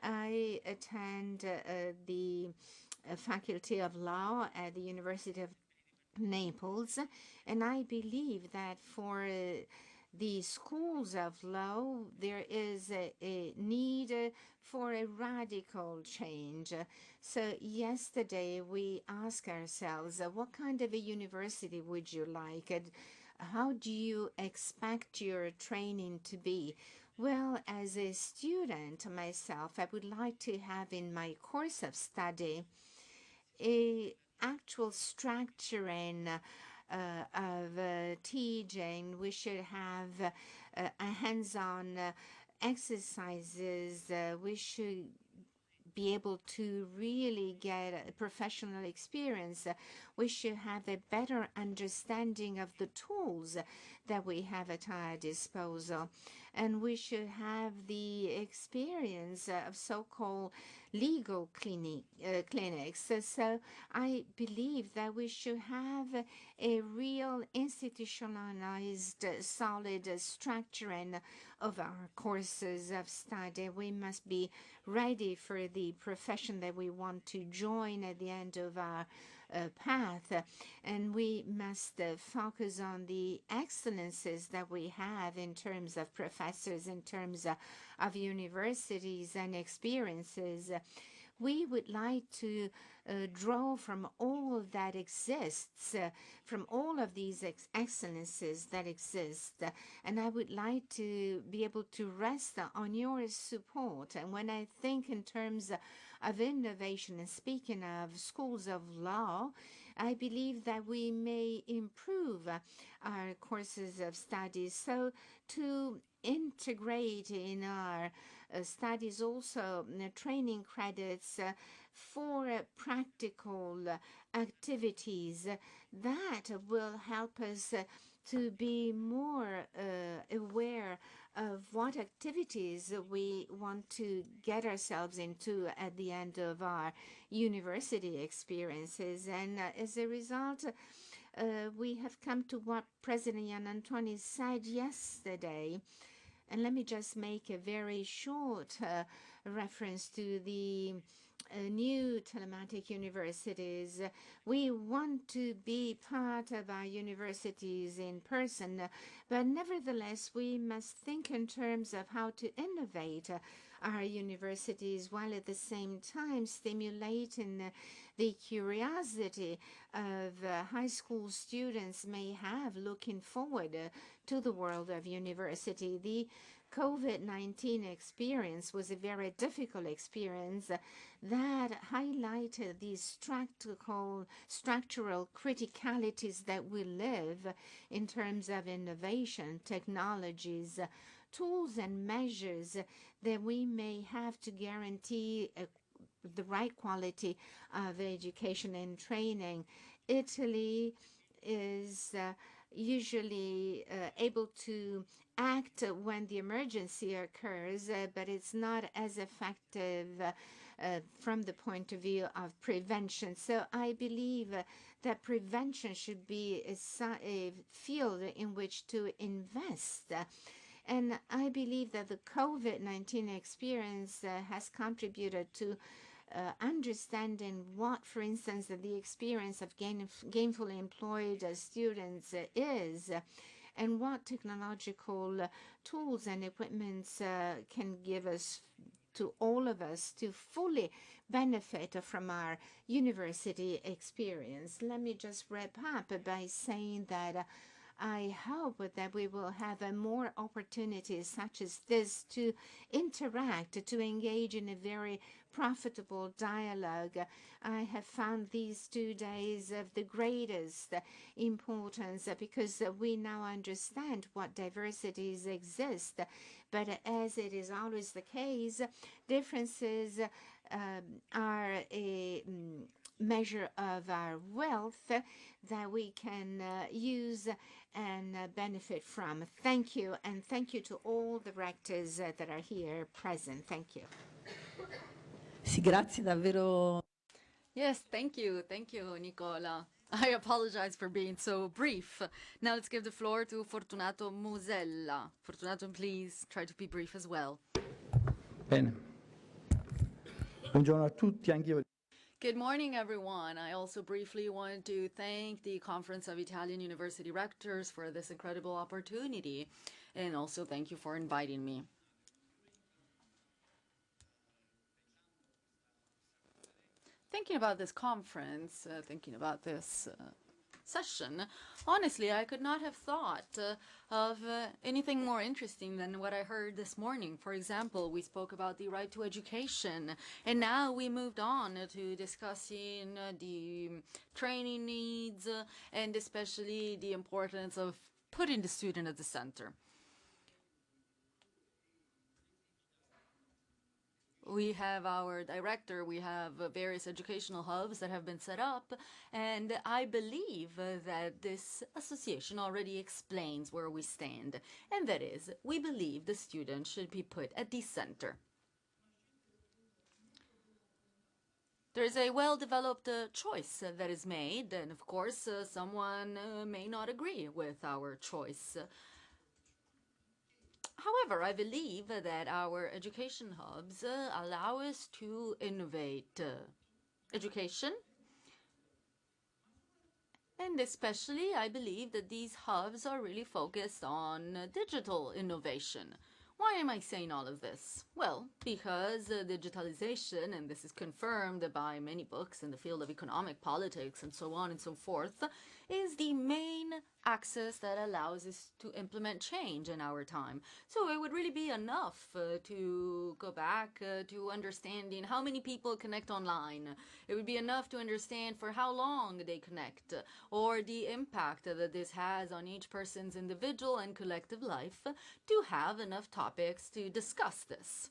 I attend the Faculty of Law at the University of Naples, and I believe that for the schools of law, there is a need for a radical change. So yesterday we asked ourselves, what kind of a university would you like? How do you expect your training to be? Well, as a student myself, I would like to have in my course of study a actual structuring of teaching. We should have a hands-on exercises. We should be able to really get a professional experience. We should have a better understanding of the tools that we have at our disposal. And we should have the experience of so-called legal clinics. So I believe that we should have a real institutionalized, solid structuring of our courses of study. We must be ready for the profession that we want to join at the end of our path, and we must focus on the excellences that we have in terms of professors, in terms of universities and experiences. We would like to draw from all that exists, from all of these excellences that exist. And I would like to be able to rest on your support. And when I think in terms of innovation, and speaking of schools of law, I believe that we may improve our courses of study. So to integrate in our studies also training credits for practical activities that will help us to be more aware of what activities we want to get ourselves into at the end of our university experiences. And as a result, we have come to what President Giannantonio said yesterday. And let me just make a very short reference to the new telematic universities. We want to be part of our universities in person, but nevertheless, we must think in terms of how to innovate our universities while at the same time stimulating the curiosity of high school students may have looking forward to the world of university. The COVID-19 experience was a very difficult experience that highlighted the structural criticalities that we live in terms of innovation, technologies, tools and measures that we may have to guarantee the right quality of education and training. Italy is usually able to act when the emergency occurs, but it's not as effective from the point of view of prevention. So I believe that prevention should be a field in which to invest. And I believe that the COVID-19 experience has contributed to understanding what, for instance, the experience of gainfully employed students is, and what technological tools and equipments can give us, to all of us, to fully benefit from our university experience. Let me just wrap up by saying that I hope that we will have more opportunities such as this to interact, to engage in a very profitable dialogue. I have found these 2 days of the greatest importance because we now understand what diversities exist. But as it is always the case, differences are a measure of our wealth that we can use and benefit from. Thank you, and thank you to all the rectors that are here present. Thank you. Sì, grazie davvero. Yes, thank you, Nicola. I apologize for being so brief. Now let's give the floor to Fortunato Musella. Fortunato, please try to be brief as well. Bene. Buongiorno a tutti, anch'io. Good morning, everyone. I also briefly want to thank the Conference of Italian University Rectors for this incredible opportunity. and also thank you for inviting me. Thinking about this conference, thinking about this session, honestly, I could not have thought of anything more interesting than what I heard this morning. For example, we spoke about the right to education, and now we moved on to discussing the training needs and especially the importance of putting the student at the center. We have our director, we have various educational hubs that have been set up, and I believe that this association already explains where we stand, and that is, we believe the student should be put at the center. There's a well-developed choice that is made, and of course, someone may not agree with our choice. However, I believe that our education hubs allow us to innovate education. And especially, I believe that these hubs are really focused on digital innovation. Why am I saying all of this? Well, because digitalization, and this is confirmed by many books in the field of economic politics and so on and so forth, is the main axis that allows us to implement change in our time. So it would really be enough to go back to understanding how many people connect online. It would be enough to understand for how long they connect, or the impact that this has on each person's individual and collective life, to have enough topics to discuss this.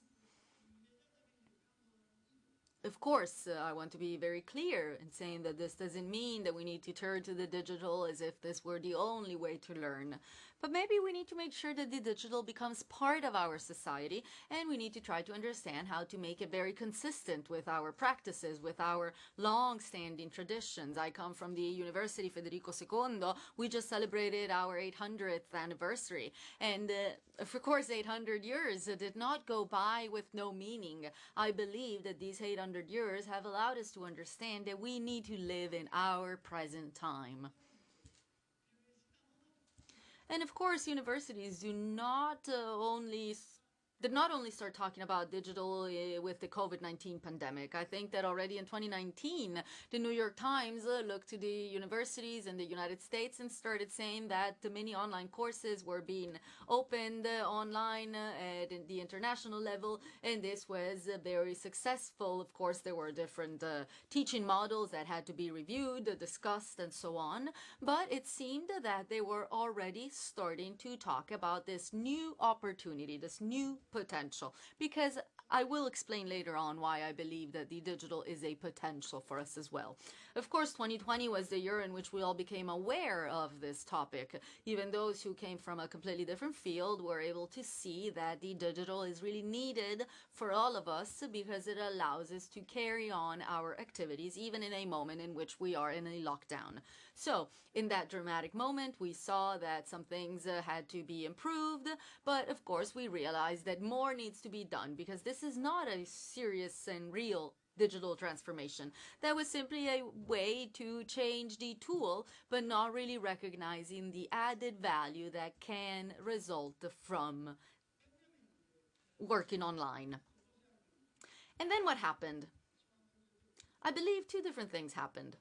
Of course, I want to be very clear in saying that this doesn't mean that we need to turn to the digital as if this were the only way to learn. But maybe we need to make sure that the digital becomes part of our society, and we need to try to understand how to make it very consistent with our practices, with our long-standing traditions. I come from the University Federico II. We just celebrated our 800th anniversary. And of course, 800 years did not go by with no meaning. I believe that these 800 years have allowed us to understand that we need to live in our present time. And of course, universities did not only start talking about digital with the COVID-19 pandemic. I think that already in 2019, the New York Times looked to the universities in the United States and started saying that many online courses were being opened online at the international level, and this was very successful. Of course, there were different teaching models that had to be reviewed, discussed, and so on, but it seemed that they were already starting to talk about this new opportunity, this new potential, because I will explain later on why I believe that the digital is a potential for us as well. Of course, 2020 was the year in which we all became aware of this topic. Even those who came from a completely different field were able to see that the digital is really needed for all of us, because it allows us to carry on our activities even in a moment in which we are in a lockdown. So in that dramatic moment, we saw that some things had to be improved, but of course we realized that more needs to be done, because this is not a serious and real digital transformation. That was simply a way to change the tool, but not really recognizing the added value that can result from working online. And then what happened? I believe two different things happened.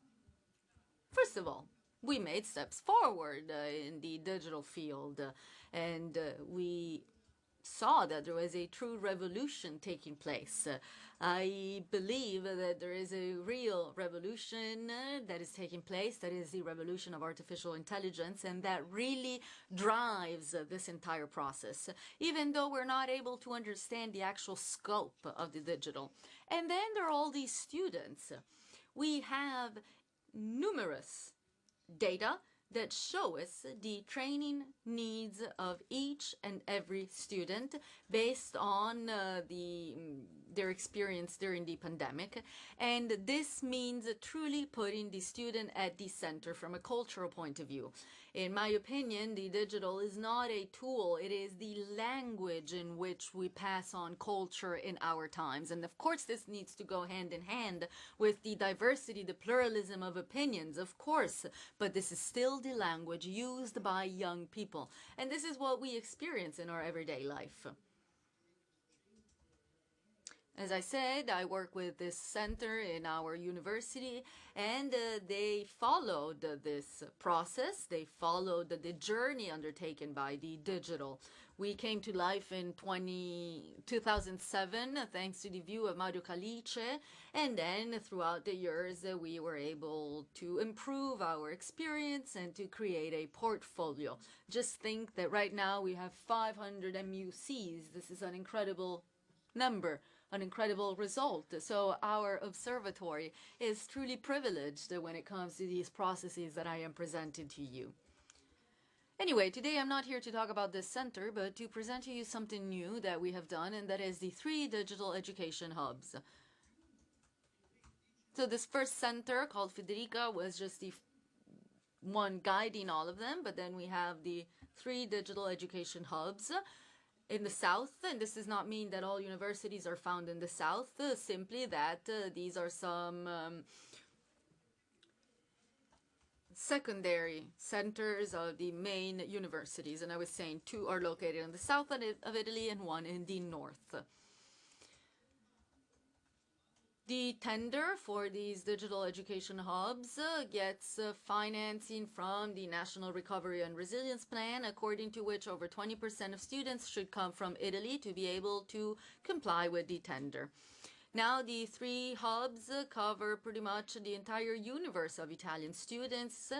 First of all, we made steps forward in the digital field, and we saw that there was a true revolution taking place. I believe that there is a real revolution that is taking place, that is the revolution of artificial intelligence, and that really drives this entire process, even though we're not able to understand the actual scope of the digital. And then there are all these students. We have numerous data that show us the training needs of each and every student based on the their experience during the pandemic. And this means truly putting the student at the center from a cultural point of view. In my opinion, the digital is not a tool, it is the language in which we pass on culture in our times. And of course, this needs to go hand in hand with the diversity, the pluralism of opinions, of course, but this is still the language used by young people. And this is what we experience in our everyday life. As I said, I work with this center in our university, and they followed this process. They followed the journey undertaken by the digital. We came to life in 2007, thanks to the view of Mario Calice, and then throughout the years, we were able to improve our experience and to create a portfolio. Just think that right now we have 500 MUCs. This is an incredible number. An incredible result. So our observatory is truly privileged when it comes to these processes that I am presenting to you. Anyway, today I'm not here to talk about this center, but to present to you something new that we have done, and that is the 3 digital education hubs. So this first center, called Federica, was just the one guiding all of them, but then we have the 3 digital education hubs in the south, and this does not mean that all universities are found in the south, simply that these are some secondary centers of the main universities, and I was saying 2 are located in the south of Italy and 1 in the north. The tender for these digital education hubs gets financing from the National Recovery and Resilience Plan, according to which over 20% of students should come from Italy to be able to comply with the tender. Now, the 3 hubs cover pretty much the entire universe of Italian students,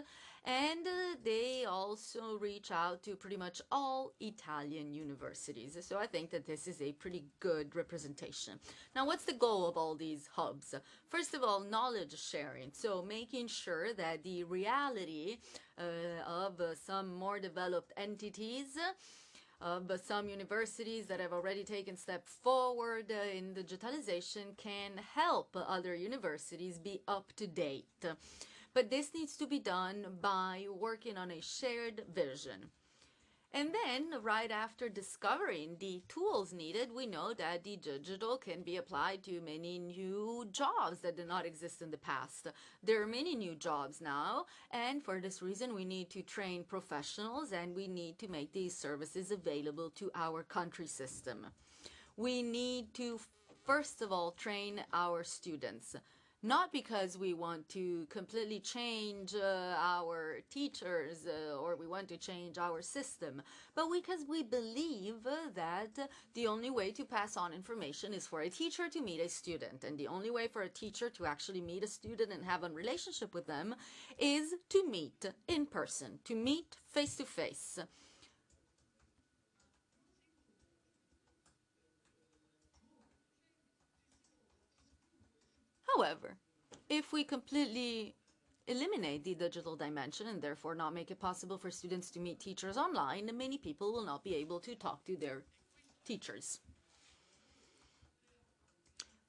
and they also reach out to pretty much all Italian universities. So I think that this is a pretty good representation. Now, what's the goal of all these hubs? First of all, knowledge sharing. So making sure that the reality of some more developed entities, but some universities that have already taken steps forward in digitalization can help other universities be up to date. But this needs to be done by working on a shared vision. And then, right after discovering the tools needed, we know that the digital can be applied to many new jobs that did not exist in the past. There are many new jobs now, and for this reason, we need to train professionals, and we need to make these services available to our country system. We need to, first of all, train our students. Not because we want to completely change our teachers or we want to change our system, but because we believe that the only way to pass on information is for a teacher to meet a student. And the only way for a teacher to actually meet a student and have a relationship with them is to meet in person, to meet face to face. However, if we completely eliminate the digital dimension and therefore not make it possible for students to meet teachers online, many people will not be able to talk to their teachers.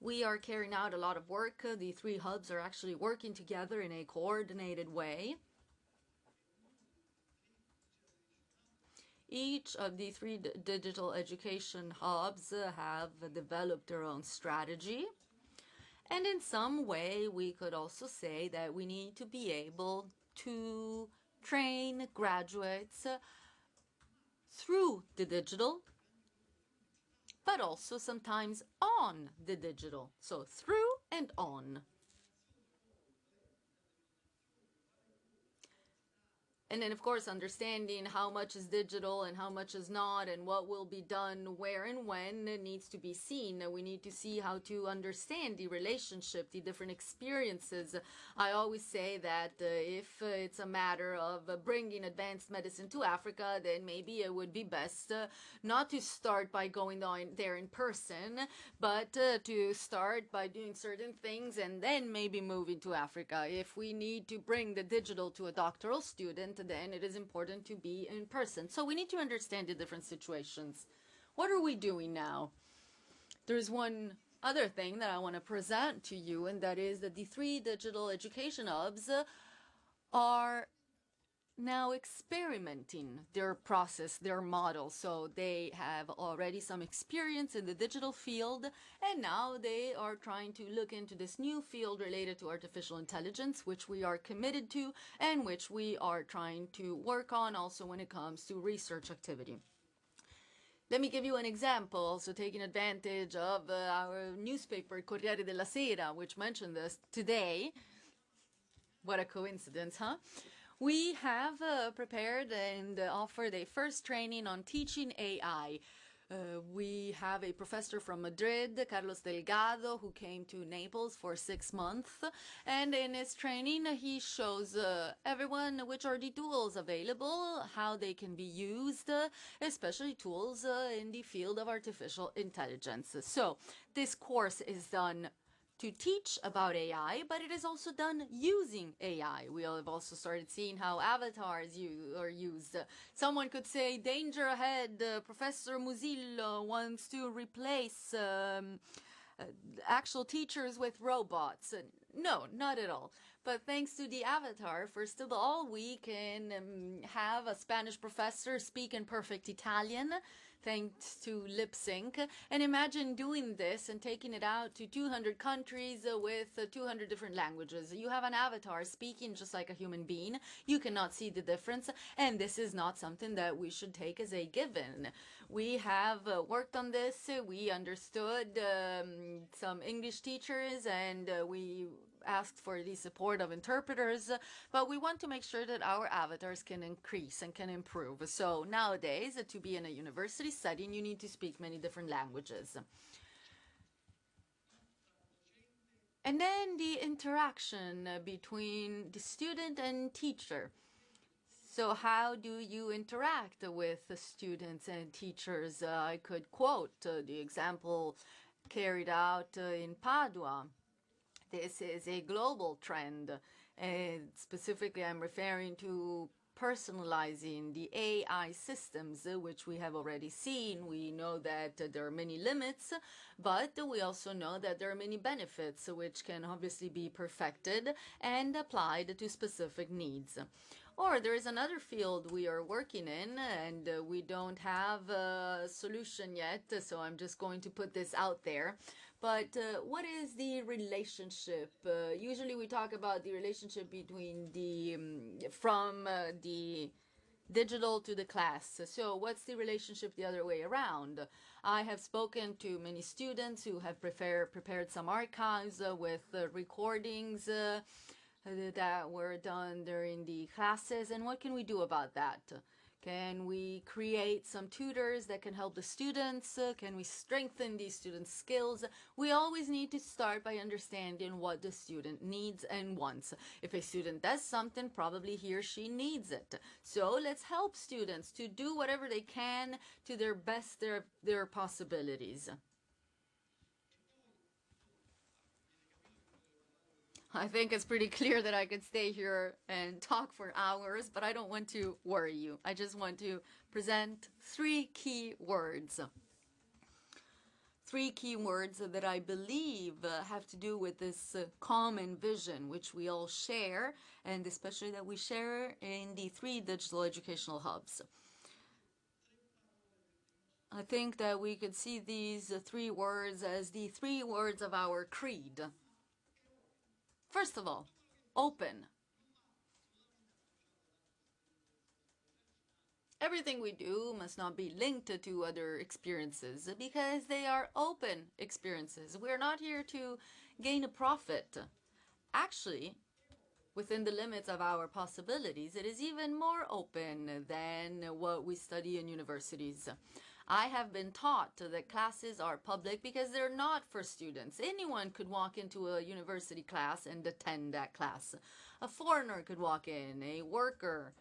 We are carrying out a lot of work. The 3 hubs are actually working together in a coordinated way. Each of the 3 digital education hubs have developed their own strategy. And in some way, we could also say that we need to be able to train graduates through the digital, but also sometimes on the digital. So through and on. And then, of course, understanding how much is digital and how much is not and what will be done where and when needs to be seen. We need to see how to understand the relationship, the different experiences. I always say that if it's a matter of bringing advanced medicine to Africa, then maybe it would be best not to start by going there in person, but to start by doing certain things and then maybe moving to Africa. If we need to bring the digital to a doctoral student, then it is important to be in person. So we need to understand the different situations. What are we doing now? There's one other thing that I want to present to you, and that is that the 3 digital education hubs are now experimenting their process, their model. So they have already some experience in the digital field, and now they are trying to look into this new field related to artificial intelligence, which we are committed to and which we are trying to work on also when it comes to research activity. Let me give you an example, also taking advantage of our newspaper, Corriere della Sera, which mentioned this today. What a coincidence, huh? We have prepared and offered a first training on teaching AI. We have a professor from Madrid, Carlos Delgado, who came to Naples for 6 months. And in his training, he shows everyone which are the tools available, how they can be used, especially tools in the field of artificial intelligence. So this course is done to teach about AI, but it is also done using AI. We have also started seeing how avatars are used. Someone could say, danger ahead, Professor Musillo wants to replace actual teachers with robots. No, not at all. But thanks to the avatar, first of all, we can have a Spanish professor speak in perfect Italian, thanks to lip sync. And imagine doing this and taking it out to 200 countries with 200 different languages. You have an avatar speaking just like a human being. You cannot see the difference. And this is not something that we should take as a given. We have worked on this. We understood some English teachers, and we asked for the support of interpreters, but we want to make sure that our avatars can increase and can improve. So nowadays, to be in a university setting, you need to speak many different languages. And then the interaction between the student and teacher. So how do you interact with the students and teachers? I could quote the example carried out in Padua. This is a global trend, and specifically I'm referring to personalizing the AI systems, which we have already seen. We know that there are many limits, but we also know that there are many benefits which can obviously be perfected and applied to specific needs. Or there is another field we are working in, and we don't have a solution yet, so I'm just going to put this out there. But what is the relationship? Usually we talk about the relationship between from the digital to the class. So what's the relationship the other way around? I have spoken to many students who have prepared some archives with recordings that were done during the classes. And what can we do about that? Can we create some tutors that can help the students? Can we strengthen these students' skills? We always need to start by understanding what the student needs and wants. If a student does something, probably he or she needs it. So let's help students to do whatever they can to their best, their possibilities. I think it's pretty clear that I could stay here and talk for hours, but I don't want to worry you. I just want to present 3 key words. 3 key words that I believe have to do with this common vision, which we all share, and especially that we share in the 3 digital educational hubs. I think that we could see these 3 words as the 3 words of our creed. First of all, open. Everything we do must not be linked to other experiences because they are open experiences. We're not here to gain a profit. Actually, within the limits of our possibilities, it is even more open than what we study in universities. I have been taught that classes are public because they're not for students. Anyone could walk into a university class and attend that class. A foreigner could walk in, a worker,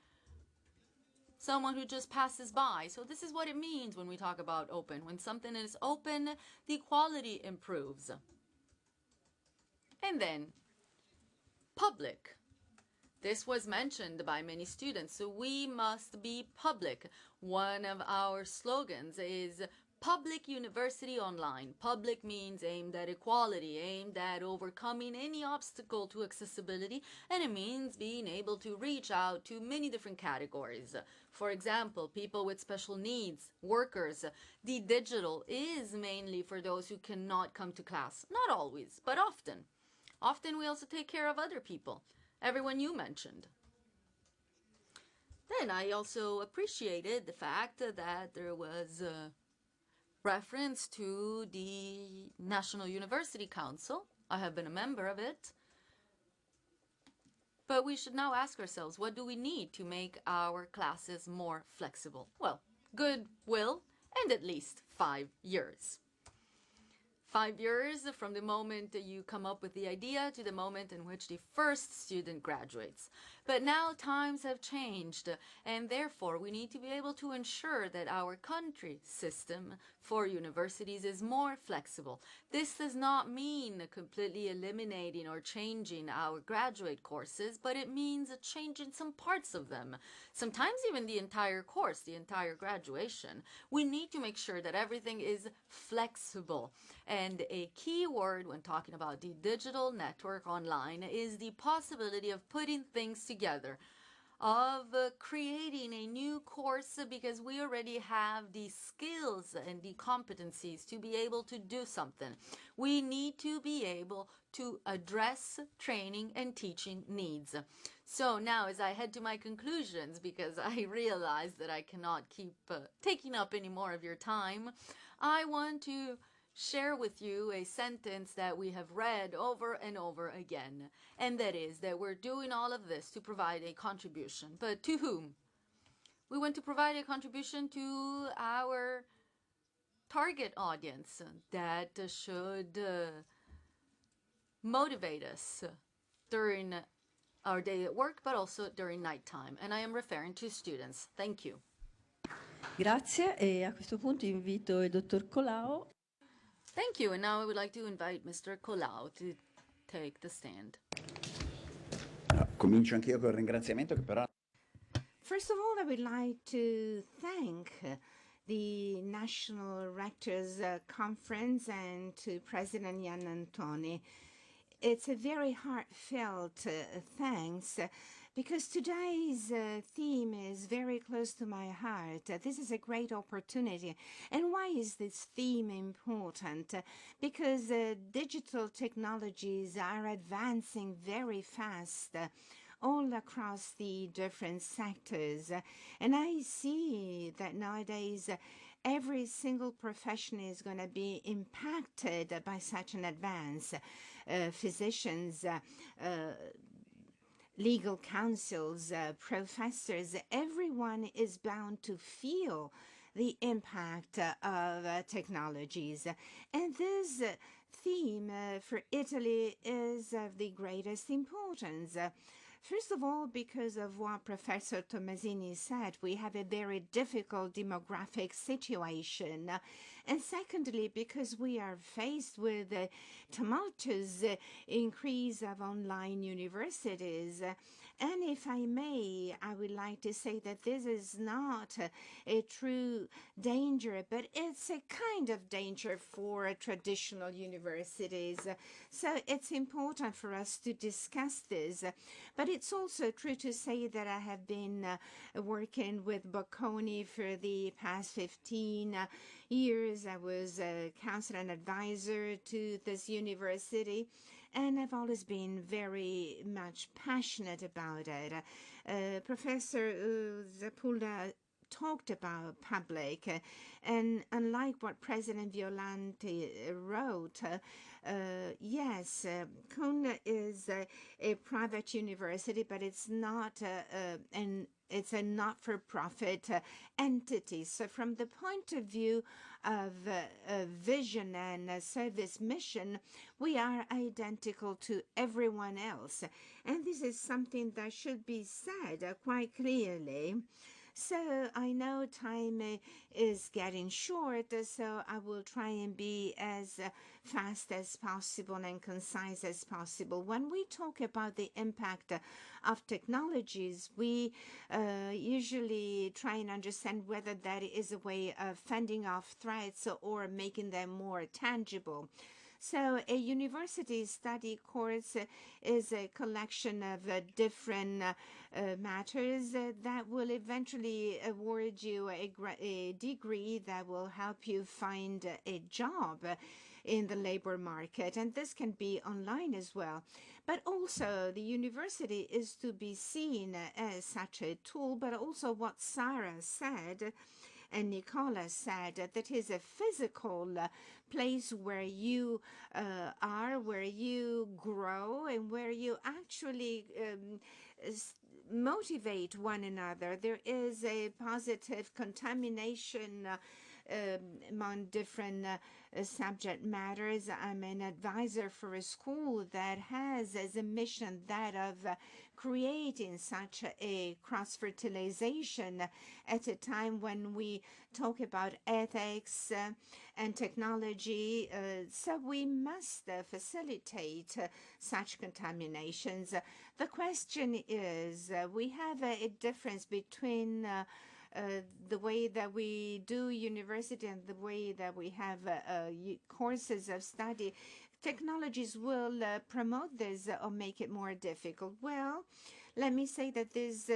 someone who just passes by. So this is what it means when we talk about open. When something is open, the quality improves. And then, public. This was mentioned by many students, so we must be public. One of our slogans is public university online. Public means aimed at equality, aimed at overcoming any obstacle to accessibility, and it means being able to reach out to many different categories. For example, people with special needs, workers. The digital is mainly for those who cannot come to class. Not always, but often. Often we also take care of other people, everyone you mentioned. Then I also appreciated the fact that there was reference to the National University Council. I have been a member of it. But we should now ask ourselves, what do we need to make our classes more flexible? Well, goodwill and at least 5 years. 5 years from the moment that you come up with the idea to the moment in which the first student graduates. But now times have changed, and therefore we need to be able to ensure that our country system for universities is more flexible. This does not mean completely eliminating or changing our graduate courses, but it means changing some parts of them. Sometimes even the entire course, the entire graduation. We need to make sure that everything is flexible. And a key word when talking about the digital network online is the possibility of putting things together, of creating a new course, because we already have the skills and the competencies to be able to do something. We need to be able to address training and teaching needs. So now, as I head to my conclusions, because I realize that I cannot keep taking up any more of your time, I want to share with you a sentence that we have read over and over again, and that is that we're doing all of this to provide a contribution. But to whom? We want to provide a contribution to our target audience that should motivate us during our day at work, but also during nighttime. And I am referring to students. Thank you. Grazie, e a questo punto invito il dottor Colau. Thank you, and now I would like to invite Mr. Colau to take the stand. Comincio anch'io col ringraziamento che però... First of all, I would like to thank the National Rectors Conference and to President Jan Antoni. It's a very heartfelt thanks because today's theme is very close to my heart. This is a great opportunity. And why is this theme important? Because digital technologies are advancing very fast all across the different sectors. And I see that nowadays every single profession is going to be impacted by such an advance. Physicians, legal counsels, professors, everyone is bound to feel the impact of technologies. And this theme for Italy is of the greatest importance. First of all, because of what Professor Tomasini said, we have a very difficult demographic situation. And secondly, because we are faced with a tumultuous increase of online universities. And if I may, I would like to say that this is not a true danger, but it's a kind of danger for traditional universities. So it's important for us to discuss this. But it's also true to say that I have been working with Bocconi for the past 15 years. I was a counselor and advisor to this university, and I've always been very much passionate about it. Professor Zappulla talked about public, and unlike what President Violante wrote, yes, CUN is a private university, but it's not it's a not-for-profit entity. So from the point of view of vision and service mission, we are identical to everyone else. And this is something that should be said quite clearly. So I know time is getting short, so I will try and be as fast as possible and concise as possible. When we talk about the impact of technologies, we usually try and understand whether that is a way of fending off threats or making them more tangible. So a university study course is a collection of different matters that will eventually award you a degree that will help you find a job in the labor market. And this can be online as well. But also the university is to be seen as such a tool, but also what Sarah said and Nicola said, that is a physical place where you are, where you grow, and where you actually motivate one another. There is a positive contamination among different subject matters. I'm an advisor for a school that has as a mission that of creating such a cross-fertilization at a time when we talk about ethics and technology. So we must facilitate such contaminations. The question is, we have a difference between the way that we do university and the way that we have courses of study. Technologies will promote this or make it more difficult. Well, let me say that this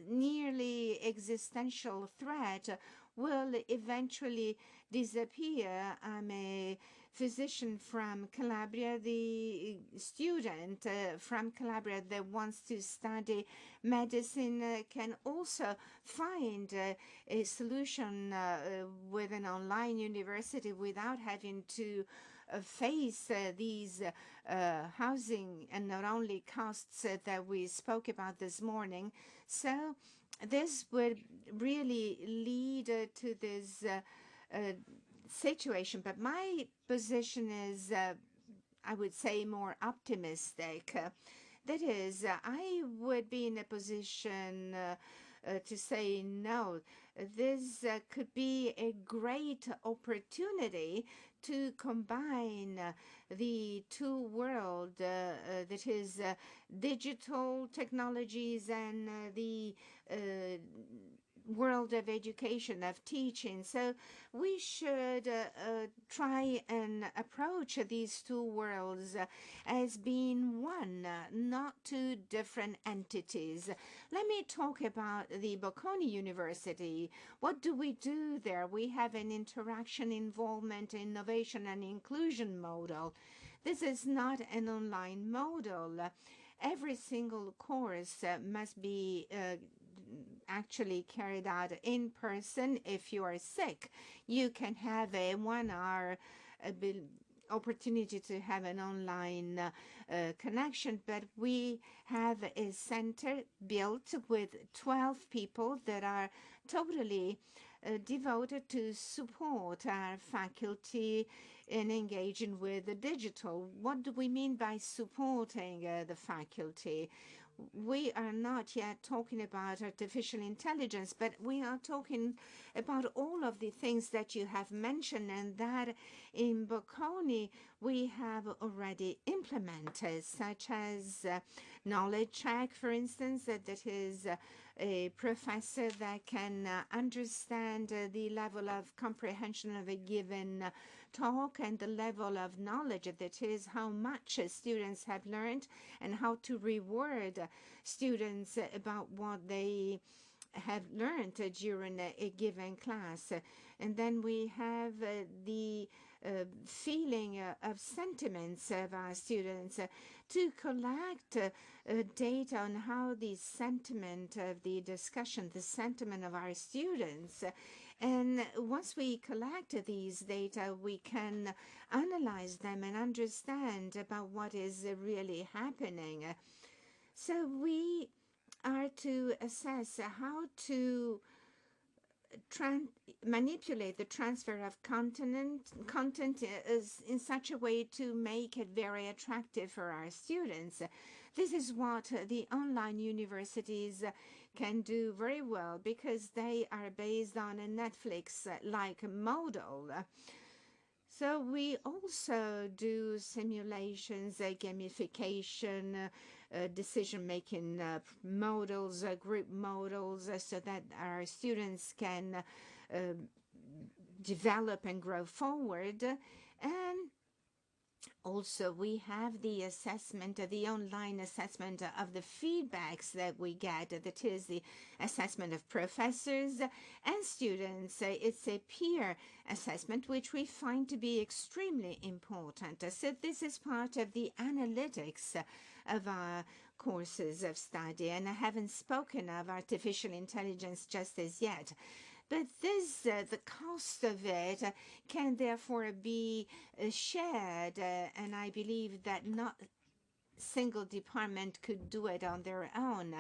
nearly existential threat will eventually disappear. I'm a physician from Calabria. The student from Calabria that wants to study medicine can also find a solution with an online university without having to face these housing and not only costs that we spoke about this morning. So this would really lead to this situation. But my position is, I would say, more optimistic. That is, I would be in a position to say no. This could be a great opportunity to combine the two worlds, that is digital technologies and the world of education, of teaching. So we should try and approach these two worlds as being one, not two different entities. Let me talk about the Bocconi University. What do we do there? We have an interaction, involvement, innovation, and inclusion model. This is not an online model. Every single course must be actually carried out in person. If you are sick, you can have a 1 hour opportunity to have an online connection, but we have a center built with 12 people that are totally devoted to support our faculty in engaging with the digital. What do we mean by supporting the faculty? We are not yet talking about artificial intelligence, but we are talking about all of the things that you have mentioned and that in Bocconi we have already implemented, such as knowledge check, for instance, that is a professor that can understand the level of comprehension of a given talk and the level of knowledge, that is how much students have learned and how to reward students about what they have learned during a given class. And then we have the feeling of sentiments of our students to collect data on how the sentiment of the discussion, the sentiment of our students. And once we collect these data, we can analyze them and understand about what is really happening. So we are to assess how to manipulate the transfer of content is in such a way to make it very attractive for our students. this is what the online universities can do very well, because they are based on a Netflix-like model. So we also do simulations, gamification, decision-making models, group models, so that our students can develop and grow forward. And also, we have the assessment, the online assessment of the feedbacks that we get. That is the assessment of professors and students. It's a peer assessment, which we find to be extremely important. So this is part of the analytics of our courses of study. And I haven't spoken of artificial intelligence just as yet. But this, the cost of it can therefore be shared, and I believe that not single department could do it on their own.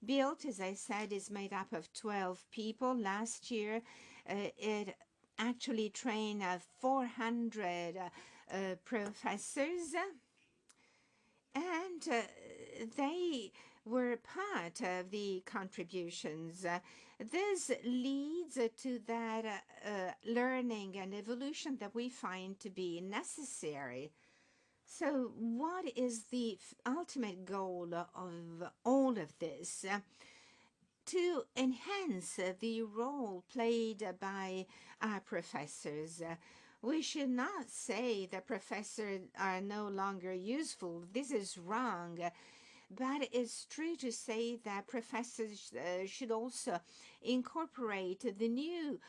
BUILT, as I said, is made up of 12 people. Last year, it actually trained 400 professors, and they were part of the contributions. This leads to that learning and evolution that we find to be necessary. So what is the ultimate goal of all of this? To enhance the role played by our professors. We should not say that professors are no longer useful. This is wrong. But it's true to say that professors should also incorporate the new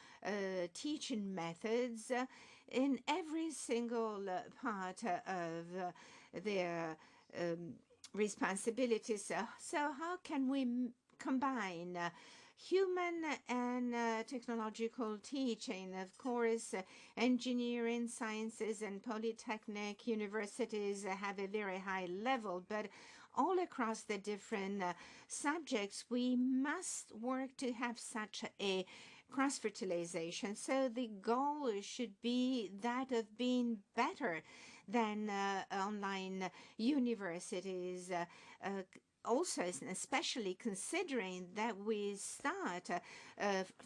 teaching methods in every single part of their responsibilities. So how can we combine human and technological teaching? Of course, engineering, sciences, and polytechnic universities have a very high level, but all across the different subjects, we must work to have such a cross-fertilization. So the goal should be that of being better than online universities. Also, especially considering that we start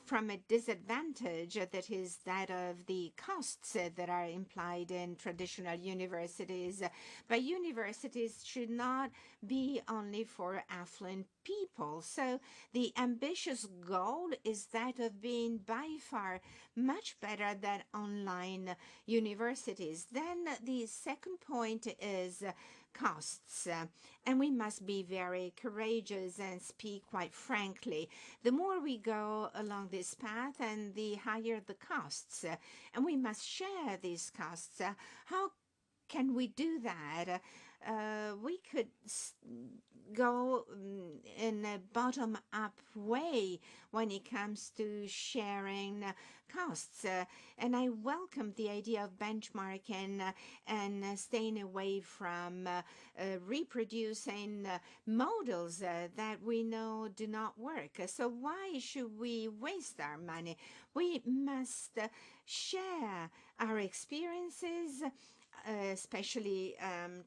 from a disadvantage, that is that of the costs that are implied in traditional universities. But universities should not be only for affluent people. So the ambitious goal is that of being by far much better than online universities. Then the second point is costs, and we must be very courageous and speak quite frankly. The more we go along this path, and the higher the costs, and we must share these costs. How can we do that? We could go in a bottom-up way when it comes to sharing costs. And I welcome the idea of benchmarking and staying away from reproducing models that we know do not work. So why should we waste our money? We must share our experiences. Especially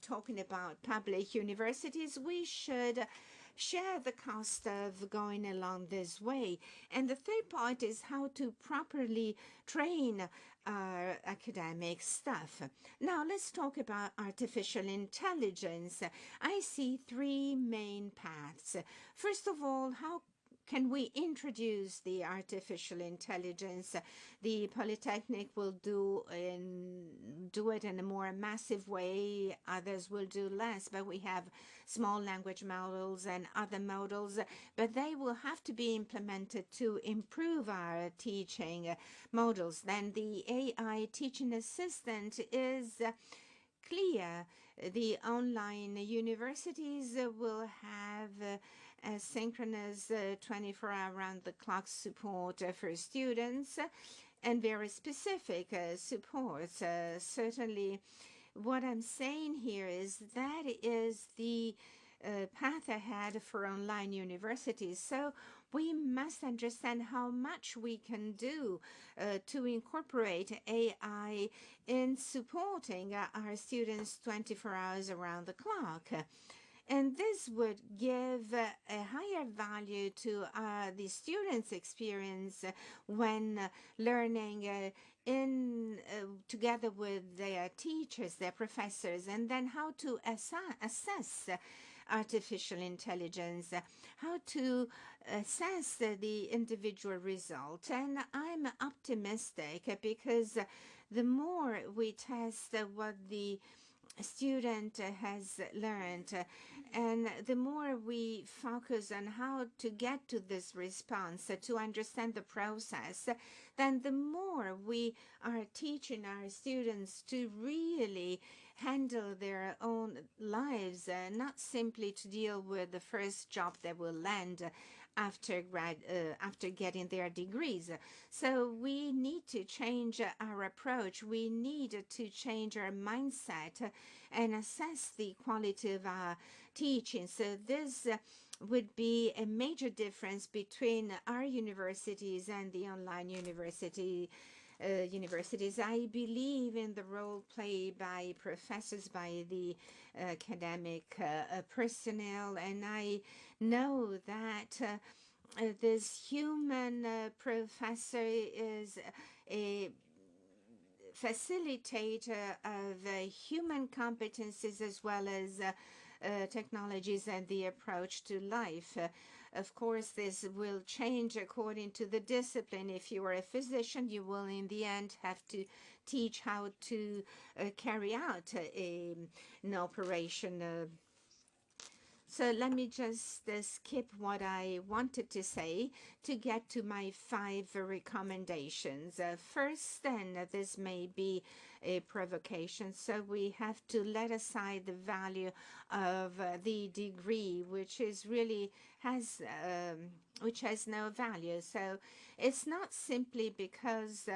talking about public universities, we should share the cost of going along this way. And the third point is how to properly train our academic staff. Now, let's talk about artificial intelligence. I see three main paths. First of all, how can we introduce the artificial intelligence? The Polytechnic will do it in a more massive way. Others will do less, but we have small language models and other models, but they will have to be implemented to improve our teaching models. Then the AI teaching assistant is clear. The online universities will have asynchronous 24-hour round-the-clock support for students and very specific support. Certainly, what I'm saying here is that is the path ahead for online universities. So we must understand how much we can do to incorporate AI in supporting our students 24 hours around the clock. And this would give a higher value to the students' experience when learning together with their teachers, their professors, and then how to assess artificial intelligence, how to assess the individual result. And I'm optimistic because the more we test what the student has learned, and the more we focus on how to get to this response, to understand the process, then the more we are teaching our students to really handle their own lives, not simply to deal with the first job that will land after getting their degrees. So we need to change our approach. We need to change our mindset and assess the quality of our teaching. So this would be a major difference between our universities and the online universities. I believe in the role played by professors, by the academic personnel, and I know that this human professor is a facilitator of human competencies as well as technologies and the approach to life. Of course, this will change according to the discipline. If you are a physician, you will in the end have to teach how to carry out an operation. So let me just skip what I wanted to say to get to my 5 recommendations. First, then, this may be a provocation. So we have to let aside the value of the degree, which is really which has no value. So it's not simply because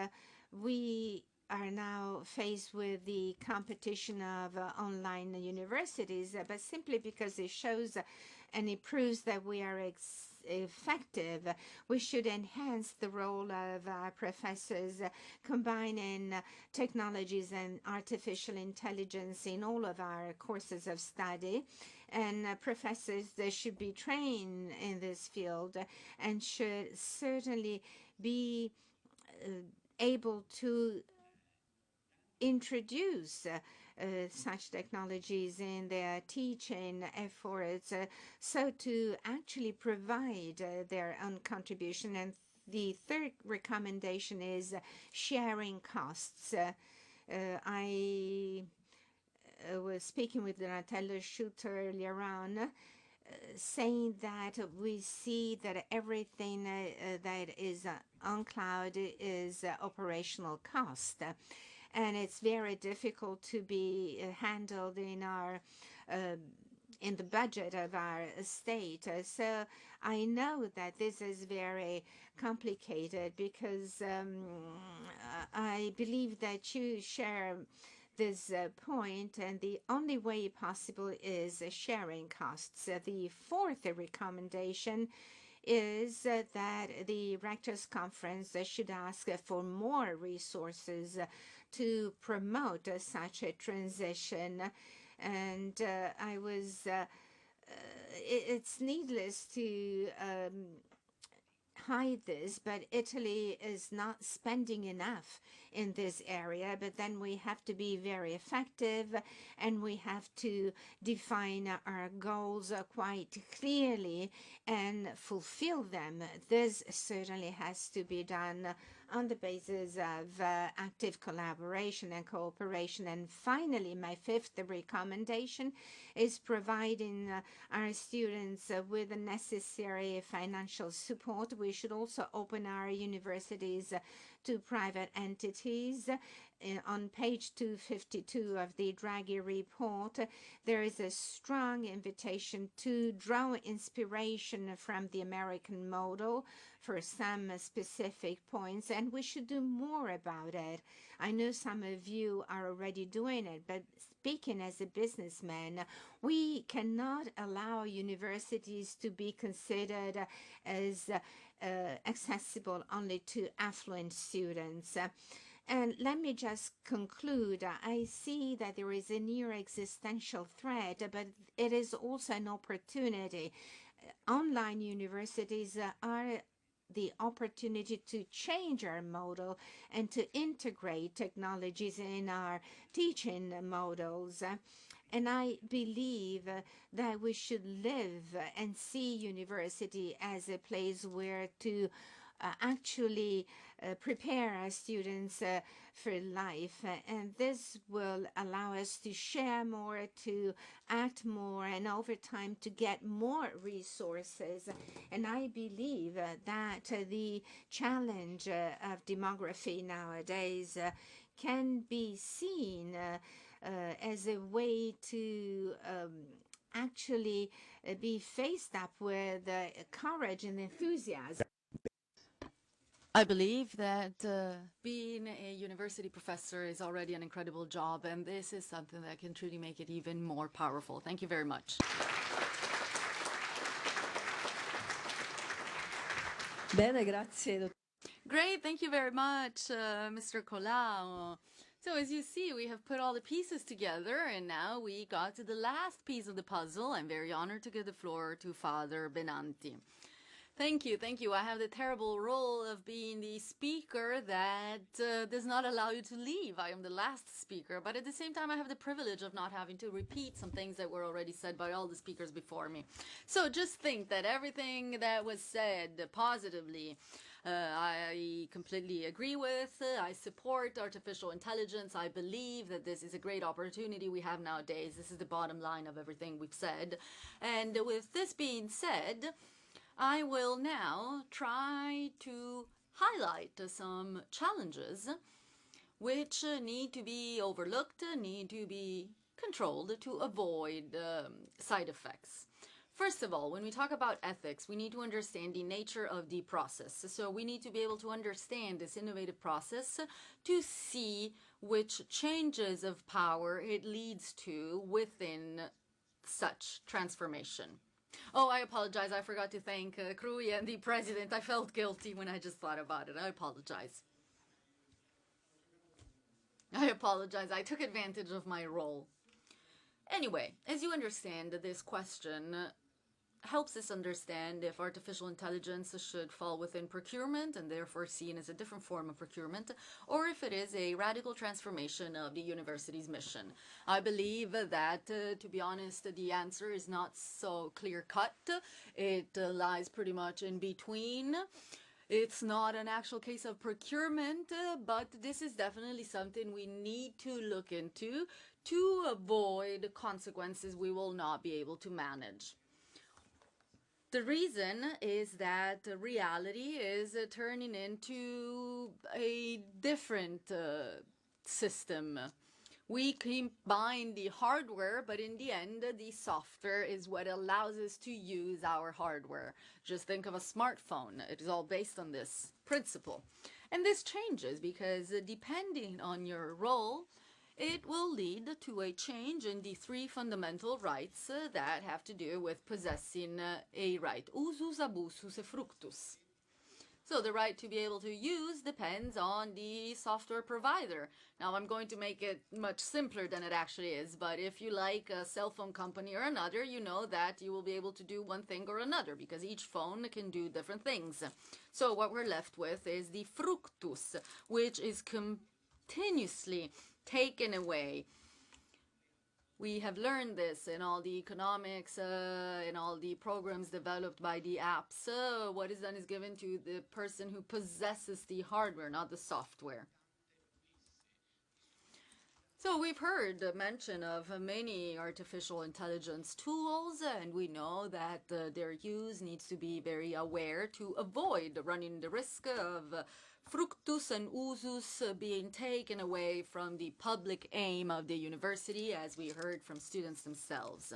we are now faced with the competition of online universities, but simply because it shows and it proves that we are effective. We should enhance the role of our professors, combining technologies and artificial intelligence in all of our courses of study. And professors, they should be trained in this field and should certainly be able to introduce such technologies in their teaching efforts, so to actually provide their own contribution. And the third recommendation is sharing costs. I was speaking with Donatello Schutter earlier on, saying that we see that everything that is on cloud is operational cost. And it's very difficult to be handled in our in the budget of our state. So I know that this is very complicated because I believe that you share this point, and the only way possible is sharing costs. The fourth recommendation is that the Rectors' Conference should ask for more resources to promote such a transition. And it's needless to hide this, but Italy is not spending enough in this area. But then we have to be very effective, and we have to define our goals quite clearly and fulfill them. This certainly has to be done on the basis of active collaboration and cooperation. And finally, my fifth recommendation is providing our students with the necessary financial support. We should also open our universities to private entities. On page 252 of the Draghi report, there is a strong invitation to draw inspiration from the American model for some specific points, and we should do more about it. I know some of you are already doing it, but speaking as a businessman, we cannot allow universities to be considered as accessible only to affluent students. And let me just conclude. I see that there is a near existential threat, but it is also an opportunity. Online universities are the opportunity to change our model and to integrate technologies in our teaching models. And I believe that we should live and see university as a place where to actually prepare our students for life. And this will allow us to share more, to act more, and over time to get more resources. And I believe that the challenge of demography nowadays can be seen as a way to actually be faced up with courage and enthusiasm. I believe that being a university professor is already an incredible job, and this is something that can truly make it even more powerful. Thank you very much. Bene, grazie. Great, thank you very much, Mr. Colau. So as you see, we have put all the pieces together, and now we got to the last piece of the puzzle. I'm very honored to give the floor to Father Benanti. Thank you, thank you. I have the terrible role of being the speaker that does not allow you to leave. I am the last speaker, but at the same time I have the privilege of not having to repeat some things that were already said by all the speakers before me. So just think that everything that was said positively, I completely agree with. I support artificial intelligence. I believe that this is a great opportunity we have nowadays. This is the bottom line of everything we've said. And with this being said, I will now try to highlight some challenges which need to be overlooked, need to be controlled to avoid side effects. First of all, when we talk about ethics, we need to understand the nature of the process. So we need to be able to understand this innovative process to see which changes of power it leads to within such transformation. Oh, I apologize. I forgot to thank Krui and the president. I felt guilty when I just thought about it. I apologize. I apologize. I took advantage of my role. Anyway, as you understand, this question helps us understand if artificial intelligence should fall within procurement and therefore seen as a different form of procurement, or if it is a radical transformation of the university's mission. I believe that, to be honest, the answer is not so clear-cut. It lies pretty much in between. It's not an actual case of procurement, but this is definitely something we need to look into to avoid consequences we will not be able to manage. The reason is that reality is turning into a different system. We combine the hardware, but in the end, the software is what allows us to use our hardware. Just think of a smartphone. It is all based on this principle. And this changes because depending on your role, it will lead to a change in the three fundamental rights that have to do with possessing a right. Usus, abusus, e fructus. So the right to be able to use depends on the software provider. Now I'm going to make it much simpler than it actually is, but if you like a cell phone company or another, you know that you will be able to do one thing or another because each phone can do different things. So what we're left with is the fructus, which is continuously taken away. We have learned this in all the economics, in all the programs developed by the apps. What is done is given to the person who possesses the hardware, not the software. So we've heard mention of many artificial intelligence tools, and we know that their use needs to be very aware to avoid running the risk of fructus and usus being taken away from the public aim of the university, as we heard from students themselves.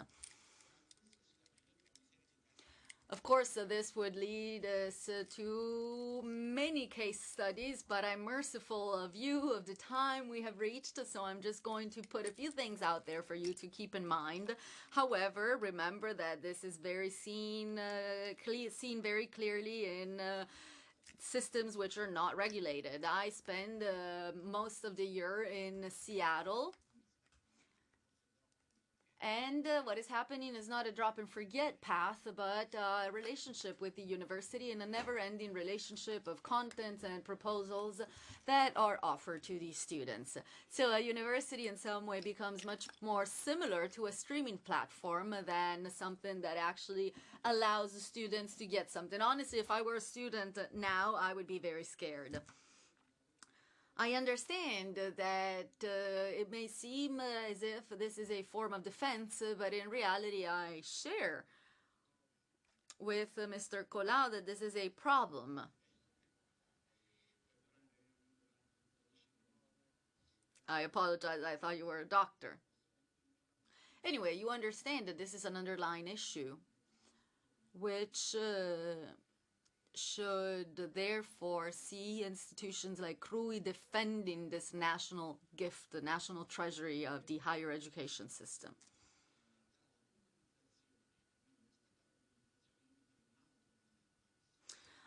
Of course, this would lead us to many case studies, but I'm merciful of you, of the time we have reached, so I'm just going to put a few things out there for you to keep in mind. However, remember that this is very seen very clearly in systems which are not regulated. I spend most of the year in Seattle. And what is happening is not a drop and forget path, but a relationship with the university and a never-ending relationship of contents and proposals that are offered to these students. So a university in some way becomes much more similar to a streaming platform than something that actually allows the students to get something. Honestly, if I were a student now, I would be very scared. I understand that it may seem as if this is a form of defense, but in reality I share with Mr. Colau that this is a problem. I apologize, I thought you were a doctor. Anyway, you understand that this is an underlying issue, which should therefore see institutions like CRUI defending this national gift, the national treasury of the higher education system.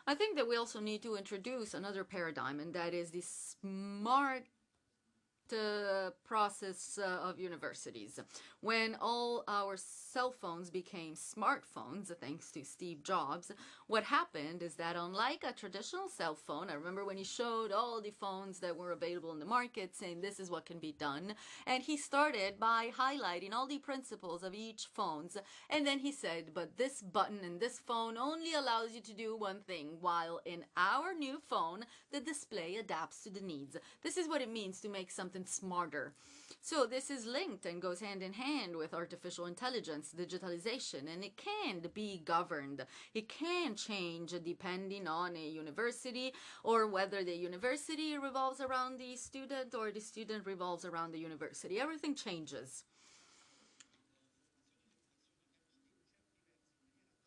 I think that we also need to introduce another paradigm, and that is the smart process of universities. When all our cell phones became smartphones, thanks to Steve Jobs, what happened is that unlike a traditional cell phone, I remember when he showed all the phones that were available in the market saying this is what can be done, and he started by highlighting all the principles of each phones, and then he said, but this button in this phone only allows you to do one thing, while in our new phone, the display adapts to the needs. This is what it means to make something smarter. So this is linked and goes hand in hand with artificial intelligence, digitalization, and it can be governed. It can change depending on a university, or whether the university revolves around the student or the student revolves around the university. Everything changes.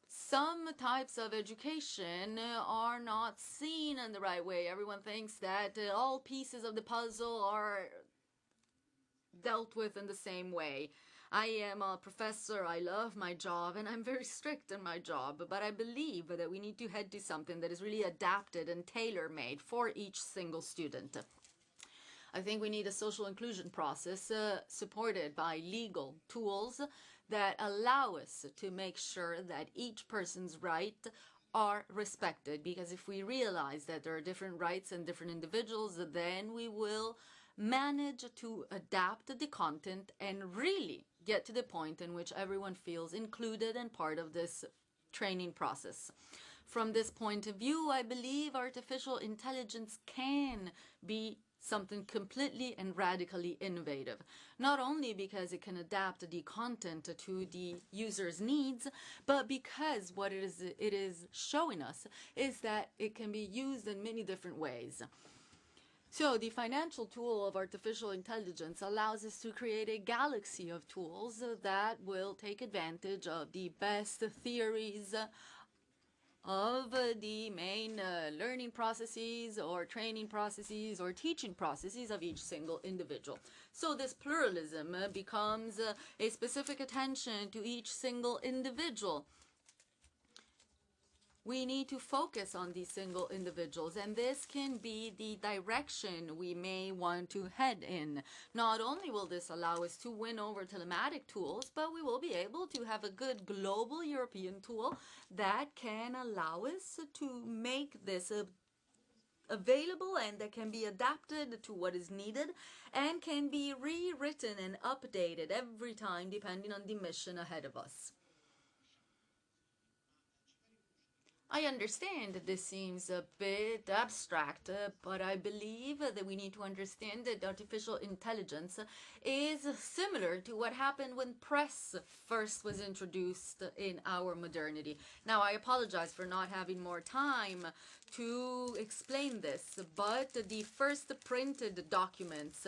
Some types of education are not seen in the right way. Everyone thinks that all pieces of the puzzle are dealt with in the same way. I am a professor, I love my job, and I'm very strict in my job, but I believe that we need to head to something that is really adapted and tailor-made for each single student. I think we need a social inclusion process supported by legal tools that allow us to make sure that each person's rights are respected, because if we realize that there are different rights and different individuals, then we will manage to adapt the content and really get to the point in which everyone feels included and part of this training process. From this point of view, I believe artificial intelligence can be something completely and radically innovative, not only because it can adapt the content to the user's needs, but because what it is showing us is that it can be used in many different ways. So the financial tool of artificial intelligence allows us to create a galaxy of tools that will take advantage of the best theories of the main learning processes or training processes or teaching processes of each single individual. So this pluralism becomes a specific attention to each single individual. We need to focus on these single individuals, and this can be the direction we may want to head in. Not only will this allow us to win over telematic tools, but we will be able to have a good global European tool that can allow us to make this available and that can be adapted to what is needed and can be rewritten and updated every time depending on the mission ahead of us. I understand that this seems a bit abstract, but I believe that we need to understand that artificial intelligence is similar to what happened when press first was introduced in our modernity. Now, I apologize for not having more time to explain this, but the first printed documents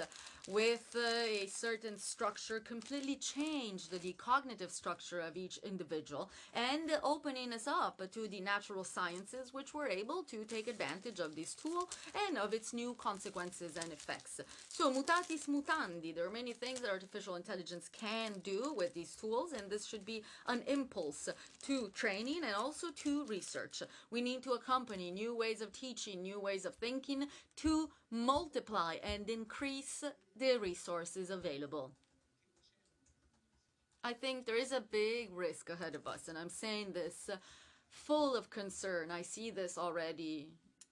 with a certain structure completely changed the cognitive structure of each individual and opening us up to the natural natural sciences, which were able to take advantage of this tool and of its new consequences and effects. So mutatis mutandi, there are many things that artificial intelligence can do with these tools, and this should be an impulse to training and also to research. We need to accompany new ways of teaching, new ways of thinking to multiply and increase the resources available. I think there is a big risk ahead of us, and I'm saying this full of concern. I see this already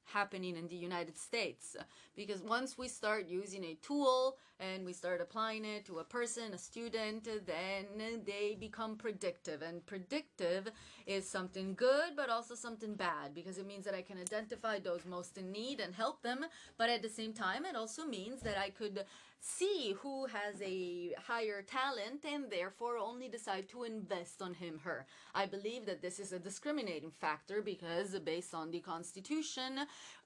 happening in the United States, because once we start using a tool and we start applying it to a person, a student, then they become predictive, and predictive is something good but also something bad, because it means that I can identify those most in need and help them, but at the same time it also means that I could see who has a higher talent and therefore only decide to invest on him, her. I believe that this is a discriminating factor, because based on the Constitution,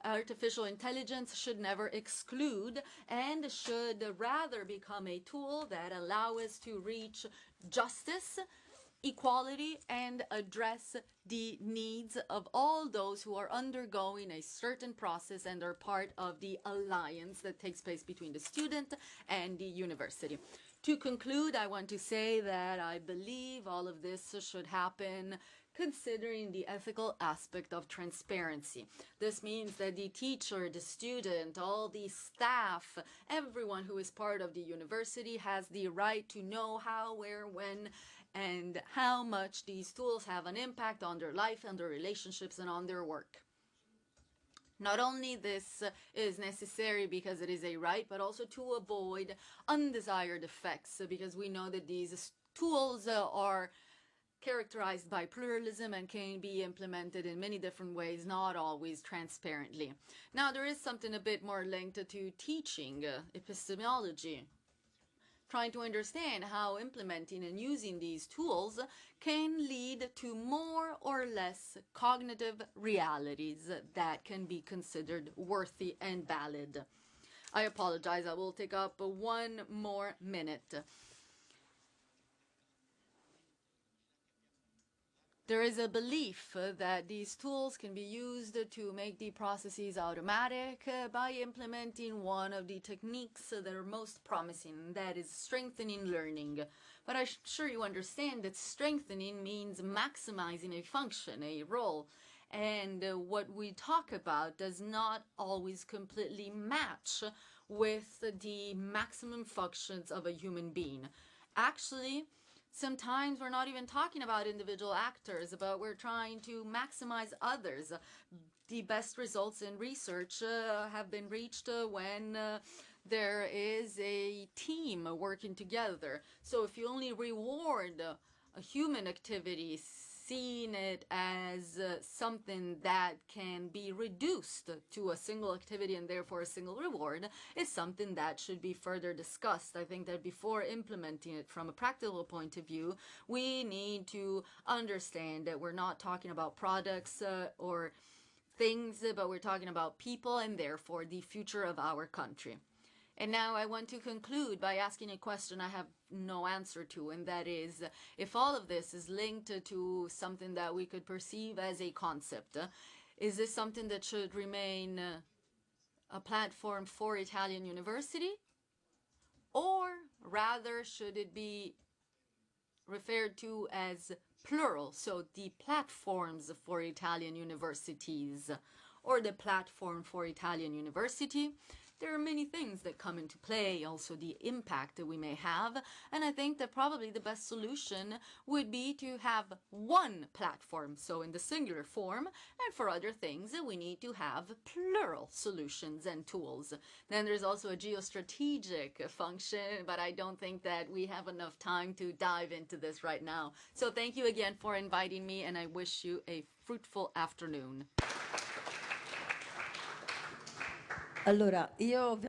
artificial intelligence should never exclude and should rather become a tool that allows us to reach justice, equality, and address the needs of all those who are undergoing a certain process and are part of the alliance that takes place between the student and the university. To conclude, I want to say that I believe all of this should happen considering the ethical aspect of transparency. This means that the teacher, the student, all the staff, everyone who is part of the university has the right to know how, where, when, and how much these tools have an impact on their life and their relationships and on their work. Not only this is necessary because it is a right, but also to avoid undesired effects, because we know that these tools are characterized by pluralism and can be implemented in many different ways, not always transparently. Now, there is something a bit more linked to teaching, epistemology, trying to understand how implementing and using these tools can lead to more or less cognitive realities that can be considered worthy and valid. I apologize, I will take up 1 more minute. There is a belief that these tools can be used to make the processes automatic by implementing one of the techniques that are most promising, and that is strengthening learning. But I'm sure you understand that strengthening means maximizing a function, a role, and what we talk about does not always completely match with the maximum functions of a human being. Actually, sometimes we're not even talking about individual actors, but we're trying to maximize others. The best results in research have been reached when there is a team working together. So if you only reward a human activity, seeing it as something that can be reduced to a single activity and therefore a single reward is something that should be further discussed. I think that before implementing it from a practical point of view, we need to understand that we're not talking about products or things, but we're talking about people and therefore the future of our country. And now I want to conclude by asking a question I have no answer to, and that is, if all of this is linked to something that we could perceive as a concept, is this something that should remain a platform for Italian university? Or rather, should it be referred to as plural, so the platforms for Italian universities, or the platform for Italian university? There are many things that come into play, also the impact that we may have, and I think that probably the best solution would be to have one platform, so in the singular form, and for other things we need to have plural solutions and tools. Then there's also a geostrategic function, but I don't think that we have enough time to dive into this right now. So thank you again for inviting me, and I wish you a fruitful afternoon. Allora, io...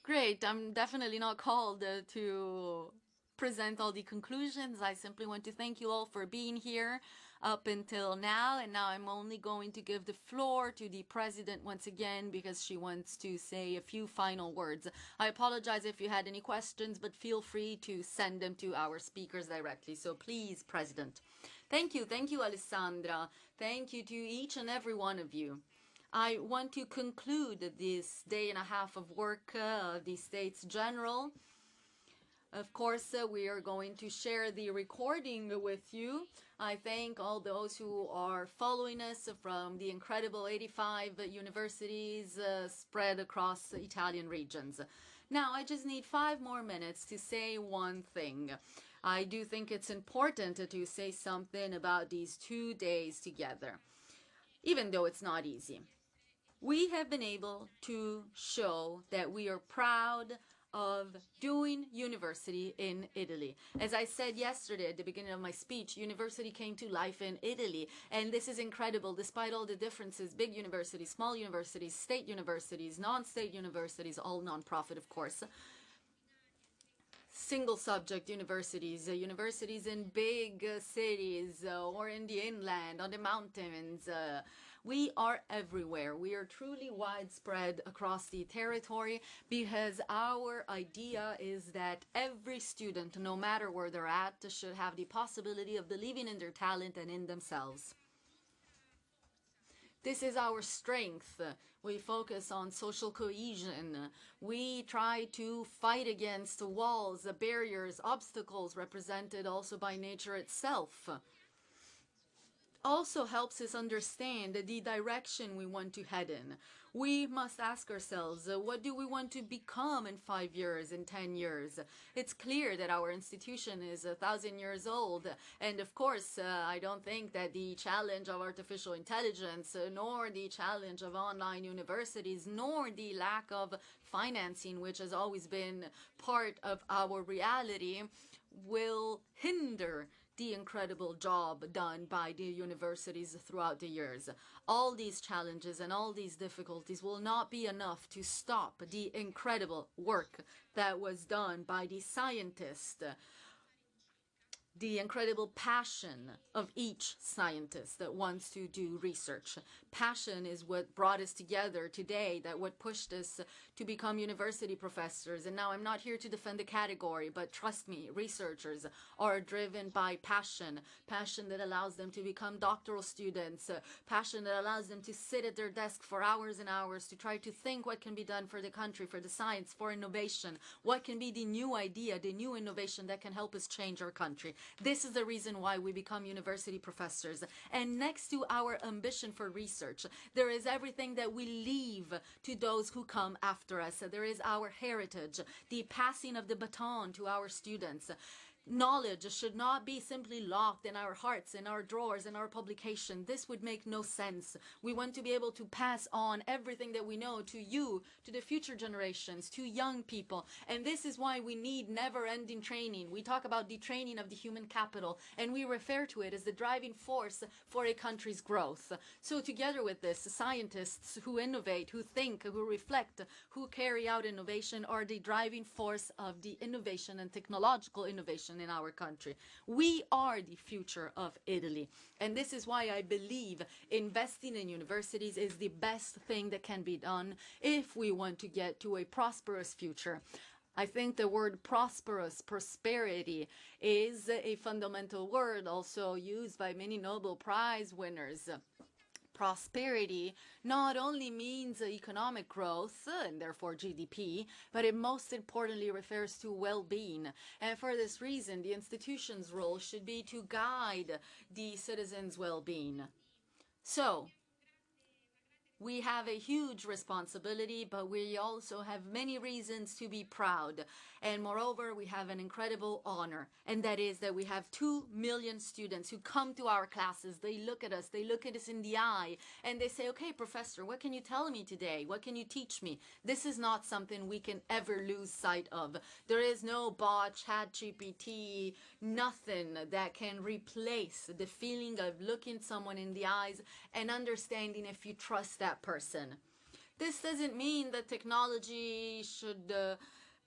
Great, I'm definitely not called to present all the conclusions. I simply want to thank you all for being here up until now, and now I'm only going to give the floor to the president once again because she wants to say a few final words. I apologize if you had any questions, but feel free to send them to our speakers directly. So please, President. Thank you, Alessandra. Thank you to each and every one of you. I want to conclude this day and a half of work of the States General. Of course, we are going to share the recording with you. I thank all those who are following us from the incredible 85 universities spread across the Italian regions. Now, I just need 5 more minutes to say one thing. I do think it's important to say something about these 2 days together, even though it's not easy. We have been able to show that we are proud of doing university in Italy. As I said yesterday at the beginning of my speech, university came to life in Italy, and this is incredible despite all the differences, big universities, small universities, state universities, non-state universities, all non-profit of course, single subject universities, universities in big cities or in the inland, on the mountains. We are everywhere. We are truly widespread across the territory because our idea is that every student, no matter where they're at, should have the possibility of believing in their talent and in themselves. This is our strength. We focus on social cohesion. We try to fight against walls, barriers, obstacles represented also by nature itself. Also helps us understand the direction we want to head in. We must ask ourselves, what do we want to become in 5 years, in 10 years? It's clear that our institution is 1,000 years old. And of course, I don't think that the challenge of artificial intelligence, nor the challenge of online universities, nor the lack of financing, which has always been part of our reality, will hinder the incredible job done by the universities throughout the years. All these challenges and all these difficulties will not be enough to stop the incredible work that was done by the scientists, the incredible passion of each scientist that wants to do research. Passion is what brought us together today, that what pushed us to become university professors. And now I'm not here to defend the category, but trust me, researchers are driven by passion, passion that allows them to become doctoral students, passion that allows them to sit at their desk for hours and hours to try to think what can be done for the country, for the science, for innovation, what can be the new idea, the new innovation that can help us change our country. This is the reason why we become university professors. And next to our ambition for research, there is everything that we leave to those who come after us. There is our heritage, the passing of the baton to our students. Knowledge should not be simply locked in our hearts, in our drawers, in our publication. This would make no sense. We want to be able to pass on everything that we know to you, to the future generations, to young people. And this is why we need never-ending training. We talk about the training of the human capital, and we refer to it as the driving force for a country's growth. So together with this, scientists who innovate, who think, who reflect, who carry out innovation are the driving force of the innovation and technological innovation in our country. We are the future of Italy, and this is why I believe investing in universities is the best thing that can be done if we want to get to a prosperous future. I think the word prosperous, prosperity, is a fundamental word also used by many Nobel Prize winners. Prosperity not only means economic growth and therefore GDP, but it most importantly refers to well-being. And for this reason, the institution's role should be to guide the citizens' well-being. So, we have a huge responsibility, but we also have many reasons to be proud. And moreover, we have an incredible honor, and that is that we have 2 million students who come to our classes. They look at us in the eye, and they say, okay, professor, what can you tell me today? What can you teach me? This is not something we can ever lose sight of. There is no bot, chat, GPT, nothing that can replace the feeling of looking someone in the eyes and understanding if you trust that person. This doesn't mean that technology should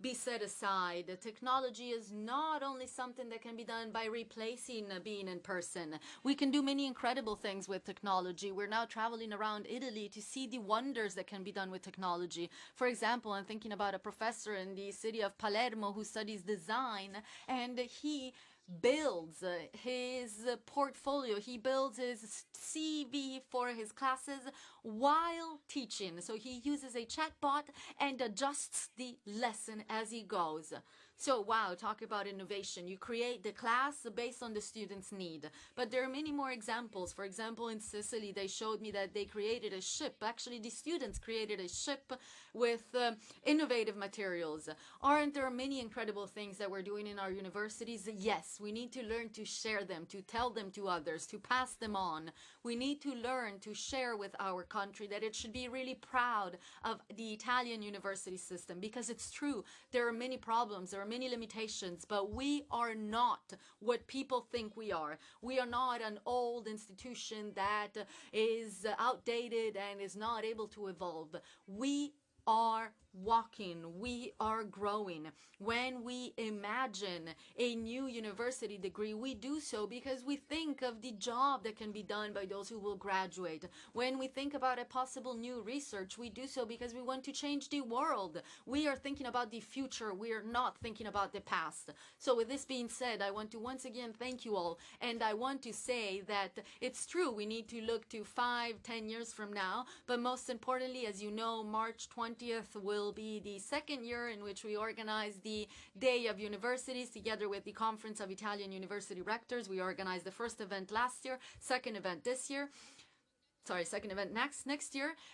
be set aside. Technology is not only something that can be done by replacing being in person. We can do many incredible things with technology. We're now traveling around Italy to see the wonders that can be done with technology. For example, I'm thinking about a professor in the city of Palermo who studies design, and he builds his portfolio, he builds his CV for his classes while teaching. So he uses a chatbot and adjusts the lesson as he goes. So wow, talk about innovation. You create the class based on the student's need. But there are many more examples. For example, in Sicily, they showed me that they created a ship. Actually, the students created a ship with innovative materials. Aren't there many incredible things that we're doing in our universities? Yes, we need to learn to share them, to tell them to others, to pass them on. We need to learn to share with our country that it should be really proud of the Italian university system, because it's true. There are many problems, there are many limitations, but we are not what people think we are. We are not an old institution that is outdated and is not able to evolve. We are walking, we are growing. When we imagine a new university degree, we do so because we think of the job that can be done by those who will graduate. When we think about a possible new research, we do so because we want to change the world. We are thinking about the future, we are not thinking about the past. So with this being said, I want to once again thank you all, and I want to say that it's true, we need to look to 5-10 years from now, but most importantly, as you know, March 20th will be the second year in which we organize the Day of Universities together with the Conference of Italian University Rectors. We organized the first event last year, second event next year,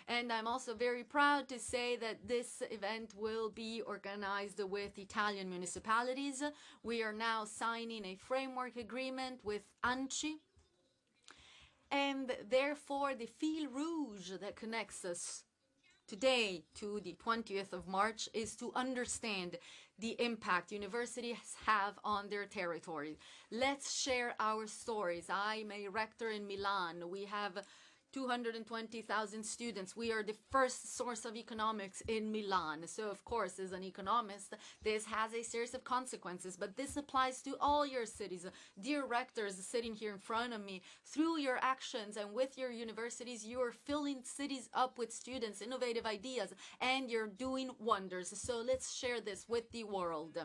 and I'm also very proud to say that this event will be organized with Italian municipalities. We are now signing a framework agreement with ANCI, and therefore the fil rouge that connects us today to the 20th of March is to understand the impact universities have on their territory. Let's share our stories. I'm a rector in Milan. We have 220,000 students. We are the first source of economics in Milan. So of course, as an economist, this has a series of consequences, but this applies to all your cities. Dear rectors sitting here in front of me, through your actions and with your universities, you are filling cities up with students, innovative ideas, and you're doing wonders. So let's share this with the world.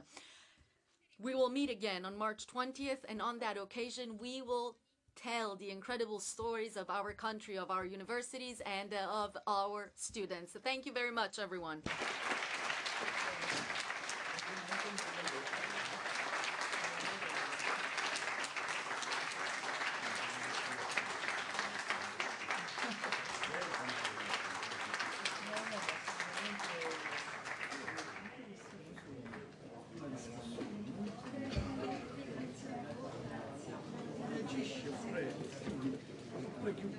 We will meet again on March 20th, and on that occasion, we will tell the incredible stories of our country, of our universities, and of our students. So thank you very much, everyone. Thank you.